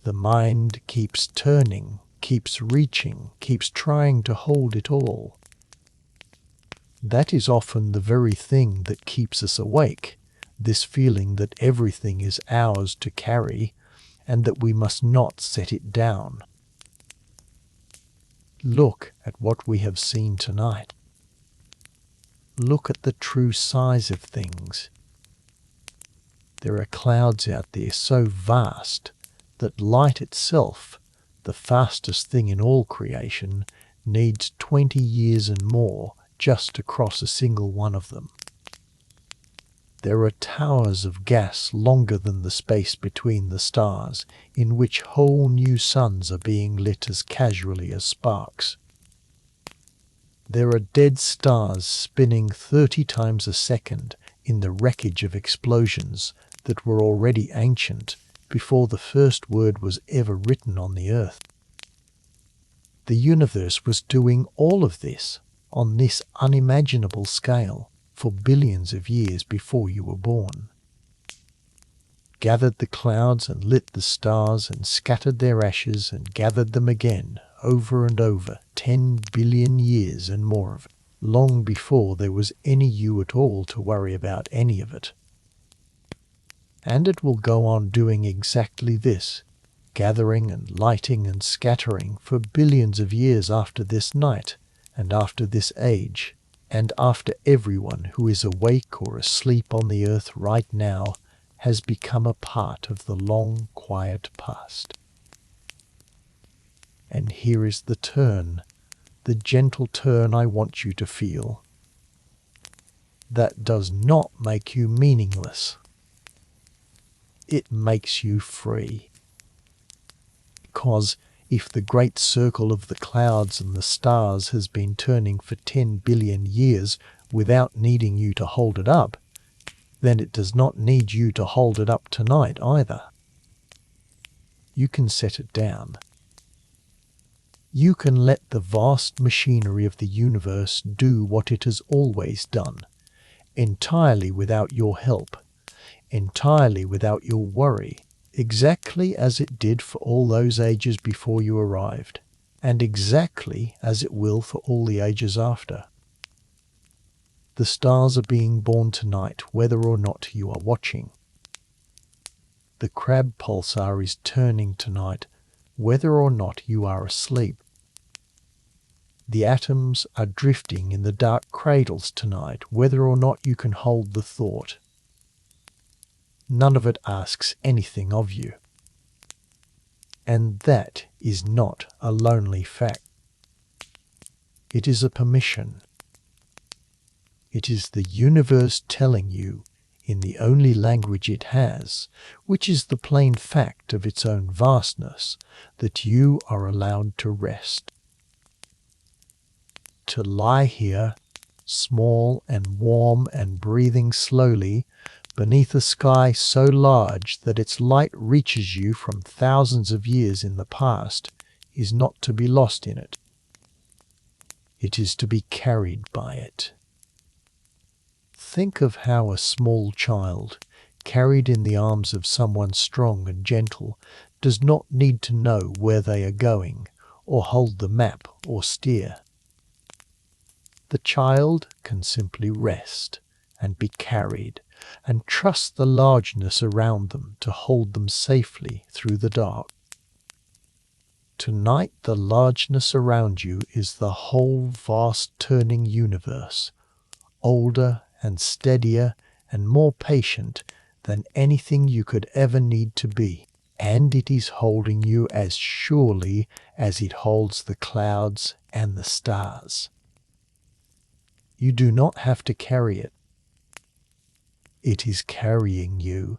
The mind keeps turning, keeps reaching, keeps trying to hold it all. That is often the very thing that keeps us awake, this feeling that everything is ours to carry, and that we must not set it down. Look at what we have seen tonight. Look at the true size of things. There are clouds out there so vast that light itself, the fastest thing in all creation, needs 20 years and more just to cross a single one of them. There are towers of gas longer than the space between the stars, in which whole new suns are being lit as casually as sparks. There are dead stars spinning 30 times a second in the wreckage of explosions that were already ancient before the first word was ever written on the earth. The universe was doing all of this on this unimaginable scale, for billions of years before you were born, gathered the clouds and lit the stars and scattered their ashes and gathered them again over and over, 10 billion years and more of it, long before there was any you at all to worry about any of it. And it will go on doing exactly this, gathering and lighting and scattering for billions of years after this night and after this age, and after everyone who is awake or asleep on the earth right now has become a part of the long, quiet past. And here is the turn, the gentle turn I want you to feel. That does not make you meaningless. It makes you free. Because if the great circle of the clouds and the stars has been turning for 10 billion years without needing you to hold it up, then it does not need you to hold it up tonight either. You can set it down. You can let the vast machinery of the universe do what it has always done, entirely without your help, entirely without your worry, exactly as it did for all those ages before you arrived, and exactly as it will for all the ages after. The stars are being born tonight, whether or not you are watching. The crab pulsar is turning tonight, whether or not you are asleep. The atoms are drifting in the dark cradles tonight, whether or not you can hold the thought. None of it asks anything of you. And that is not a lonely fact. It is a permission. It is the universe telling you, in the only language it has, which is the plain fact of its own vastness, that you are allowed to rest. To lie here, small and warm and breathing slowly, beneath a sky so large that its light reaches you from thousands of years in the past, is not to be lost in it. It is to be carried by it. Think of how a small child, carried in the arms of someone strong and gentle, does not need to know where they are going, or hold the map or steer. The child can simply rest and be carried, and trust the largeness around them to hold them safely through the dark. Tonight the largeness around you is the whole vast turning universe, older and steadier and more patient than anything you could ever need to be, and it is holding you as surely as it holds the clouds and the stars. You do not have to carry it. It is carrying you.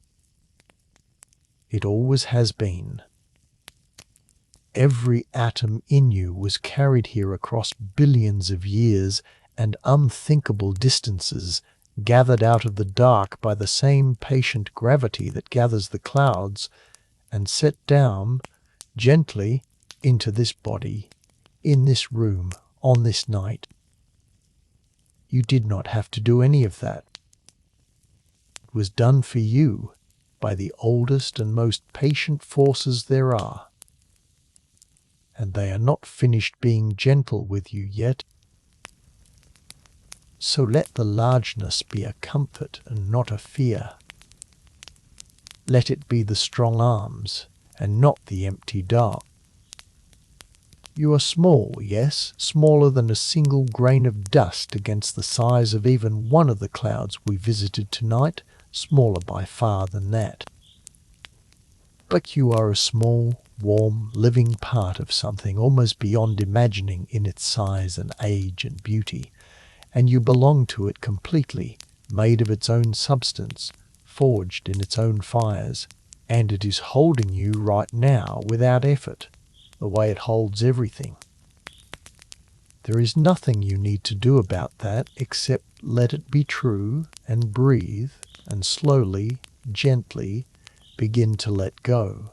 It always has been. Every atom in you was carried here across billions of years and unthinkable distances, gathered out of the dark by the same patient gravity that gathers the clouds, and set down gently into this body, in this room, on this night. You did not have to do any of that. It was done for you by the oldest and most patient forces there are. And they are not finished being gentle with you yet. So let the largeness be a comfort and not a fear. Let it be the strong arms and not the empty dark. You are small, yes, smaller than a single grain of dust against the size of even one of the clouds we visited tonight, smaller by far than that. But you are a small, warm, living part of something almost beyond imagining in its size and age and beauty, and you belong to it completely, made of its own substance, forged in its own fires, and it is holding you right now without effort, the way it holds everything. There is nothing you need to do about that except let it be true and breathe and slowly, gently begin to let go.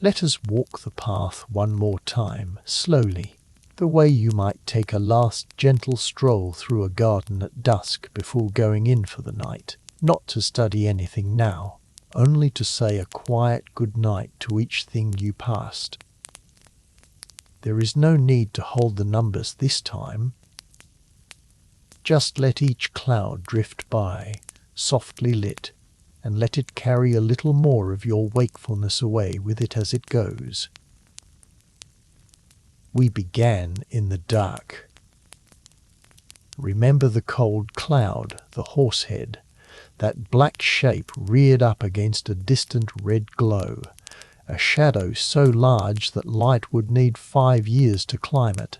Let us walk the path one more time, slowly, The way you might take a last gentle stroll through a garden at dusk before going in for the night, not to study anything now, only to say a quiet good night to each thing you passed. There is no need to hold the numbers this time. Just let each cloud drift by, softly lit, and let it carry a little more of your wakefulness away with it as it goes. We began in the dark. Remember the cold cloud, the horsehead, that black shape reared up against a distant red glow, a shadow so large that light would need 5 years to climb it,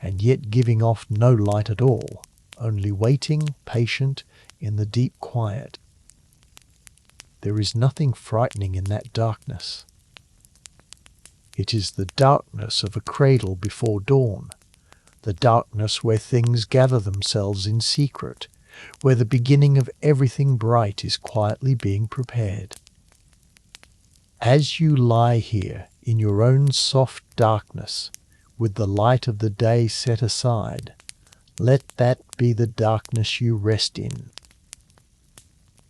and yet giving off no light at all, only waiting, patient, in the deep quiet. There is nothing frightening in that darkness. It is the darkness of a cradle before dawn, the darkness where things gather themselves in secret, where the beginning of everything bright is quietly being prepared. As you lie here in your own soft darkness, with the light of the day set aside, let that be the darkness you rest in.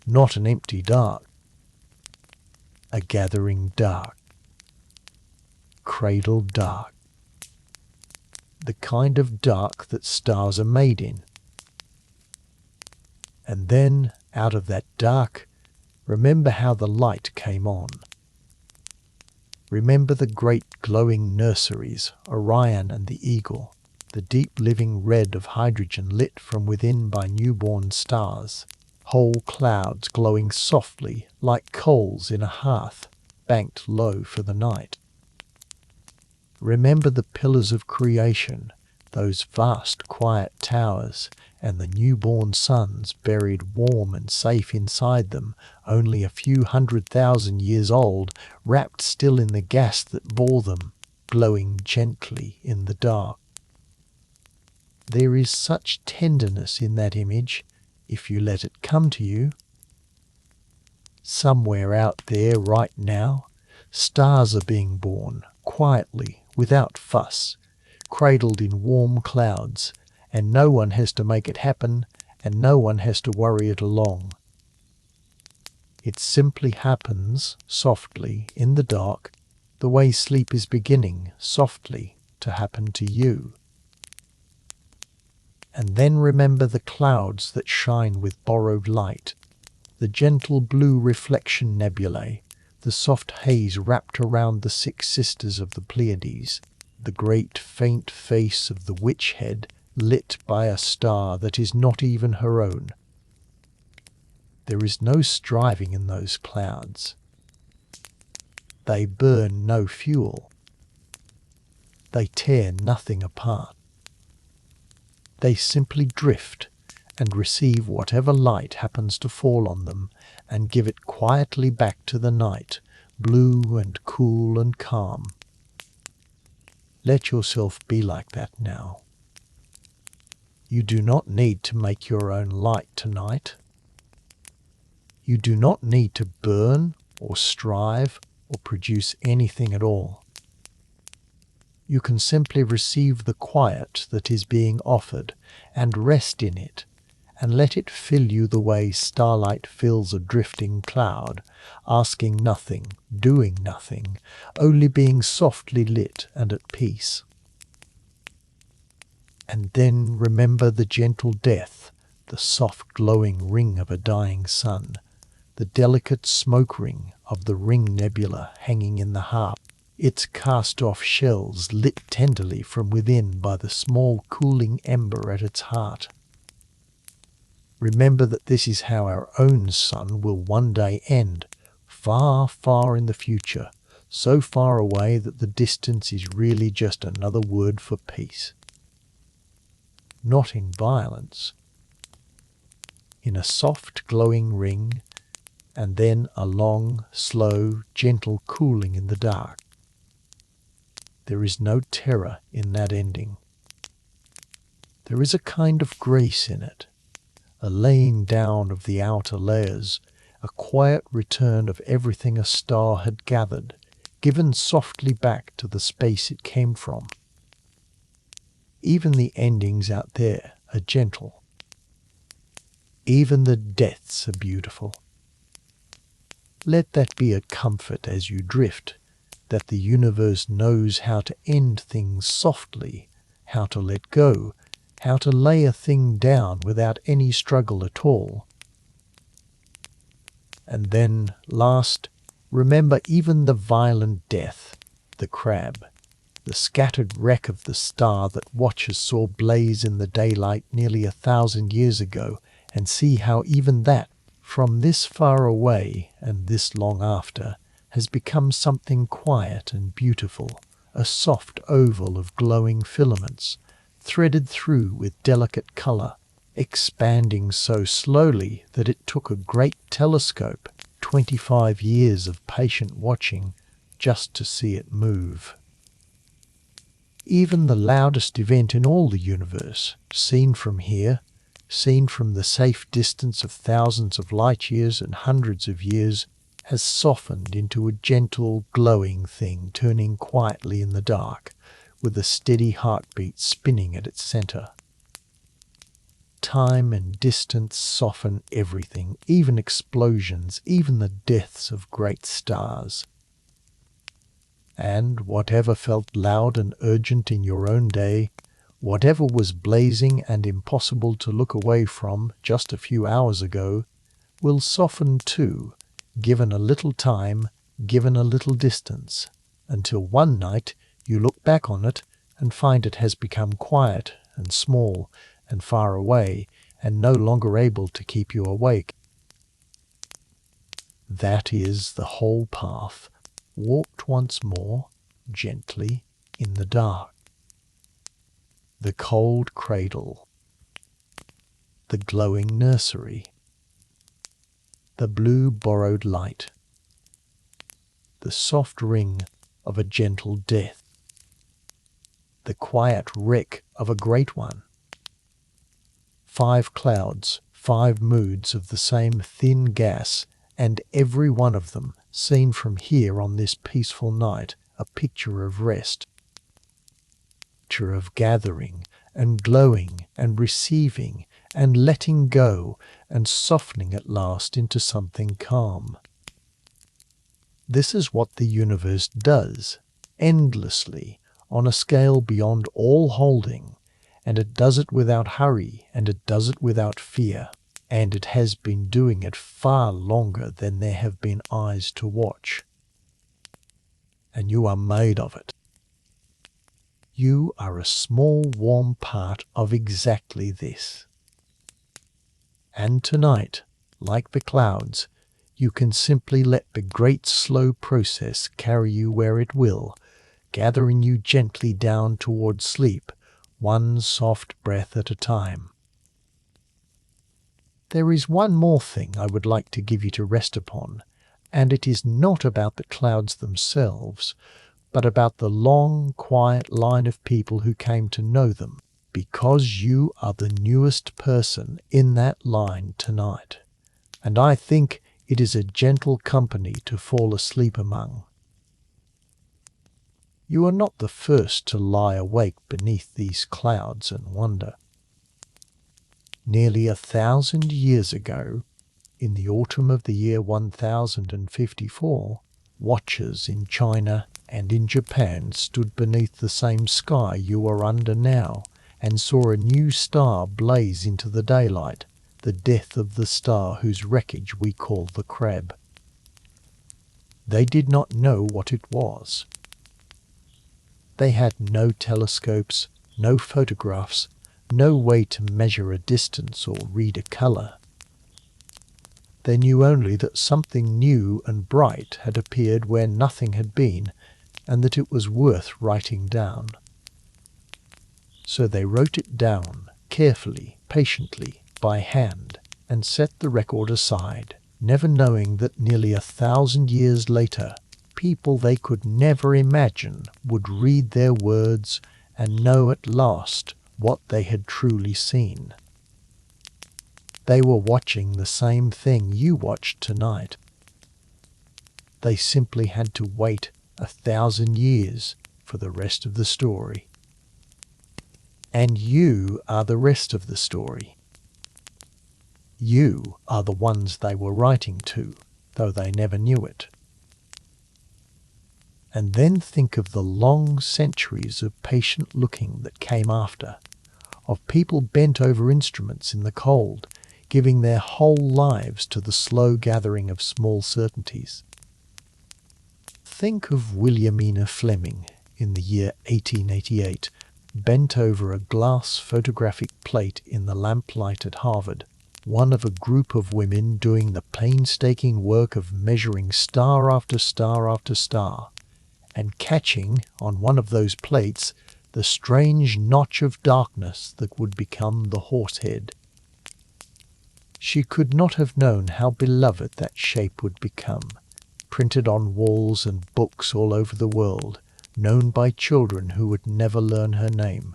Not an empty dark, a gathering dark. Cradle dark. The kind of dark that stars are made in. And then, out of that dark, remember how the light came on. Remember the great glowing nurseries, Orion and the Eagle, the deep living red of hydrogen lit from within by newborn stars, whole clouds glowing softly like coals in a hearth, banked low for the night. Remember the pillars of creation, those vast quiet towers, and the newborn suns buried warm and safe inside them, only a few 100,000 years old, wrapped still in the gas that bore them, glowing gently in the dark. There is such tenderness in that image, if you let it come to you. Somewhere out there right now, stars are being born, quietly, without fuss, cradled in warm clouds, and no one has to make it happen, and no one has to worry it along. It simply happens, softly, in the dark, the way sleep is beginning, softly, to happen to you. And then remember the clouds that shine with borrowed light, the gentle blue reflection nebulae, the soft haze wrapped around the 6 sisters of the Pleiades, the great faint face of the witch head lit by a star that is not even her own. There is no striving in those clouds. They burn no fuel. They tear nothing apart. They simply drift and receive whatever light happens to fall on them and give it quietly back to the night, blue and cool and calm. Let yourself be like that now. You do not need to make your own light tonight. You do not need to burn or strive or produce anything at all. You can simply receive the quiet that is being offered and rest in it, and let it fill you the way starlight fills a drifting cloud, asking nothing, doing nothing, only being softly lit and at peace. And then remember the gentle death, the soft glowing ring of a dying sun, the delicate smoke ring of the Ring Nebula hanging in the harp, its cast-off shells lit tenderly from within by the small cooling ember at its heart. Remember that this is how our own sun will one day end, far, far in the future, so far away that the distance is really just another word for peace. Not in violence. In a soft glowing ring, and then a long, slow, gentle cooling in the dark. There is no terror in that ending. There is a kind of grace in it, a laying down of the outer layers, a quiet return of everything a star had gathered, given softly back to the space it came from. even the endings out there are gentle. Even the deaths are beautiful. Let that be a comfort as you drift, that the universe knows how to end things softly, how to let go, how to lay a thing down without any struggle at all. And then, last, remember even the violent death, the crab, the scattered wreck of the star that watchers saw blaze in the daylight nearly 1,000 years ago, and see how even that, from this far away and this long after, has become something quiet and beautiful, a soft oval of glowing filaments, threaded through with delicate colour, expanding so slowly that it took a great telescope 25 years of patient watching just to see it move. Even the loudest event in all the universe, seen from here, seen from the safe distance of thousands of light years and hundreds of years, has softened into a gentle, glowing thing turning quietly in the dark, with a steady heartbeat spinning at its centre. Time and distance soften everything, even explosions, even the deaths of great stars. And whatever felt loud and urgent in your own day, whatever was blazing and impossible to look away from just a few hours ago, will soften too, given a little time, given a little distance, until one night you look back on it and find it has become quiet and small and far away and no longer able to keep you awake. That is the whole path, walked once more, gently, in the dark. The cold cradle, the glowing nursery, the blue borrowed light, the soft ring of a gentle death, the quiet wreck of a great one. 5 clouds, 5 moods of the same thin gas, and every one of them, seen from here on this peaceful night, a picture of rest, a picture of gathering and glowing and receiving and letting go and softening at last into something calm. This is what the universe does, endlessly, on a scale beyond all holding, and it does it without hurry, and it does it without fear, and it has been doing it far longer than there have been eyes to watch. And you are made of it. You are a small warm part of exactly this. And tonight, like the clouds, you can simply let the great slow process carry you where it will, gathering you gently down toward sleep, one soft breath at a time. There is one more thing I would like to give you to rest upon, and it is not about the clouds themselves, but about the long, quiet line of people who came to know them, because you are the newest person in that line tonight, and I think it is a gentle company to fall asleep among. You are not the first to lie awake beneath these clouds and wonder. Nearly 1,000 years ago, in the autumn of the year 1054, watchers in China and in Japan stood beneath the same sky you are under now, and saw a new star blaze into the daylight, the death of the star whose wreckage we call the Crab. They did not know what it was. They had no telescopes, no photographs, no way to measure a distance or read a colour. They knew only that something new and bright had appeared where nothing had been, and that it was worth writing down. So they wrote it down, carefully, patiently, by hand, and set the record aside, never knowing that nearly 1,000 years later, people they could never imagine would read their words and know at last what they had truly seen. They were watching the same thing you watched tonight. They simply had to wait 1,000 years for the rest of the story. And you are the rest of the story. You are the ones they were writing to, though they never knew it. And then think of the long centuries of patient looking that came after, of people bent over instruments in the cold, giving their whole lives to the slow gathering of small certainties. Think of Williamina Fleming in the year 1888, bent over a glass photographic plate in the lamplight at Harvard, one of a group of women doing the painstaking work of measuring star after star after star, and catching, on one of those plates, the strange notch of darkness that would become the horsehead. She could not have known how beloved that shape would become, printed on walls and books all over the world, known by children who would never learn her name.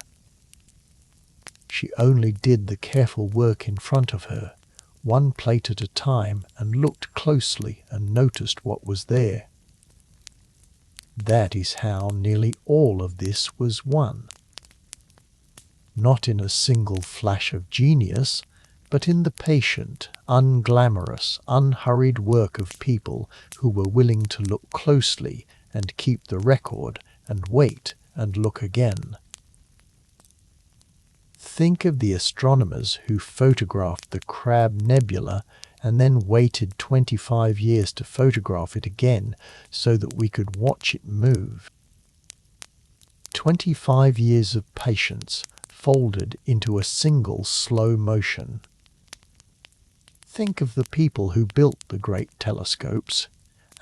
She only did the careful work in front of her, one plate at a time, and looked closely and noticed what was there. That is how nearly all of this was won. Not in a single flash of genius, but in the patient, unglamorous, unhurried work of people who were willing to look closely and keep the record and wait and look again. Think of the astronomers who photographed the Crab Nebula and then waited 25 years to photograph it again so that we could watch it move. 25 years of patience folded into a single slow motion. Think of the people who built the great telescopes,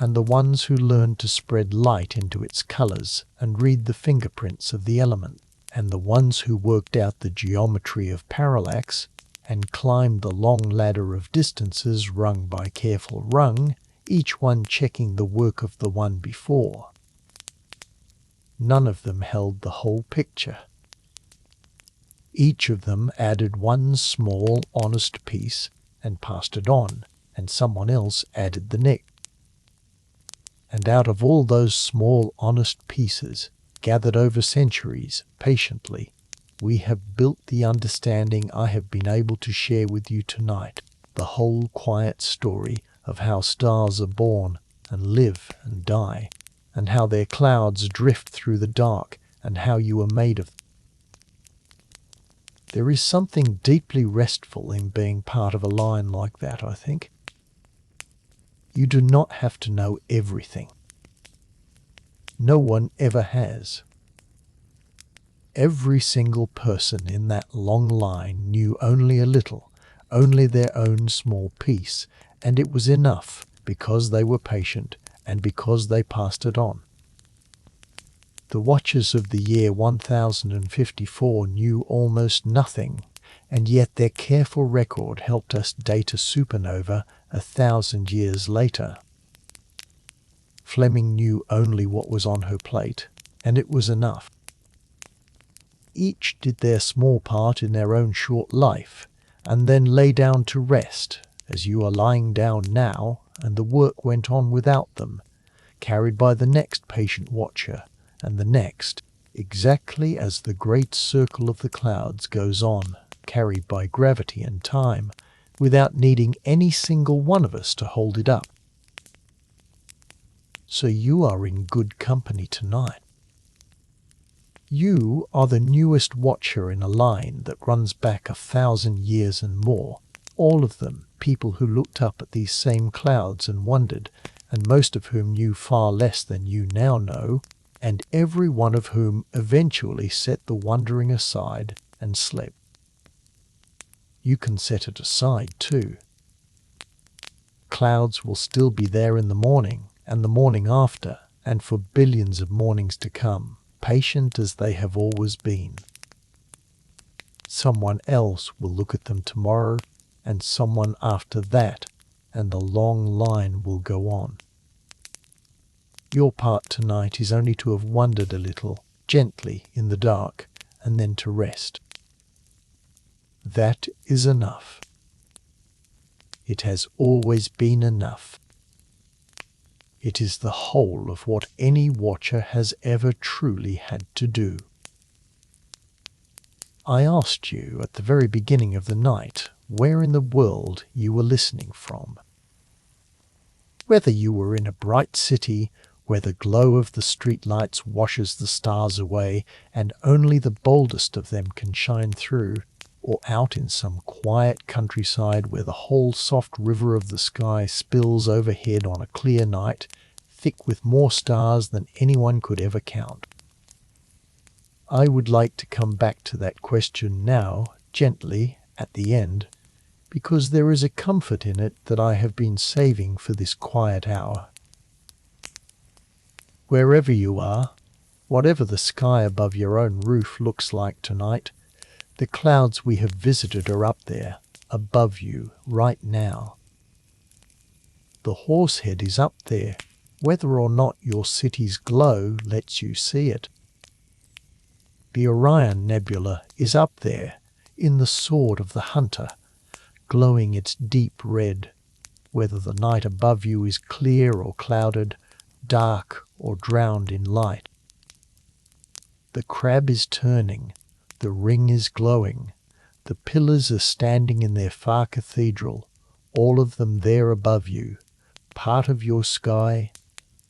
and the ones who learned to spread light into its colors and read the fingerprints of the element, and the ones who worked out the geometry of parallax and climbed the long ladder of distances rung by careful rung, each one checking the work of the one before. None of them held the whole picture. Each of them added one small, honest piece and passed it on, and someone else added the next. And out of all those small, honest pieces, gathered over centuries, patiently, we have built the understanding I have been able to share with you tonight, the whole quiet story of how stars are born and live and die, and how their clouds drift through the dark, and how you are made of them. There is something deeply restful in being part of a line like that, I think. You do not have to know everything. No one ever has. Every single person in that long line knew only a little, only their own small piece, and it was enough because they were patient and because they passed it on. The watchers of the year 1054 knew almost nothing, and yet their careful record helped us date a supernova 1,000 years later. Fleming knew only what was on her plate, and it was enough. Each did their small part in their own short life, and then lay down to rest, as you are lying down now, and the work went on without them, carried by the next patient watcher, and the next, exactly as the great circle of the clouds goes on, carried by gravity and time, without needing any single one of us to hold it up. So you are in good company tonight. You are the newest watcher in a line that runs back 1,000 years and more, all of them people who looked up at these same clouds and wondered, and most of whom knew far less than you now know, and every one of whom eventually set the wondering aside and slept. You can set it aside too. Clouds will still be there in the morning and the morning after, and for billions of mornings to come, patient as they have always been. Someone else will look at them tomorrow, and someone after that, and the long line will go on. Your part tonight is only to have wondered a little, gently, in the dark, and then to rest. That is enough. It has always been enough. It is the whole of what any watcher has ever truly had to do. I asked you at the very beginning of the night where in the world you were listening from. Whether you were in a bright city where the glow of the streetlights washes the stars away and only the boldest of them can shine through, or out in some quiet countryside where the whole soft river of the sky spills overhead on a clear night, thick with more stars than anyone could ever count. I would like to come back to that question now, gently, at the end, because there is a comfort in it that I have been saving for this quiet hour. Wherever you are, whatever the sky above your own roof looks like tonight, the clouds we have visited are up there, above you, right now. The Horsehead is up there, whether or not your city's glow lets you see it. The Orion Nebula is up there, in the sword of the hunter, glowing its deep red, whether the night above you is clear or clouded, dark or drowned in light. The crab is turning, the ring is glowing, the pillars are standing in their far cathedral, all of them there above you, part of your sky,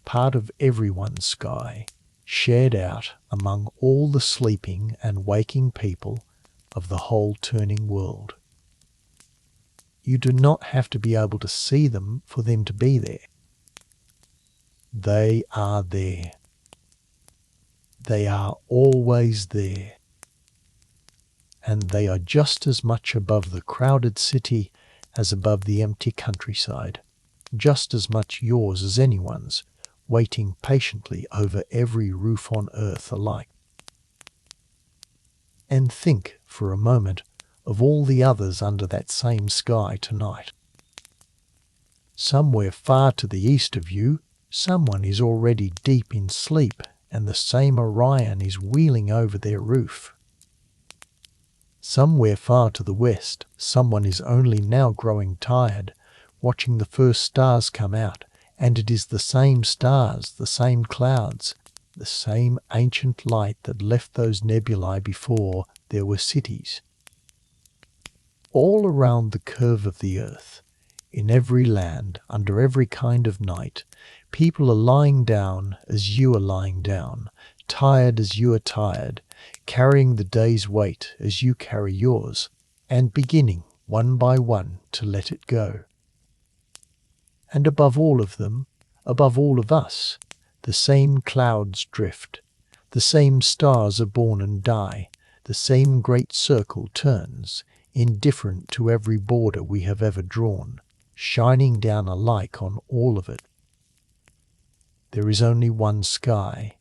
part of everyone's sky, shared out among all the sleeping and waking people of the whole turning world. You do not have to be able to see them for them to be there. They are there. They are always there. And they are just as much above the crowded city as above the empty countryside, just as much yours as anyone's, waiting patiently over every roof on earth alike. And think for a moment of all the others under that same sky tonight. Somewhere far to the east of you, someone is already deep in sleep, and the same Orion is wheeling over their roof. Somewhere far to the west, someone is only now growing tired, watching the first stars come out, and it is the same stars, the same clouds, the same ancient light that left those nebulae before there were cities. All around the curve of the earth, in every land, under every kind of night, people are lying down as you are lying down, tired as you are tired, carrying the day's weight as you carry yours, and beginning one by one to let it go. And above all of them, above all of us, the same clouds drift, the same stars are born and die, the same great circle turns, indifferent to every border we have ever drawn, shining down alike on all of it. There is only one sky.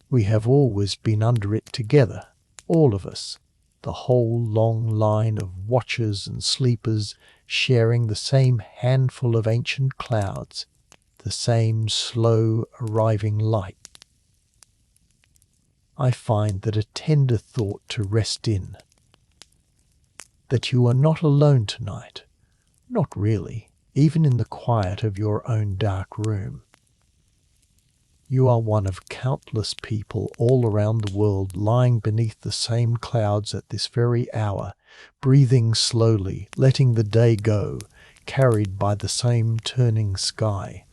We have always been under it together, all of us, the whole long line of watchers and sleepers sharing the same handful of ancient clouds, the same slow arriving light. I find that a tender thought to rest in, that you are not alone tonight, not really, even in the quiet of your own dark room. You are one of countless people all around the world lying beneath the same clouds at this very hour, breathing slowly, letting the day go, carried by the same turning sky.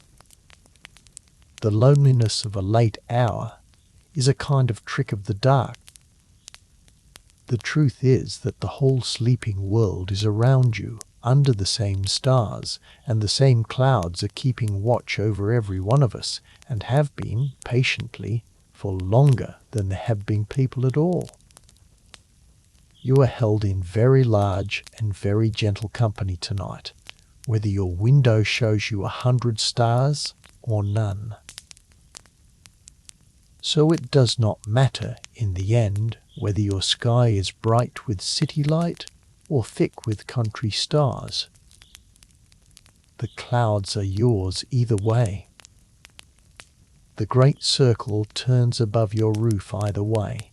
The loneliness of a late hour is a kind of trick of the dark. The truth is that the whole sleeping world is around you, under the same stars, and the same clouds are keeping watch over every one of us, and have been, patiently, for longer than there have been people at all. You are held in very large and very gentle company tonight, whether your window shows you 100 stars or none. So it does not matter, in the end, whether your sky is bright with city light or thick with country stars. The clouds are yours either way. The great circle turns above your roof either way.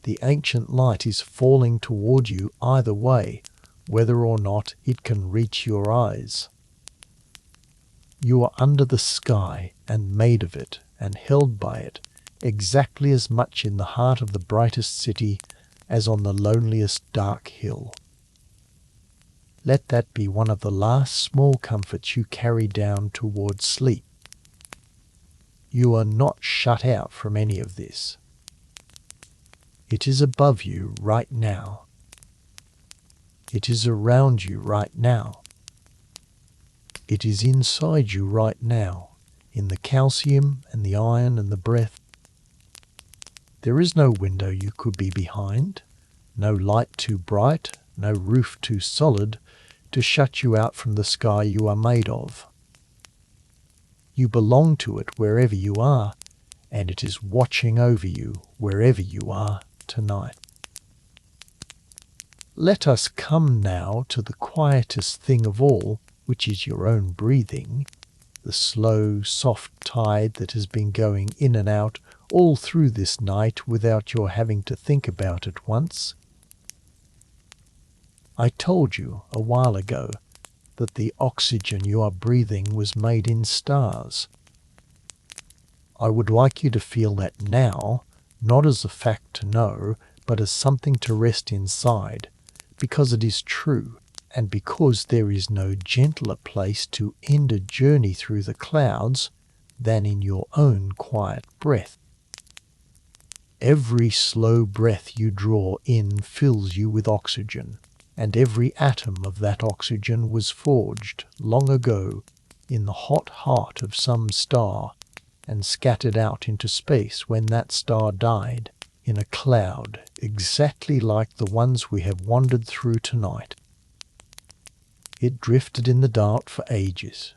The ancient light is falling toward you either way, whether or not it can reach your eyes. You are under the sky and made of it and held by it, exactly as much in the heart of the brightest city as on the loneliest dark hill. Let that be one of the last small comforts you carry down towards sleep. You are not shut out from any of this. It is above you right now. It is around you right now. It is inside you right now, in the calcium and the iron and the breath. There is no window you could be behind, no light too bright, no roof too solid to shut you out from the sky you are made of. You belong to it wherever you are, and it is watching over you wherever you are tonight. Let us come now to the quietest thing of all, which is your own breathing, the slow, soft tide that has been going in and out all through this night without your having to think about it once. I told you a while ago that the oxygen you are breathing was made in stars. I would like you to feel that now, not as a fact to know, but as something to rest inside, because it is true, and because there is no gentler place to end a journey through the clouds than in your own quiet breath. Every slow breath you draw in fills you with oxygen, and every atom of that oxygen was forged long ago in the hot heart of some star and scattered out into space when that star died in a cloud exactly like the ones we have wandered through tonight. It drifted in the dark for ages.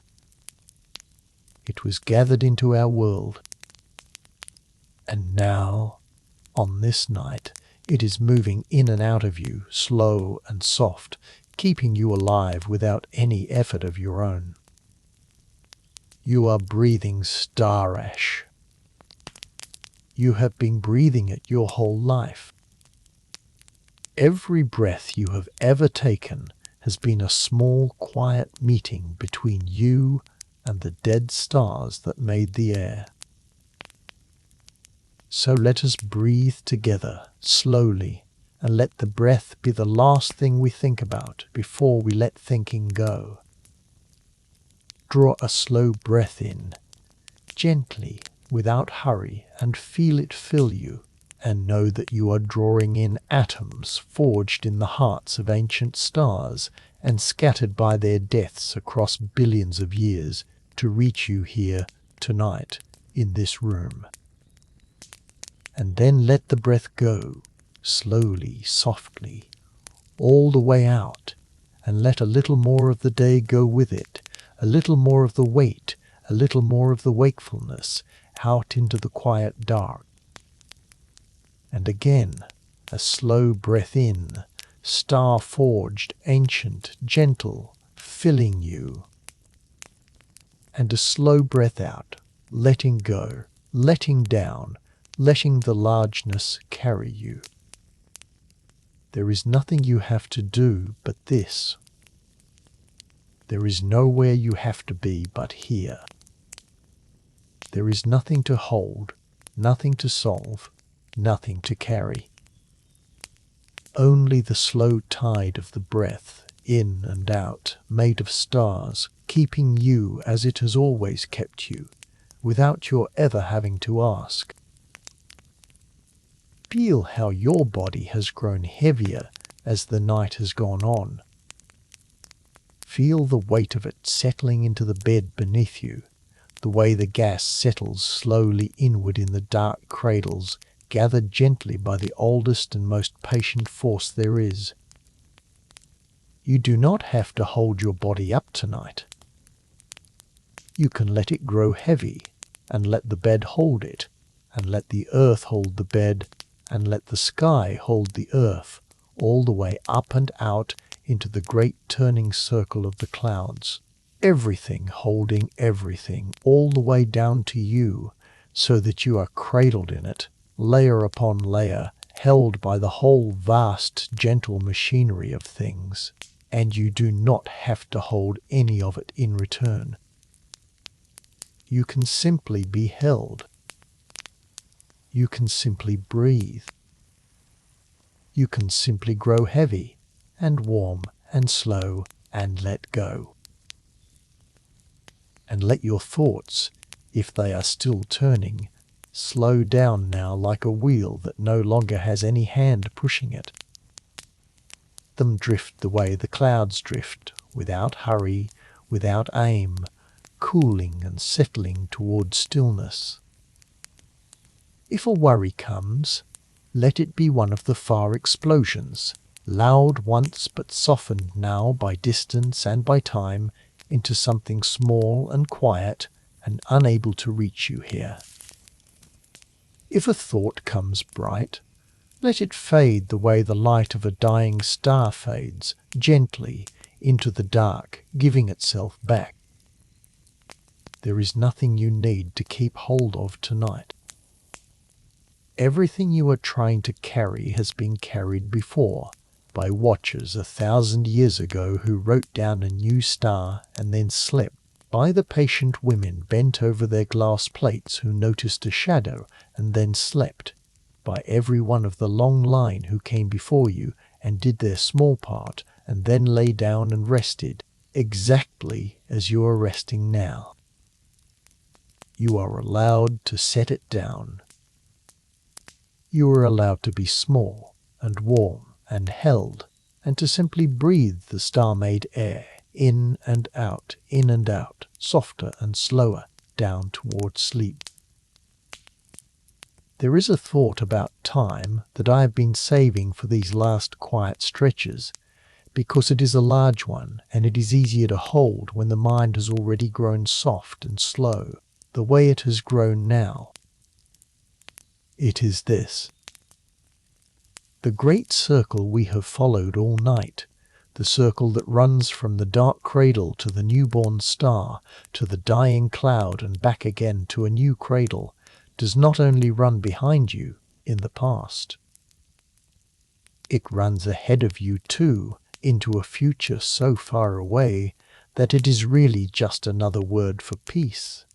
It was gathered into our world. And now, on this night, it is moving in and out of you, slow and soft, keeping you alive without any effort of your own. You are breathing star ash. You have been breathing it your whole life. Every breath you have ever taken has been a small, quiet meeting between you and the dead stars that made the air. So let us breathe together, slowly, and let the breath be the last thing we think about before we let thinking go. Draw a slow breath in, gently, without hurry, and feel it fill you, and know that you are drawing in atoms forged in the hearts of ancient stars and scattered by their deaths across billions of years to reach you here tonight in this room. And then let the breath go, slowly, softly, all the way out, and let a little more of the day go with it, a little more of the weight, a little more of the wakefulness, out into the quiet dark. And again, a slow breath in, star-forged, ancient, gentle, filling you. And a slow breath out, letting go, letting down, letting the largeness carry you. There is nothing you have to do but this. There is nowhere you have to be but here. There is nothing to hold, nothing to solve, nothing to carry. Only the slow tide of the breath, in and out, made of stars, keeping you as it has always kept you, without your ever having to ask. Feel how your body has grown heavier as the night has gone on. Feel the weight of it settling into the bed beneath you, the way the gas settles slowly inward in the dark cradles, gathered gently by the oldest and most patient force there is. You do not have to hold your body up tonight. You can let it grow heavy, and let the bed hold it, and let the earth hold the bed, and let the sky hold the earth, all the way up and out into the great turning circle of the clouds. Everything holding everything, all the way down to you, so that you are cradled in it, layer upon layer, held by the whole vast, gentle machinery of things, and you do not have to hold any of it in return. You can simply be held. you can simply breathe. You can simply grow heavy and warm and slow and let go. And let your thoughts, if they are still turning, slow down now like a wheel that no longer has any hand pushing it. Them drift the way the clouds drift, without hurry, without aim, cooling and settling toward stillness. If a worry comes, let it be one of the far explosions, loud once but softened now by distance and by time into something small and quiet and unable to reach you here. If a thought comes bright, let it fade the way the light of a dying star fades, gently, into the dark, giving itself back. There is nothing you need to keep hold of tonight. Everything you are trying to carry has been carried before, by watchers 1,000 years ago who wrote down a new star and then slept, by the patient women bent over their glass plates who noticed a shadow and then slept, by every one of the long line who came before you and did their small part and then lay down and rested, exactly as you are resting now. You are allowed to set it down. You are allowed to be small and warm and held, and to simply breathe the star-made air, in and out, softer and slower, down toward sleep. There is a thought about time that I have been saving for these last quiet stretches, because it is a large one, and it is easier to hold when the mind has already grown soft and slow, the way it has grown now. It is this. The great circle we have followed all night, the circle that runs from the dark cradle to the newborn star, to the dying cloud and back again to a new cradle, does not only run behind you in the past. It runs ahead of you too, into a future so far away that it is really just another word for peace.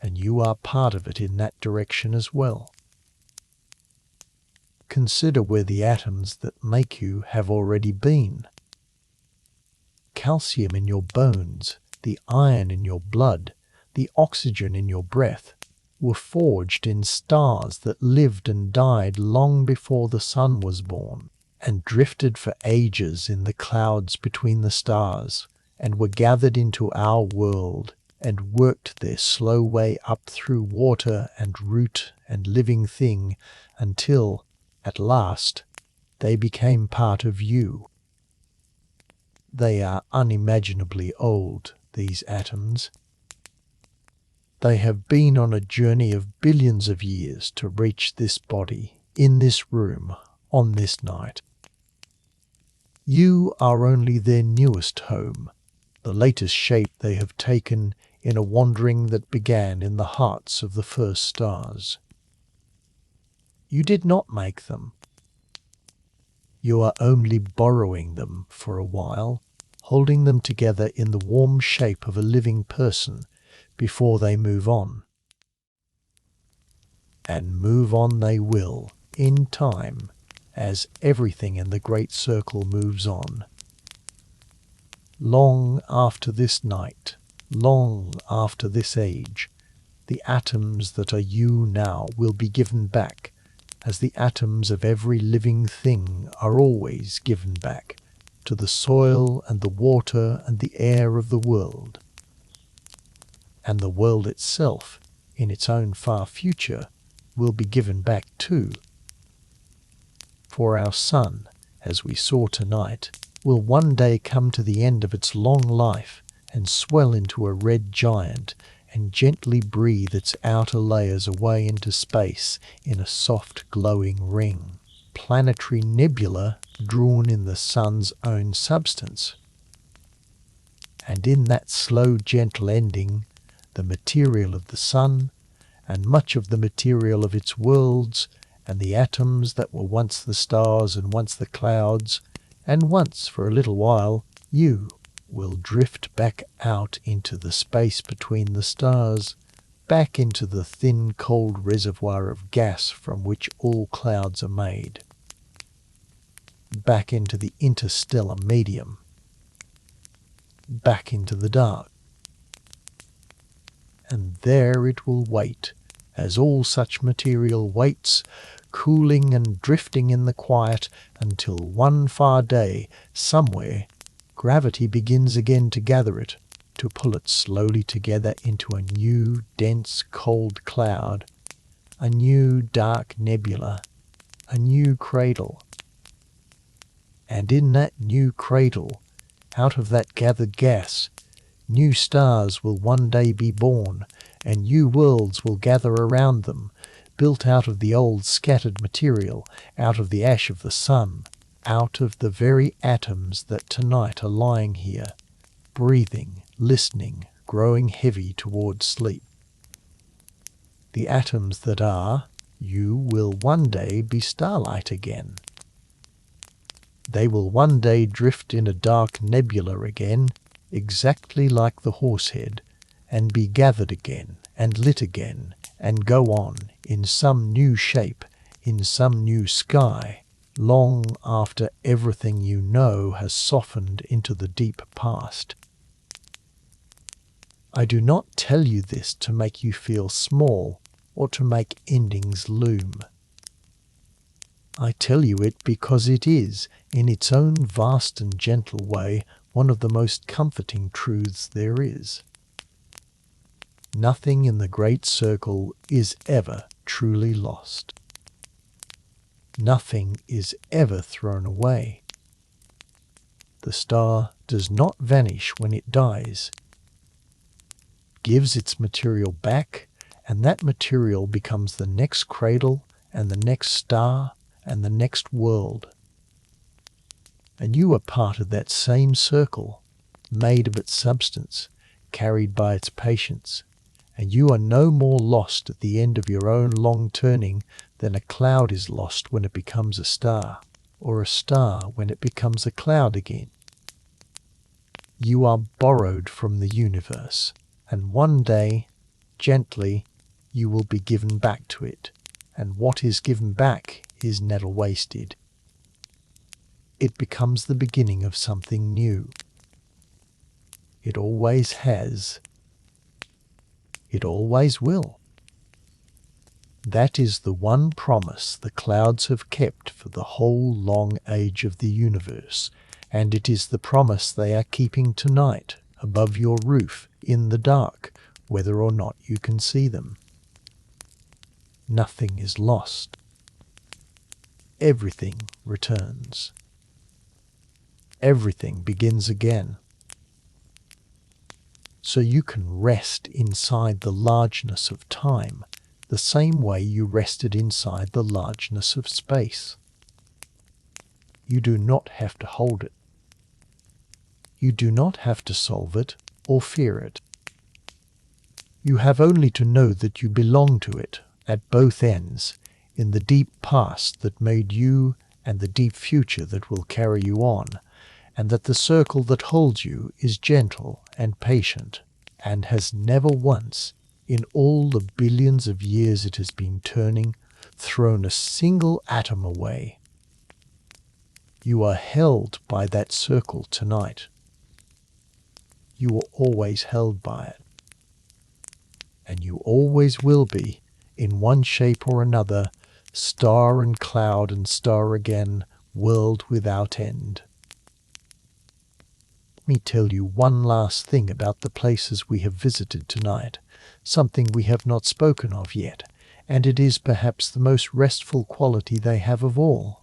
And you are part of it in that direction as well. Consider where the atoms that make you have already been. Calcium in your bones, the iron in your blood, the oxygen in your breath, were forged in stars that lived and died long before the sun was born, and drifted for ages in the clouds between the stars, and were gathered into our world, and worked their slow way up through water and root and living thing, until, at last, they became part of you. They are unimaginably old, these atoms. They have been on a journey of billions of years to reach this body, in this room, on this night. You are only their newest home, the latest shape they have taken in a wandering that began in the hearts of the first stars. You did not make them. You are only borrowing them for a while, holding them together in the warm shape of a living person before they move on. And move on they will, in time, as everything in the great circle moves on. Long after this night, long after this age, the atoms that are you now will be given back, as the atoms of every living thing are always given back, to the soil and the water and the air of the world. And the world itself, in its own far future, will be given back too. For our sun, as we saw tonight, will one day come to the end of its long life and swell into a red giant and gently breathe its outer layers away into space in a soft glowing ring, planetary nebula drawn in the sun's own substance. And in that slow gentle ending, the material of the sun, and much of the material of its worlds, and the atoms that were once the stars and once the clouds, and once for a little while you, will drift back out into the space between the stars, back into the thin, cold reservoir of gas from which all clouds are made, back into the interstellar medium, back into the dark. And there it will wait, as all such material waits, cooling and drifting in the quiet, until one far day, somewhere, gravity begins again to gather it, to pull it slowly together into a new, dense, cold cloud, a new dark nebula, a new cradle. And in that new cradle, out of that gathered gas, new stars will one day be born, and new worlds will gather around them, built out of the old scattered material, out of the ash of the sun, out of the very atoms that tonight are lying here, breathing, listening, growing heavy towards sleep. The atoms that are, you will one day be starlight again. They will one day drift in a dark nebula again, exactly like the horsehead, and be gathered again, and lit again, and go on, in some new shape, in some new sky, long after everything you know has softened into the deep past. I do not tell you this to make you feel small, or to make endings loom. I tell you it because it is, in its own vast and gentle way, one of the most comforting truths there is. Nothing in the great circle is ever truly lost. Nothing is ever thrown away. The star does not vanish when it dies. It gives its material back, and that material becomes the next cradle, and the next star, and the next world. And you are part of that same circle, made of its substance, carried by its patience, and you are no more lost at the end of your own long turning than a cloud is lost when it becomes a star, or a star when it becomes a cloud again. You are borrowed from the universe, and one day, gently, you will be given back to it, and what is given back is never wasted. It becomes the beginning of something new. It always has. It always will. That is the one promise the clouds have kept for the whole long age of the universe, and it is the promise they are keeping tonight above your roof in the dark, whether or not you can see them. Nothing is lost. Everything returns. Everything begins again. So you can rest inside the largeness of time, the same way you rested inside the largeness of space. You do not have to hold it. You do not have to solve it or fear it. You have only to know that you belong to it at both ends, in the deep past that made you and the deep future that will carry you on, and that the circle that holds you is gentle and patient, and has never once, in all the billions of years it has been turning, thrown a single atom away. You are held by that circle tonight. You are always held by it. And you always will be, in one shape or another, star and cloud and star again, world without end. Let me tell you one last thing about the places we have visited tonight, something we have not spoken of yet, and it is perhaps the most restful quality they have of all.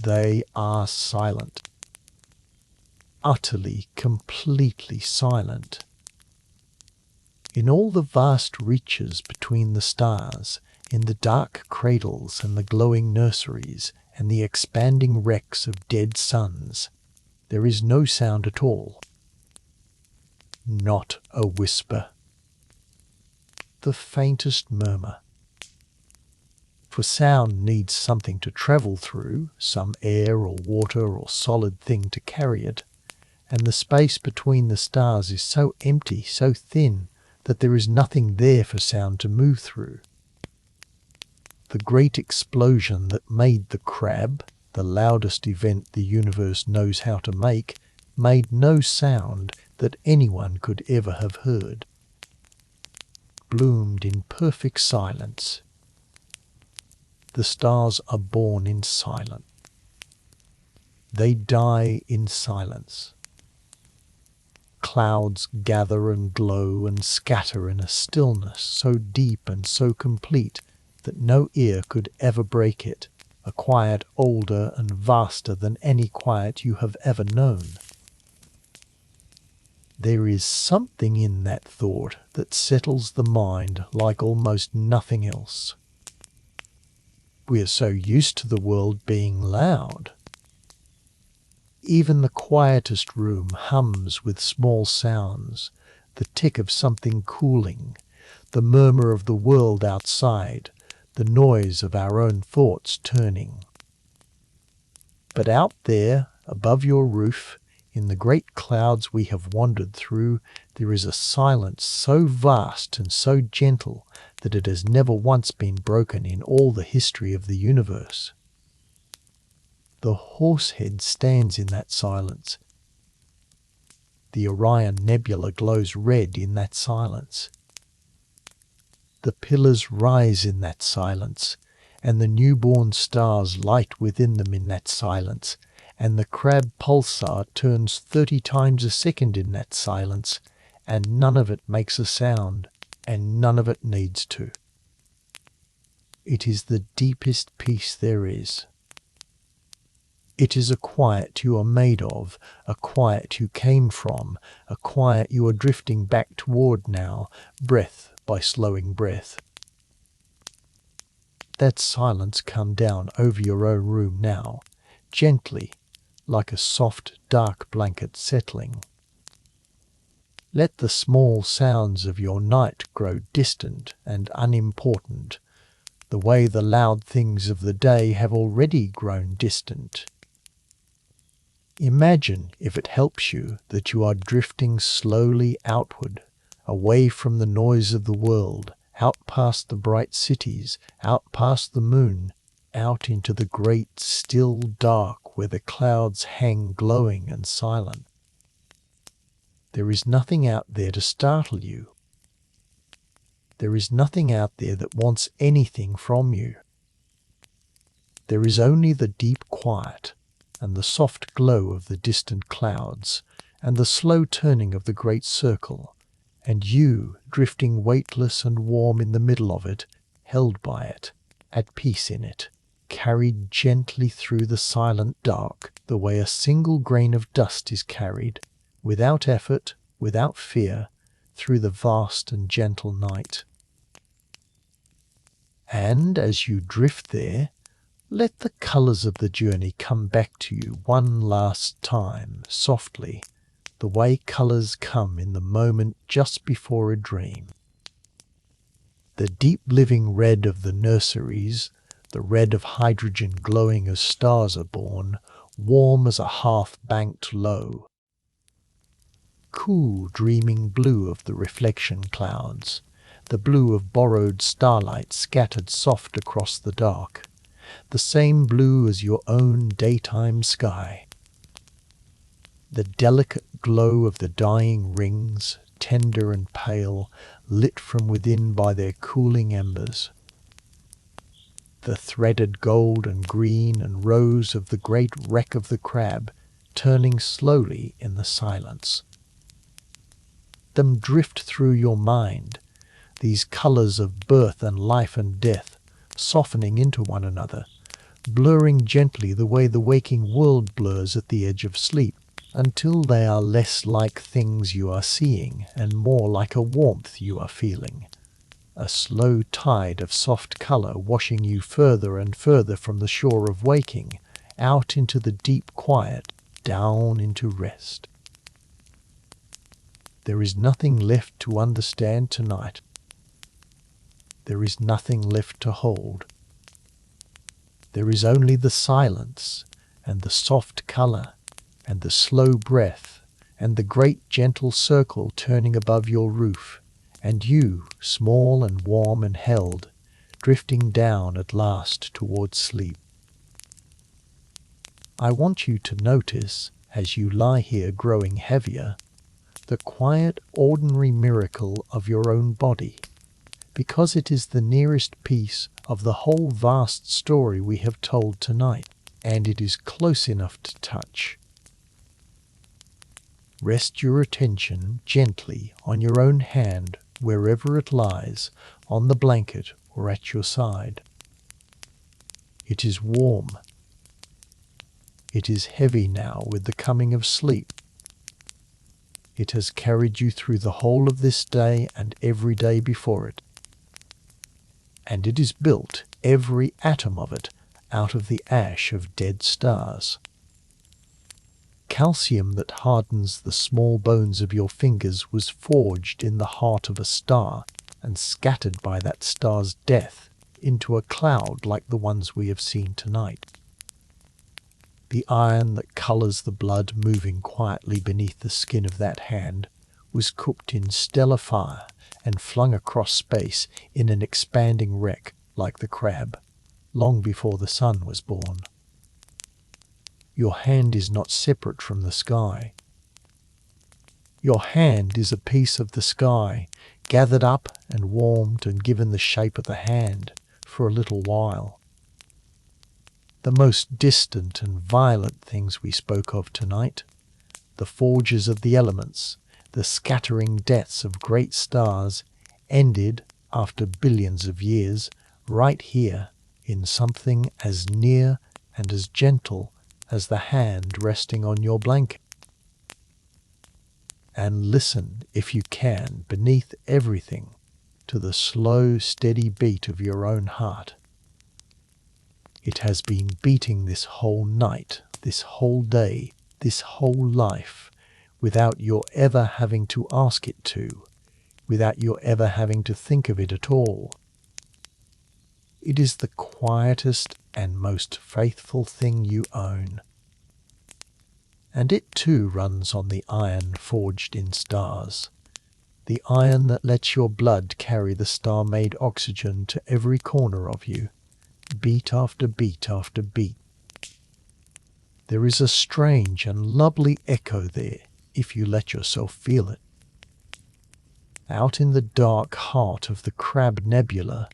They are silent. Utterly, completely silent. In all the vast reaches between the stars, in the dark cradles and the glowing nurseries, and the expanding wrecks of dead suns, there is no sound at all. Not a whisper. The faintest murmur. For sound needs something to travel through, some air or water or solid thing to carry it, and the space between the stars is so empty, so thin, that there is nothing there for sound to move through. The great explosion that made the crab, the loudest event the universe knows how to make, made no sound that anyone could ever have heard. Bloomed in perfect silence. The stars are born in silence. They die in silence. Clouds gather and glow and scatter in a stillness so deep and so complete that no ear could ever break it, a quiet older and vaster than any quiet you have ever known. There is something in that thought that settles the mind like almost nothing else. We are so used to the world being loud. Even the quietest room hums with small sounds, the tick of something cooling, the murmur of the world outside, the noise of our own thoughts turning. But out there, above your roof, in the great clouds we have wandered through, there is a silence so vast and so gentle that it has never once been broken in all the history of the universe. The Horsehead stands in that silence. The Orion Nebula glows red in that silence. The pillars rise in that silence, and the newborn stars light within them in that silence, and the Crab pulsar turns 30 times a second in that silence, and none of it makes a sound, and none of it needs to. It is the deepest peace there is. It is a quiet you are made of, a quiet you came from, a quiet you are drifting back toward now, breath by slowing breath. That silence come down over your own room now, gently, like a soft, dark blanket settling. Let the small sounds of your night grow distant and unimportant, the way the loud things of the day have already grown distant. Imagine, if it helps you, that you are drifting slowly outward, away from the noise of the world, out past the bright cities, out past the moon, out into the great still dark where the clouds hang glowing and silent. There is nothing out there to startle you. There is nothing out there that wants anything from you. There is only the deep quiet, and the soft glow of the distant clouds, and the slow turning of the great circle, and you drifting weightless and warm in the middle of it, held by it, at peace in it, carried gently through the silent dark, the way a single grain of dust is carried, without effort, without fear, through the vast and gentle night. And as you drift there, let the colours of the journey come back to you one last time, softly, the way colours come in the moment just before a dream. The deep living red of the nurseries, the red of hydrogen glowing as stars are born, warm as a hearth banked low. Cool dreaming blue of the reflection clouds, the blue of borrowed starlight scattered soft across the dark, the same blue as your own daytime sky. The delicate glow of the dying rings, tender and pale, lit from within by their cooling embers. The threaded gold and green and rose of the great wreck of the crab, turning slowly in the silence. Them drift through your mind, these colours of birth and life and death, softening into one another, blurring gently the way the waking world blurs at the edge of sleep, until they are less like things you are seeing and more like a warmth you are feeling, a slow tide of soft colour washing you further and further from the shore of waking, out into the deep quiet, down into rest. There is nothing left to understand tonight. There is nothing left to hold. There is only the silence, and the soft colour, and the slow breath, and the great gentle circle turning above your roof, and you, small and warm and held, drifting down at last towards sleep. I want you to notice, as you lie here growing heavier, the quiet, ordinary miracle of your own body, because it is the nearest piece of the whole vast story we have told tonight, and it is close enough to touch. Rest your attention gently on your own hand, wherever it lies, on the blanket or at your side. It is warm. It is heavy now with the coming of sleep. It has carried you through the whole of this day and every day before it. And it is built, every atom of it, out of the ash of dead stars. Calcium that hardens the small bones of your fingers was forged in the heart of a star and scattered by that star's death into a cloud like the ones we have seen tonight. The iron that colours the blood moving quietly beneath the skin of that hand was cooked in stellar fire and flung across space in an expanding wreck like the crab, long before the sun was born. Your hand is not separate from the sky. Your hand is a piece of the sky, gathered up and warmed and given the shape of the hand for a little while. The most distant and violent things we spoke of tonight, the forges of the elements, the scattering deaths of great stars, ended, after billions of years, right here in something as near and as gentle as the hand resting on your blanket. And listen, if you can, beneath everything, to the slow, steady beat of your own heart. It has been beating this whole night, this whole day, this whole life, without your ever having to ask it to, without your ever having to think of it at all. It is the quietest and most faithful thing you own. And it too runs on the iron forged in stars, the iron that lets your blood carry the star-made oxygen to every corner of you, beat after beat after beat. There is a strange and lovely echo there, if you let yourself feel it. Out in the dark heart of the Crab Nebula,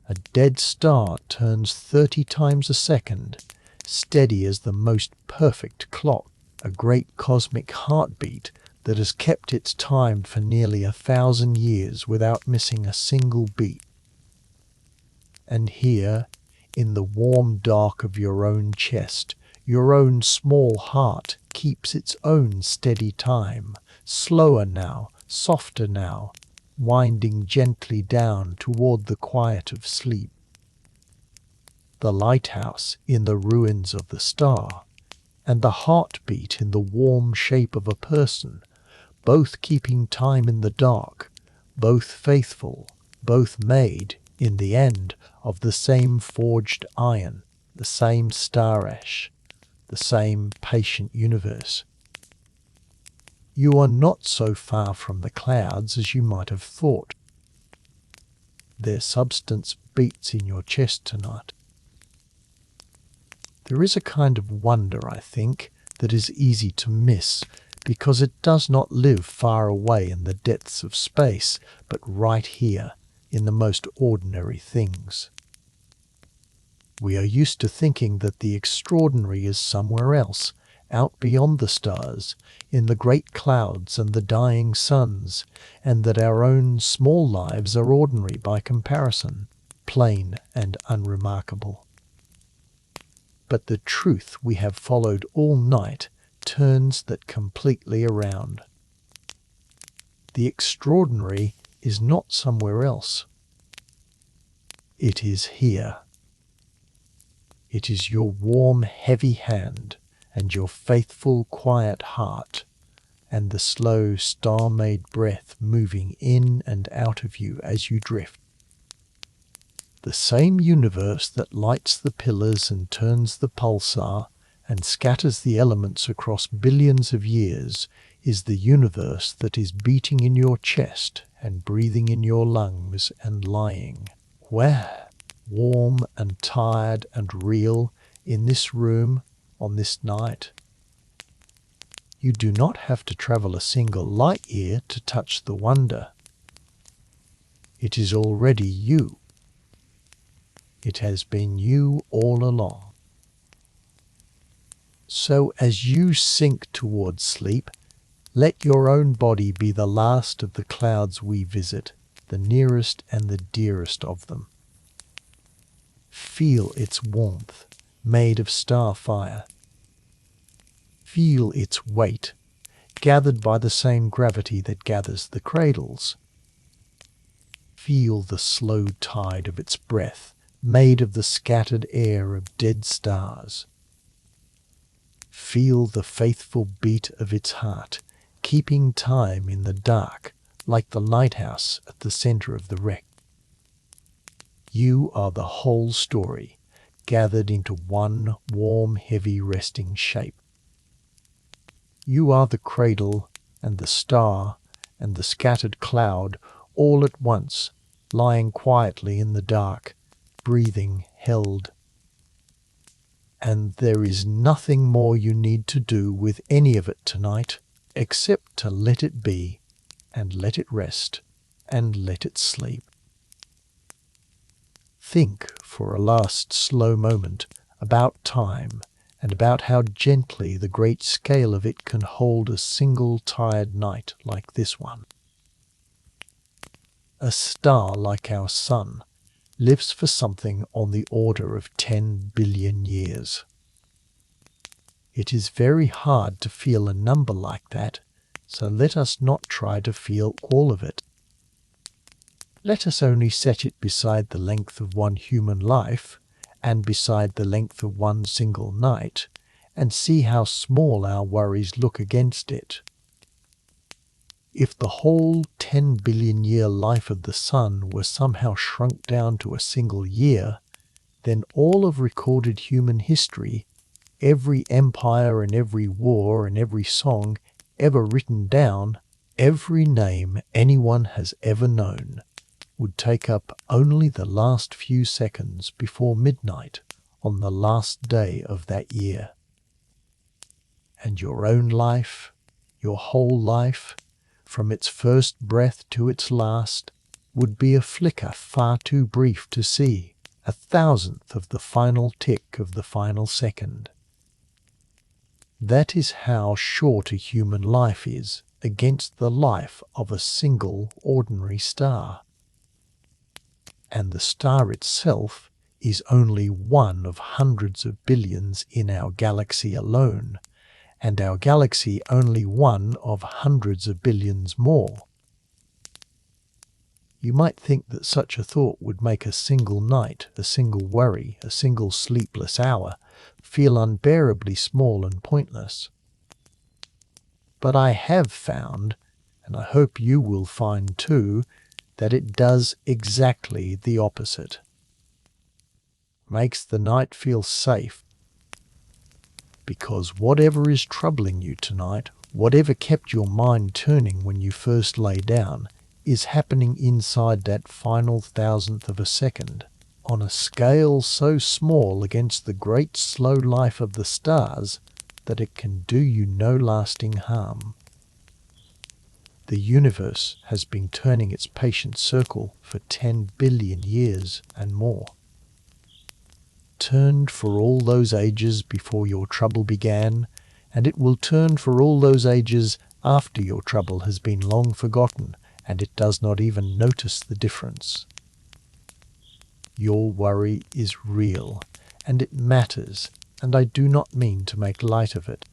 a dead star turns 30 times a second, steady as the most perfect clock, a great cosmic heartbeat that has kept its time for nearly 1,000 years without missing a single beat. And here, in the warm dark of your own chest, your own small heart keeps its own steady time, slower now, softer now, winding gently down toward the quiet of sleep. The lighthouse in the ruins of the star, and the heartbeat in the warm shape of a person, both keeping time in the dark, both faithful, both made, in the end, of the same forged iron, the same star ash, the same patient universe. You are not so far from the clouds as you might have thought. Their substance beats in your chest tonight. There is a kind of wonder, I think, that is easy to miss, because it does not live far away in the depths of space, but right here, in the most ordinary things. We are used to thinking that the extraordinary is somewhere else, out beyond the stars, in the great clouds and the dying suns, and that our own small lives are ordinary by comparison, plain and unremarkable. But the truth we have followed all night turns that completely around. The extraordinary is not somewhere else. It is here. It is your warm, heavy hand, and your faithful, quiet heart, and the slow, star-made breath moving in and out of you as you drift. The same universe that lights the pillars and turns the pulsar and scatters the elements across billions of years is the universe that is beating in your chest and breathing in your lungs and lying, where, warm and tired and real, in this room on this night. You do not have to travel a single light year to touch the wonder. It is already you. It has been you all along. So as you sink towards sleep, let your own body be the last of the clouds we visit, the nearest and the dearest of them. Feel its warmth, made of star fire. Feel its weight, gathered by the same gravity that gathers the cradles. Feel the slow tide of its breath, made of the scattered air of dead stars. Feel the faithful beat of its heart, keeping time in the dark, like the lighthouse at the center of the wreck. You are the whole story, gathered into one warm, heavy, resting shape. You are the cradle and the star and the scattered cloud all at once, lying quietly in the dark, breathing held. And there is nothing more you need to do with any of it tonight, except to let it be, and let it rest, and let it sleep. Think for a last slow moment about time, and about how gently the great scale of it can hold a single tired night like this one. A star like our sun lives for something on the order of 10 billion years. It is very hard to feel a number like that, so let us not try to feel all of it. Let us only set it beside the length of one human life, and beside the length of one single night, and see how small our worries look against it. If the whole 10 billion year life of the sun were somehow shrunk down to a single year, then all of recorded human history, every empire and every war and every song ever written down, every name anyone has ever known, would take up only the last few seconds before midnight on the last day of that year. And your own life, your whole life, from its first breath to its last, would be a flicker far too brief to see, 1,000th of the final tick of the final second. That is how short a human life is against the life of a single ordinary star. And the star itself is only one of hundreds of billions in our galaxy alone, and our galaxy only one of hundreds of billions more. You might think that such a thought would make a single night, a single worry, a single sleepless hour feel unbearably small and pointless. But I have found, and I hope you will find too, that it does exactly the opposite. Makes the night feel safe, because whatever is troubling you tonight, whatever kept your mind turning when you first lay down, is happening inside that final 1,000th of a second, on a scale so small against the great slow life of the stars that it can do you no lasting harm. The universe has been turning its patient circle for 10 billion years and more. Turned for all those ages before your trouble began, and it will turn for all those ages after your trouble has been long forgotten, and it does not even notice the difference. Your worry is real, and it matters, and I do not mean to make light of it.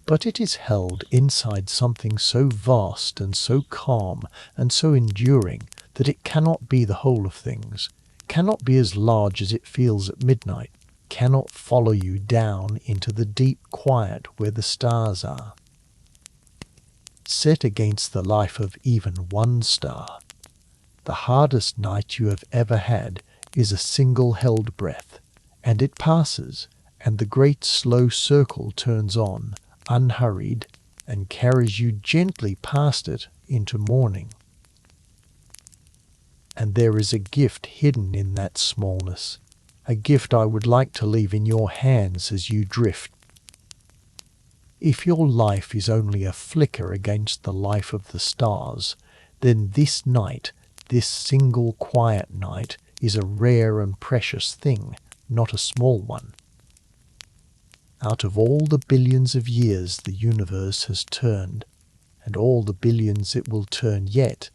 But it is held inside something so vast and so calm and so enduring that it cannot be the whole of things, cannot be as large as it feels at midnight, cannot follow you down into the deep quiet where the stars are. Set against the life of even one star, the hardest night you have ever had is a single held breath, and it passes, and the great slow circle turns on, unhurried, and carries you gently past it into morning. And there is a gift hidden in that smallness, a gift I would like to leave in your hands as you drift. If your life is only a flicker against the life of the stars, then this night, this single quiet night, is a rare and precious thing, not a small one. Out of all the billions of years the universe has turned, and all the billions it will turn yet,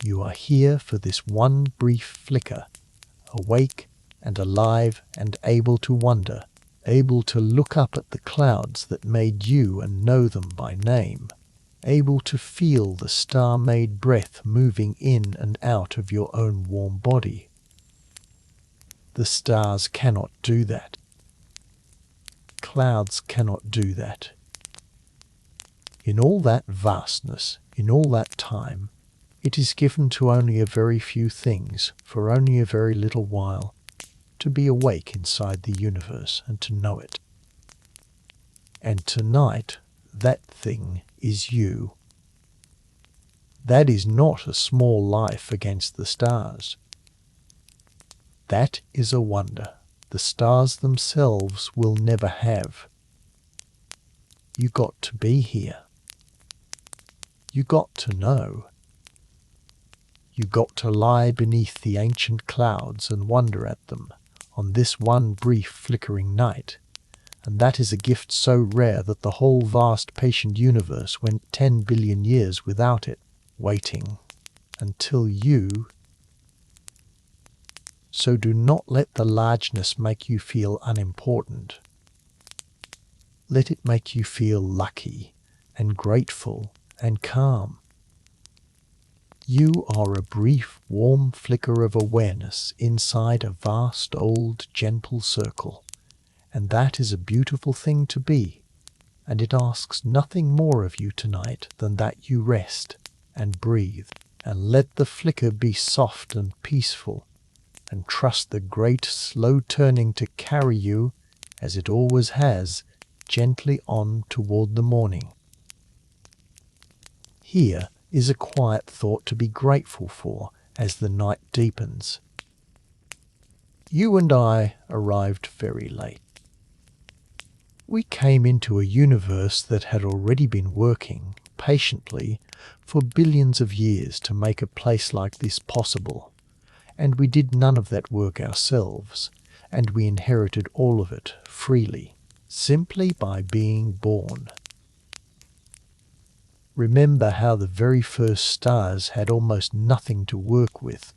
you are here for this one brief flicker, awake and alive and able to wonder, able to look up at the clouds that made you and know them by name, able to feel the star-made breath moving in and out of your own warm body. The stars cannot do that. Clouds cannot do that. In all that vastness, in all that time, it is given to only a very few things, for only a very little while, to be awake inside the universe and to know it. And tonight, that thing is you. That is not a small life against the stars. That is a wonder the stars themselves will never have. You got to be here. You got to know. You got to lie beneath the ancient clouds and wonder at them on this one brief flickering night, and that is a gift so rare that the whole vast patient universe went 10 billion years without it, waiting until you. So do not let the largeness make you feel unimportant. Let it make you feel lucky and grateful and calm. You are a brief, warm flicker of awareness inside a vast, old, gentle circle, and that is a beautiful thing to be, and it asks nothing more of you tonight than that you rest and breathe, and let the flicker be soft and peaceful, and trust the great slow turning to carry you, as it always has, gently on toward the morning. Here is a quiet thought to be grateful for as the night deepens. You and I arrived very late. We came into a universe that had already been working patiently for billions of years to make a place like this possible. And we did none of that work ourselves, and we inherited all of it freely, simply by being born. Remember how the very first stars had almost nothing to work with,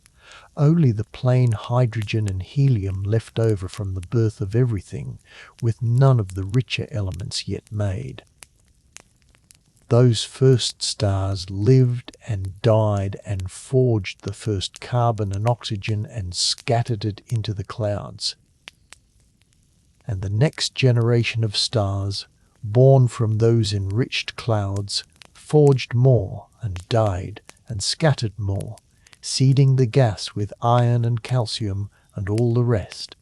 only the plain hydrogen and helium left over from the birth of everything, with none of the richer elements yet made. Those first stars lived and died and forged the first carbon and oxygen and scattered it into the clouds. And the next generation of stars, born from those enriched clouds, forged more and died and scattered more, seeding the gas with iron and calcium and all the rest.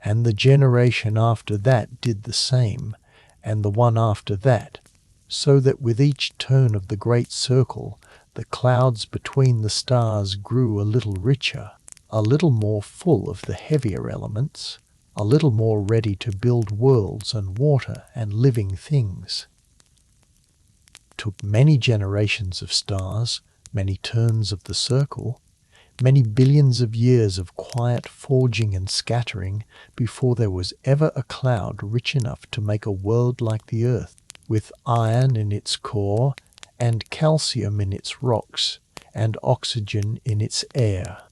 And the generation after that did the same, and the one after that, so that with each turn of the great circle, the clouds between the stars grew a little richer, a little more full of the heavier elements, a little more ready to build worlds and water and living things. Took many generations of stars, many turns of the circle, many billions of years of quiet forging and scattering before there was ever a cloud rich enough to make a world like the earth, with iron in its core, and calcium in its rocks, and oxygen in its air.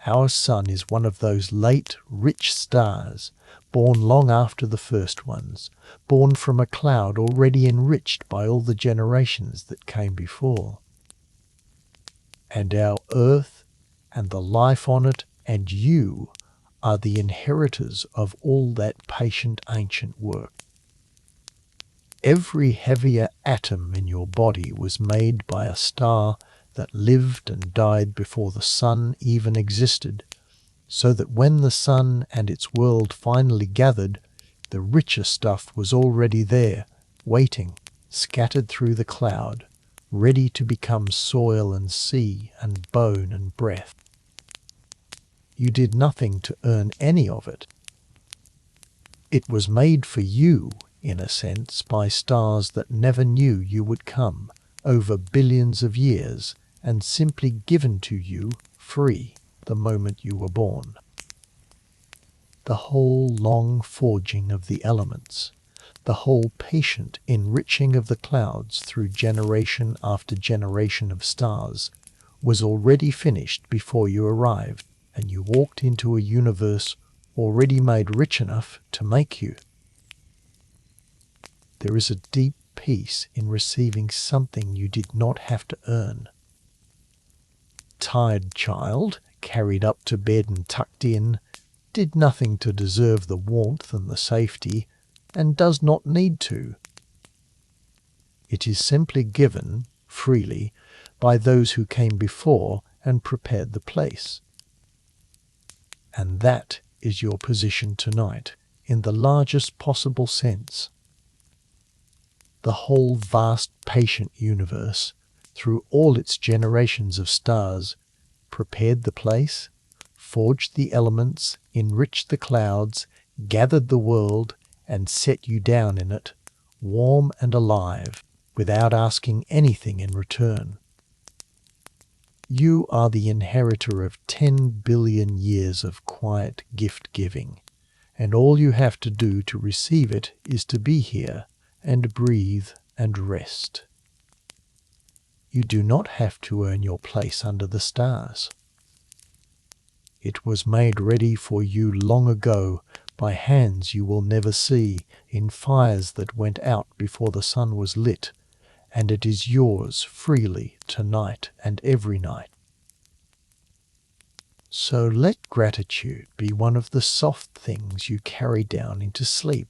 Our sun is one of those late, rich stars, born long after the first ones, born from a cloud already enriched by all the generations that came before. And our earth, and the life on it, and you, are the inheritors of all that patient ancient work. Every heavier atom in your body was made by a star that lived and died before the sun even existed, so that when the sun and its world finally gathered, The richer stuff was already there, waiting, scattered through the cloud, ready to become soil and sea and bone and breath. You did nothing to earn any of it. It was made for you, in a sense, by stars that never knew you would come, over billions of years, and simply given to you free the moment you were born. The whole long forging of the elements, the whole patient enriching of the clouds through generation after generation of stars, was already finished before you arrived, and you walked into a universe already made rich enough to make you. There is a deep peace in receiving something you did not have to earn. Tired child, carried up to bed and tucked in, did nothing to deserve the warmth and the safety, and does not need to. It is simply given, freely, by those who came before and prepared the place. And that is your position tonight, in the largest possible sense. The whole vast patient universe, through all its generations of stars, prepared the place, forged the elements, enriched the clouds, gathered the world, and set you down in it, warm and alive, without asking anything in return. You are the inheritor of 10 billion years of quiet gift-giving, and all you have to do to receive it is to be here and breathe and rest. You do not have to earn your place under the stars. It was made ready for you long ago by hands you will never see, in fires that went out before the sun was lit, and it is yours freely tonight and every night. So let gratitude be one of the soft things you carry down into sleep.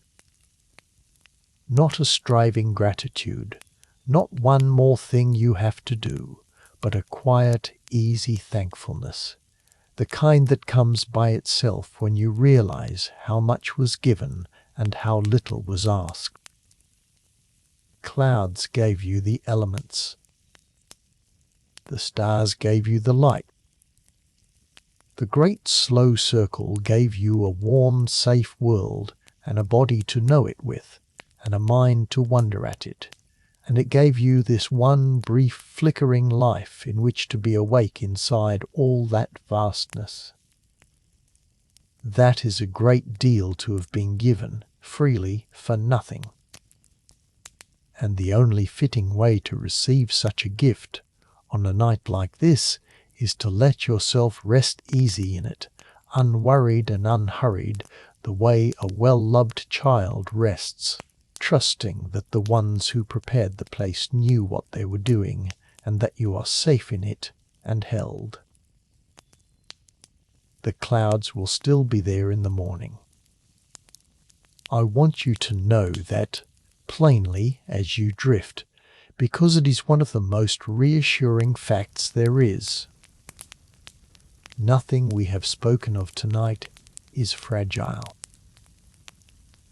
Not a striving gratitude, not one more thing you have to do, but a quiet, easy thankfulness, the kind that comes by itself when you realize how much was given and how little was asked. Clouds gave you the elements. The stars gave you the light. The great slow circle gave you a warm, safe world and a body to know it with, and a mind to wonder at it, and it gave you this one brief flickering life in which to be awake inside all that vastness. That is a great deal to have been given, freely, for nothing. And the only fitting way to receive such a gift, on a night like this, is to let yourself rest easy in it, unworried and unhurried, the way a well-loved child rests, trusting that the ones who prepared the place knew what they were doing, and that you are safe in it and held. The clouds will still be there in the morning. I want you to know that, plainly as you drift, because it is one of the most reassuring facts there is. Nothing we have spoken of tonight is fragile.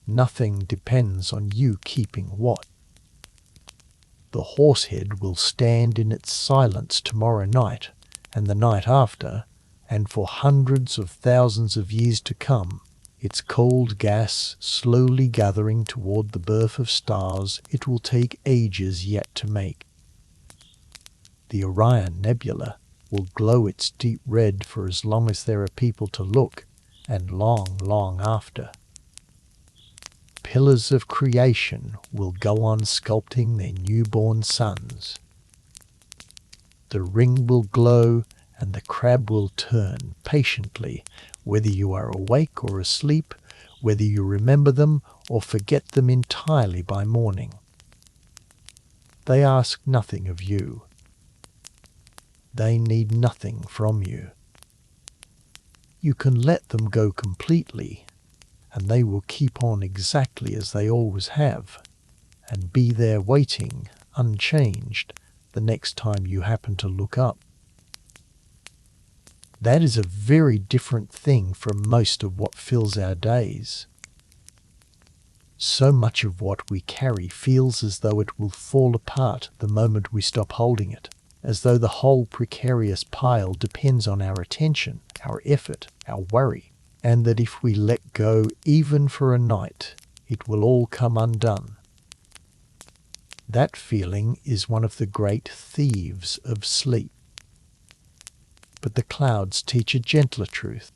Nothing depends on you keeping what. The horsehead will stand in its silence tomorrow night, and the night after, and for hundreds of thousands of years to come, its cold gas slowly gathering toward the birth of stars it will take ages yet to make. The Orion Nebula will glow its deep red for as long as there are people to look, and long, long after. Pillars of creation will go on sculpting their newborn suns. The ring will glow, and the crab will turn patiently, whether you are awake or asleep, whether you remember them or forget them entirely by morning. They ask nothing of you. They need nothing from you. You can let them go completely, and they will keep on exactly as they always have, and be there waiting, unchanged, the next time you happen to look up. That is a very different thing from most of what fills our days. So much of what we carry feels as though it will fall apart the moment we stop holding it, as though the whole precarious pile depends on our attention, our effort, our worry, and that if we let go even for a night, it will all come undone. That feeling is one of the great thieves of sleep. But the clouds teach a gentler truth.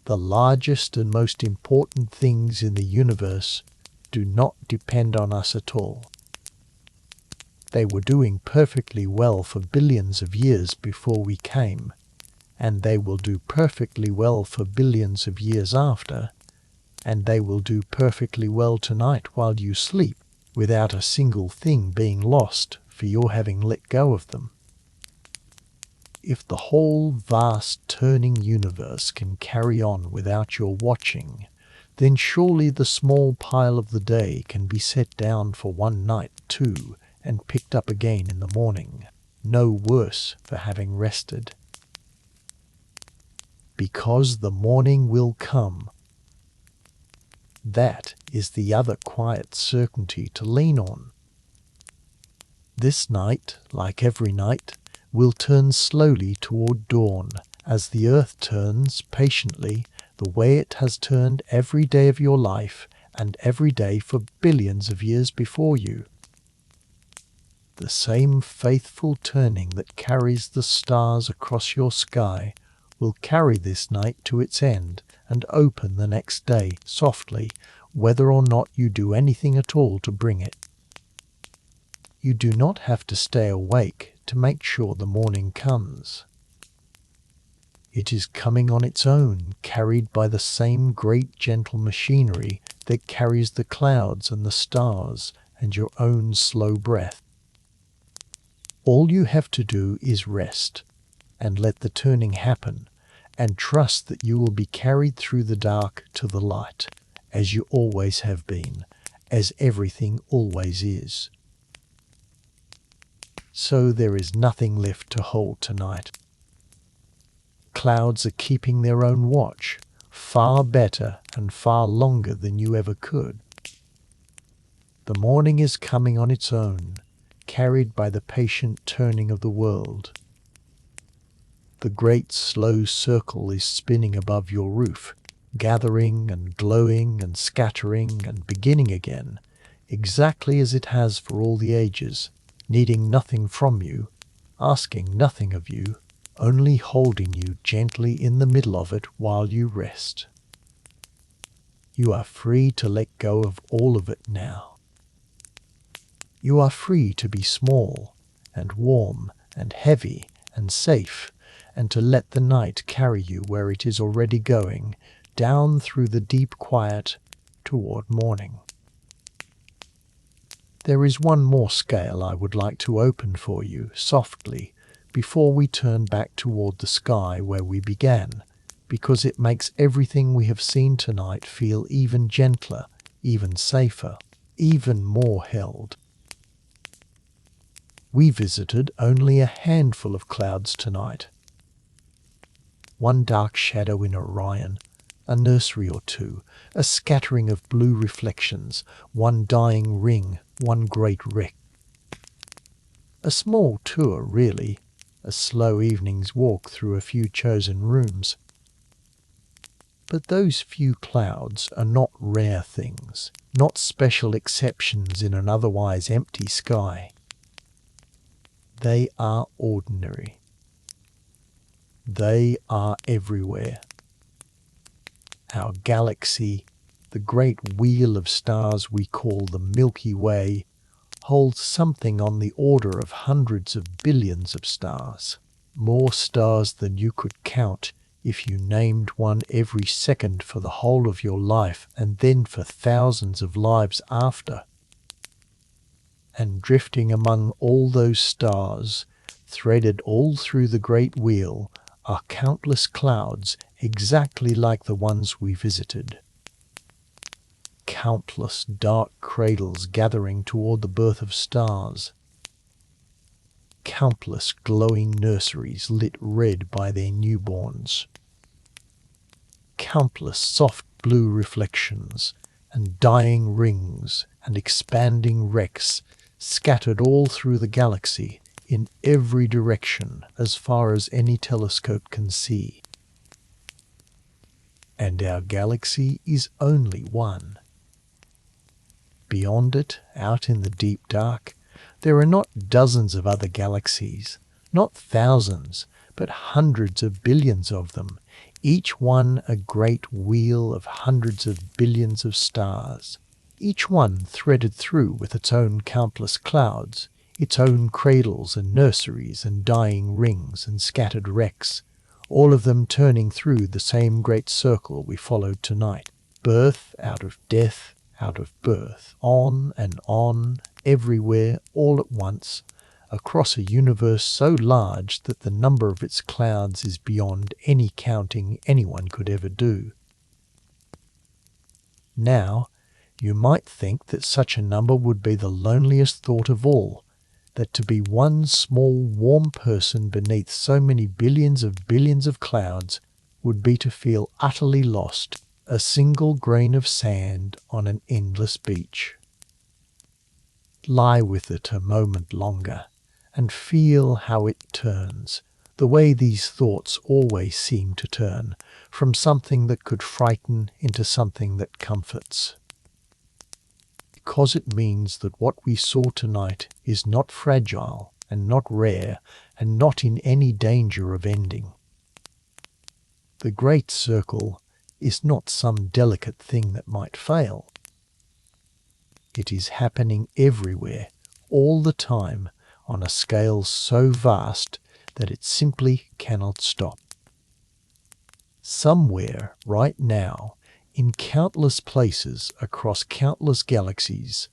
The largest and most important things in the universe do not depend on us at all. They were doing perfectly well for billions of years before we came, and they will do perfectly well for billions of years after, and they will do perfectly well tonight while you sleep, without a single thing being lost for your having let go of them. If the whole vast turning universe can carry on without your watching, then surely the small pile of the day can be set down for one night too, and picked up again in the morning, no worse for having rested. Because the morning will come. That is the other quiet certainty to lean on. This night, like every night, will turn slowly toward dawn, as the earth turns patiently the way it has turned every day of your life and every day for billions of years before you. The same faithful turning that carries the stars across your sky will carry this night to its end and open the next day softly, whether or not you do anything at all to bring it. You do not have to stay awake to make sure the morning comes. It is coming on its own, carried by the same great gentle machinery that carries the clouds and the stars and your own slow breath. All you have to do is rest and let the turning happen, and trust that you will be carried through the dark to the light, as you always have been, as everything always is. So there is nothing left to hold tonight. Clouds are keeping their own watch, far better and far longer than you ever could. The morning is coming on its own, carried by the patient turning of the world. The great slow circle is spinning above your roof, gathering and glowing and scattering and beginning again, exactly as it has for all the ages, needing nothing from you, asking nothing of you, only holding you gently in the middle of it while you rest. You are free to let go of all of it now. You are free to be small and warm and heavy and safe, and to let the night carry you where it is already going, down through the deep quiet toward morning. There is one more scale I would like to open for you softly before we turn back toward the sky where we began, because it makes everything we have seen tonight feel even gentler, even safer, even more held. We visited only a handful of clouds tonight. One dark shadow in Orion, a nursery or two, a scattering of blue reflections, one dying ring, one great wreck. A small tour, really, a slow evening's walk through a few chosen rooms. But those few clouds are not rare things, not special exceptions in an otherwise empty sky. They are ordinary. They are everywhere. Our galaxy, the great wheel of stars we call the Milky Way, holds something on the order of hundreds of billions of stars, more stars than you could count if you named one every second for the whole of your life and then for thousands of lives after. And drifting among all those stars, threaded all through the great wheel, are countless clouds exactly like the ones we visited. Countless dark cradles gathering toward the birth of stars. Countless glowing nurseries lit red by their newborns. Countless soft blue reflections, and dying rings and expanding wrecks scattered all through the galaxy in every direction as far as any telescope can see. And our galaxy is only one. Beyond it, out in the deep dark, there are not dozens of other galaxies, not thousands, but hundreds of billions of them, each one a great wheel of hundreds of billions of stars, each one threaded through with its own countless clouds, its own cradles and nurseries and dying rings and scattered wrecks, all of them turning through the same great circle we followed tonight. Birth out of death, out of birth, on and on, everywhere, all at once, across a universe so large that the number of its clouds is beyond any counting anyone could ever do. Now, you might think that such a number would be the loneliest thought of all, that to be one small warm person beneath so many billions of clouds would be to feel utterly lost, a single grain of sand on an endless beach. Lie with it a moment longer, and feel how it turns, the way these thoughts always seem to turn, from something that could frighten into something that comforts. Because it means that what we saw tonight is not fragile and not rare and not in any danger of ending. The great circle is not some delicate thing that might fail. It is happening everywhere, all the time, on a scale so vast that it simply cannot stop. Somewhere, right now, in countless places across countless galaxies,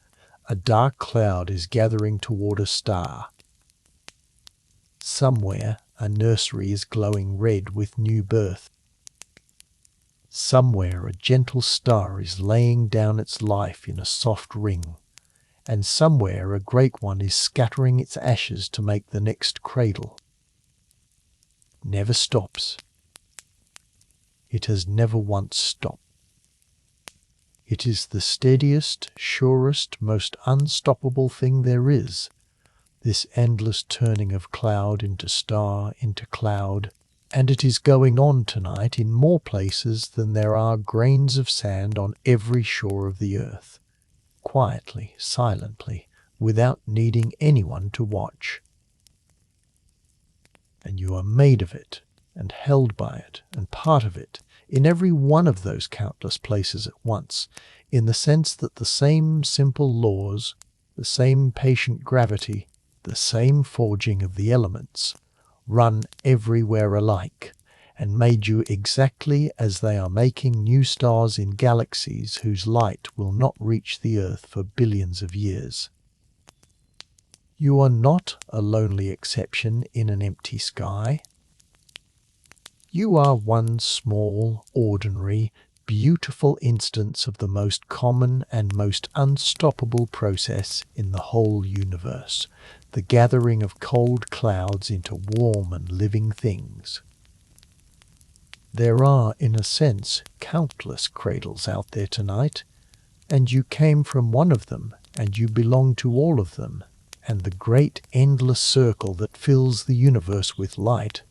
a dark cloud is gathering toward a star. Somewhere, a nursery is glowing red with new birth. Somewhere, a gentle star is laying down its life in a soft ring, and somewhere a great one is scattering its ashes to make the next cradle. Never stops. It has never once stopped. It is the steadiest, surest, most unstoppable thing there is, this endless turning of cloud into star into cloud, and it is going on tonight in more places than there are grains of sand on every shore of the earth, quietly, silently, without needing anyone to watch. And you are made of it, and held by it, and part of it, in every one of those countless places at once, in the sense that the same simple laws, the same patient gravity, the same forging of the elements, run everywhere alike, and made you exactly as they are making new stars in galaxies whose light will not reach the earth for billions of years. You are not a lonely exception in an empty sky. You are one small, ordinary, beautiful instance of the most common and most unstoppable process in the whole universe, the gathering of cold clouds into warm and living things. There are, in a sense, countless cradles out there tonight, and you came from one of them, and you belong to all of them, and the great endless circle that fills the universe with light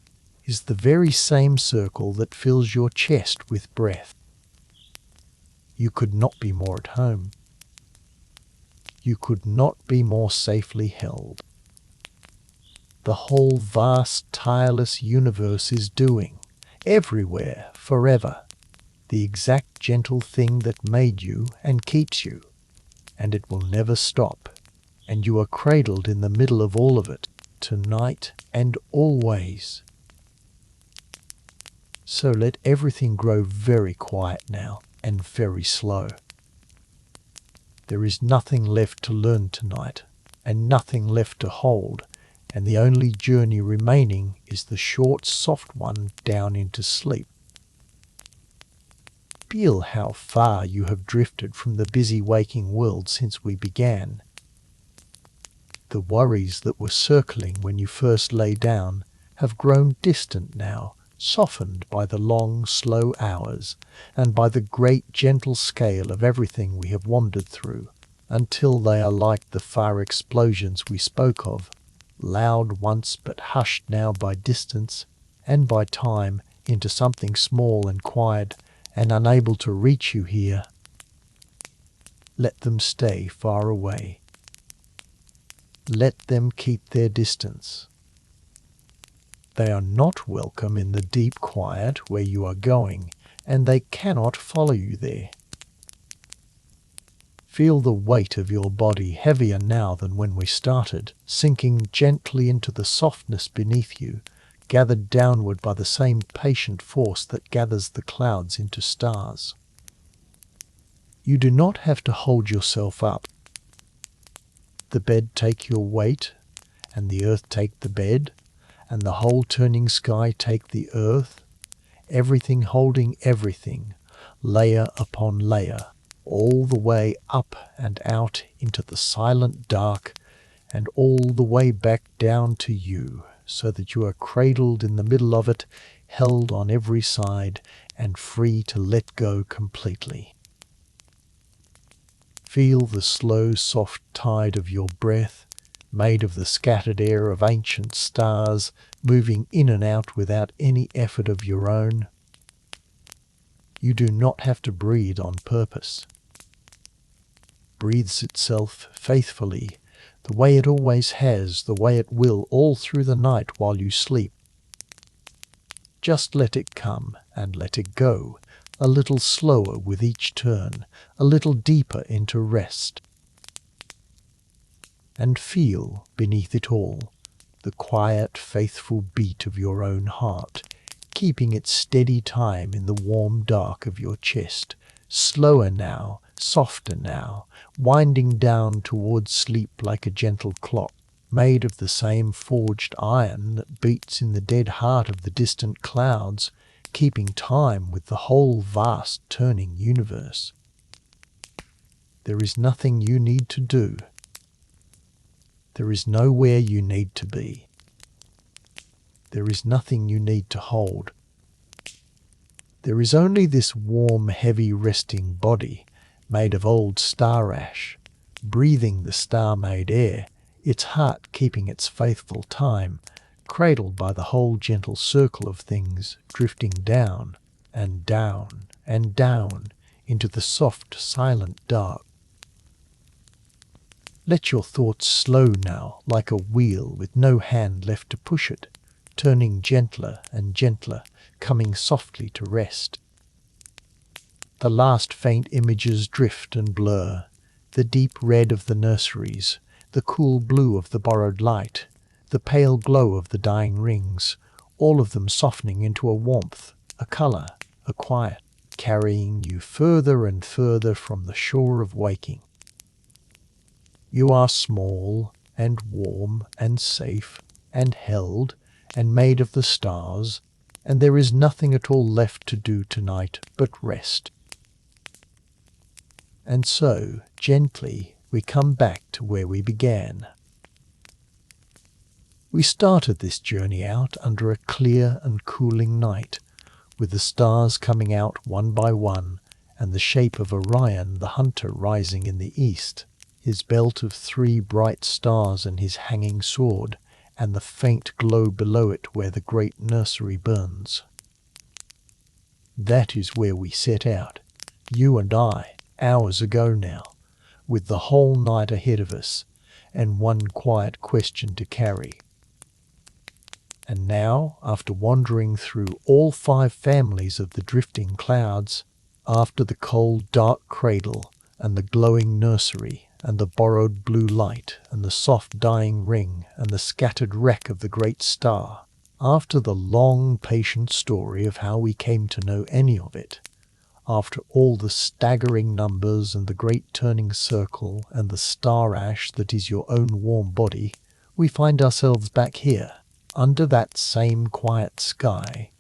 is the very same circle that fills your chest with breath. You could not be more at home. You could not be more safely held. The whole vast, tireless universe is doing, everywhere, forever, the exact gentle thing that made you and keeps you, and it will never stop, and you are cradled in the middle of all of it, tonight and always. So let everything grow very quiet now, and very slow. There is nothing left to learn tonight, and nothing left to hold, and the only journey remaining is the short, soft one down into sleep. Feel how far you have drifted from the busy waking world since we began. The worries that were circling when you first lay down have grown distant now, softened by the long, slow hours and by the great, gentle scale of everything we have wandered through, until they are like the far explosions we spoke of, loud once but hushed now by distance and by time into something small and quiet and unable to reach you here. Let them stay far away. Let them keep their distance. They are not welcome in the deep quiet where you are going, and they cannot follow you there. Feel the weight of your body heavier now than when we started, sinking gently into the softness beneath you, gathered downward by the same patient force that gathers the clouds into stars. You do not have to hold yourself up. The bed take your weight, and the earth take the bed, and the whole turning sky take the earth, everything holding everything, layer upon layer, all the way up and out into the silent dark, and all the way back down to you, so that you are cradled in the middle of it, held on every side, and free to let go completely. Feel the slow, soft tide of your breath, made of the scattered air of ancient stars, moving in and out without any effort of your own. You do not have to breathe on purpose. Breathes itself faithfully, the way it always has, the way it will, all through the night while you sleep. Just let it come and let it go, a little slower with each turn, a little deeper into rest. And feel, beneath it all, the quiet, faithful beat of your own heart, keeping its steady time in the warm dark of your chest, slower now, softer now, winding down towards sleep like a gentle clock, made of the same forged iron that beats in the dead heart of the distant clouds, keeping time with the whole vast turning universe. There is nothing you need to do. There is nowhere you need to be. There is nothing you need to hold. There is only this warm, heavy, resting body, made of old star ash, breathing the star-made air, its heart keeping its faithful time, cradled by the whole gentle circle of things, drifting down and down and down into the soft, silent dark. Let your thoughts slow now, like a wheel with no hand left to push it, turning gentler and gentler, coming softly to rest. The last faint images drift and blur, the deep red of the nurseries, the cool blue of the borrowed light, the pale glow of the dying rings, all of them softening into a warmth, a colour, a quiet, carrying you further and further from the shore of waking. You are small and warm and safe and held and made of the stars, and there is nothing at all left to do tonight but rest. And so, gently, we come back to where we began. We started this journey out under a clear and cooling night, with the stars coming out one by one, and the shape of Orion the hunter rising in the east, his belt of 3 bright stars and his hanging sword, and the faint glow below it where the great nursery burns. That is where we set out, you and I, hours ago now, with the whole night ahead of us, and one quiet question to carry. And now, after wandering through all 5 families of the drifting clouds, after the cold dark cradle, and the glowing nursery, and the borrowed blue light, and the soft dying ring, and the scattered wreck of the great star, after the long patient story of how we came to know any of it, after all the staggering numbers and the great turning circle and the star ash that is your own warm body, we find ourselves back here, under that same quiet sky,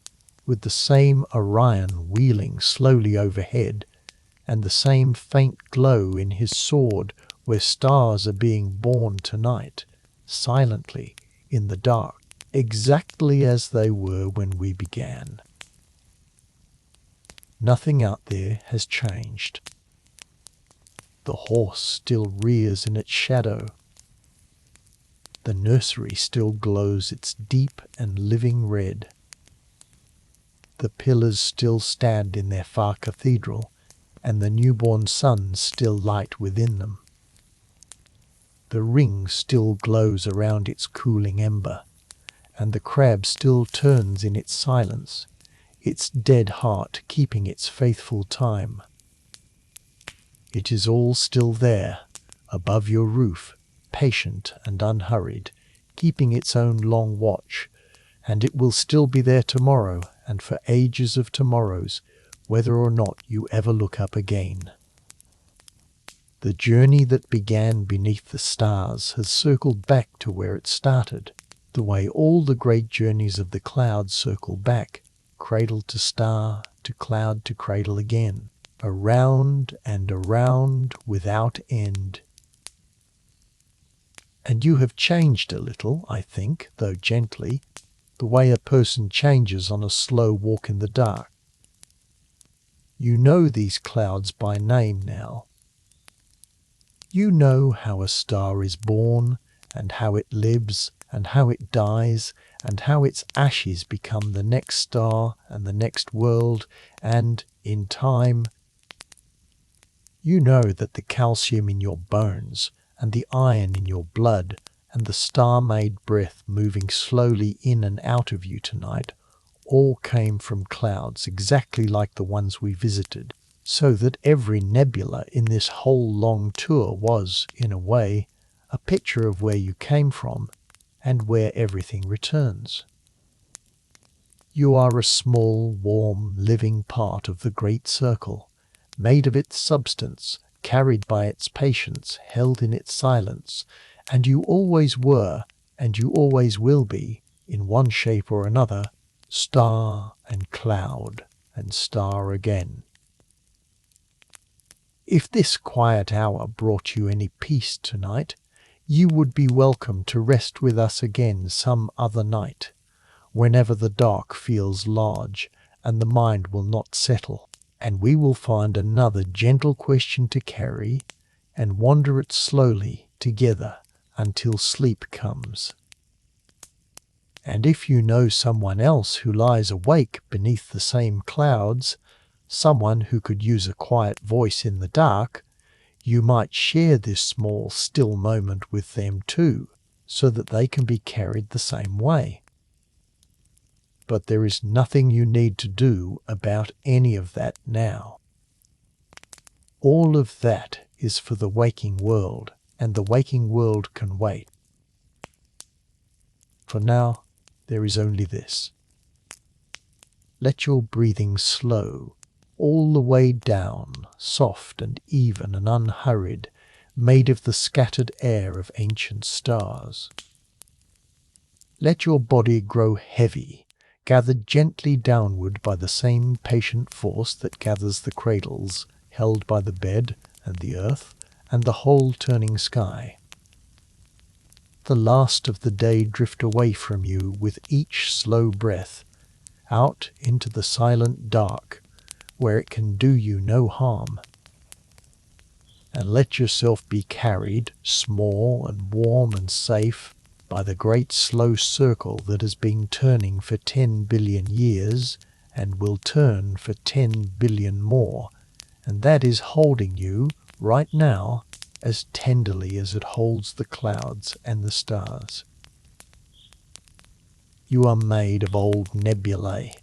with the same Orion wheeling slowly overhead, and the same faint glow in his sword where stars are being born tonight, silently, in the dark, exactly as they were when we began. Nothing out there has changed. The horse still rears in its shadow. The nursery still glows its deep and living red. The pillars still stand in their far cathedral, and the newborn suns still light within them. The ring still glows around its cooling ember, and the crab still turns in its silence, its dead heart keeping its faithful time. It is all still there, above your roof, patient and unhurried, keeping its own long watch, and it will still be there tomorrow and for ages of tomorrows, whether or not you ever look up again. The journey that began beneath the stars has circled back to where it started, the way all the great journeys of the clouds circle back, cradle to star, to cloud to cradle again, around and around without end. And you have changed a little, I think, though gently, the way a person changes on a slow walk in the dark. You know these clouds by name now. You know how a star is born, and how it lives, and how it dies, and how its ashes become the next star and the next world, and, in time, you know that the calcium in your bones, and the iron in your blood, and the star-made breath moving slowly in and out of you tonight, all came from clouds exactly like the ones we visited, so that every nebula in this whole long tour was, in a way, a picture of where you came from and where everything returns. You are a small, warm, living part of the great circle, made of its substance, carried by its patience, held in its silence, and you always were, and you always will be, in one shape or another, star and cloud and star again. If this quiet hour brought you any peace tonight, you would be welcome to rest with us again some other night, whenever the dark feels large and the mind will not settle, and we will find another gentle question to carry and wander it slowly together until sleep comes. And if you know someone else who lies awake beneath the same clouds, someone who could use a quiet voice in the dark, you might share this small, still moment with them too, so that they can be carried the same way. But there is nothing you need to do about any of that now. All of that is for the waking world, and the waking world can wait. For now, there is only this. Let your breathing slow, all the way down, soft and even and unhurried, made of the scattered air of ancient stars. Let your body grow heavy, gathered gently downward by the same patient force that gathers the cradles held by the bed and the earth and the whole turning sky. The last of the day drift away from you with each slow breath, out into the silent dark, where it can do you no harm. And let yourself be carried, small and warm and safe, by the great slow circle that has been turning for 10 billion years and will turn for 10 billion more, and that is holding you, right now, as tenderly as it holds the clouds and the stars. You are made of old nebulae.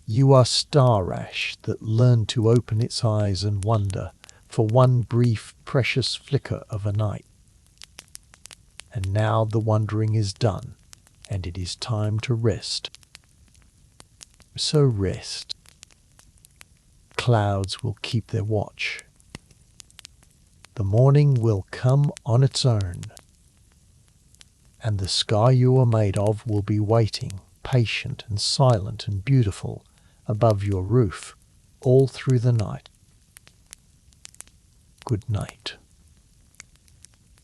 You are star ash that learned to open its eyes and wonder for one brief, precious flicker of a night. And now the wondering is done, and it is time to rest. So rest. Clouds will keep their watch. The morning will come on its own, and the sky you are made of will be waiting, patient and silent and beautiful, above your roof, all through the night. Good night.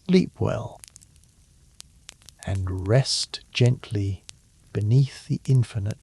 Sleep well, and rest gently beneath the infinite.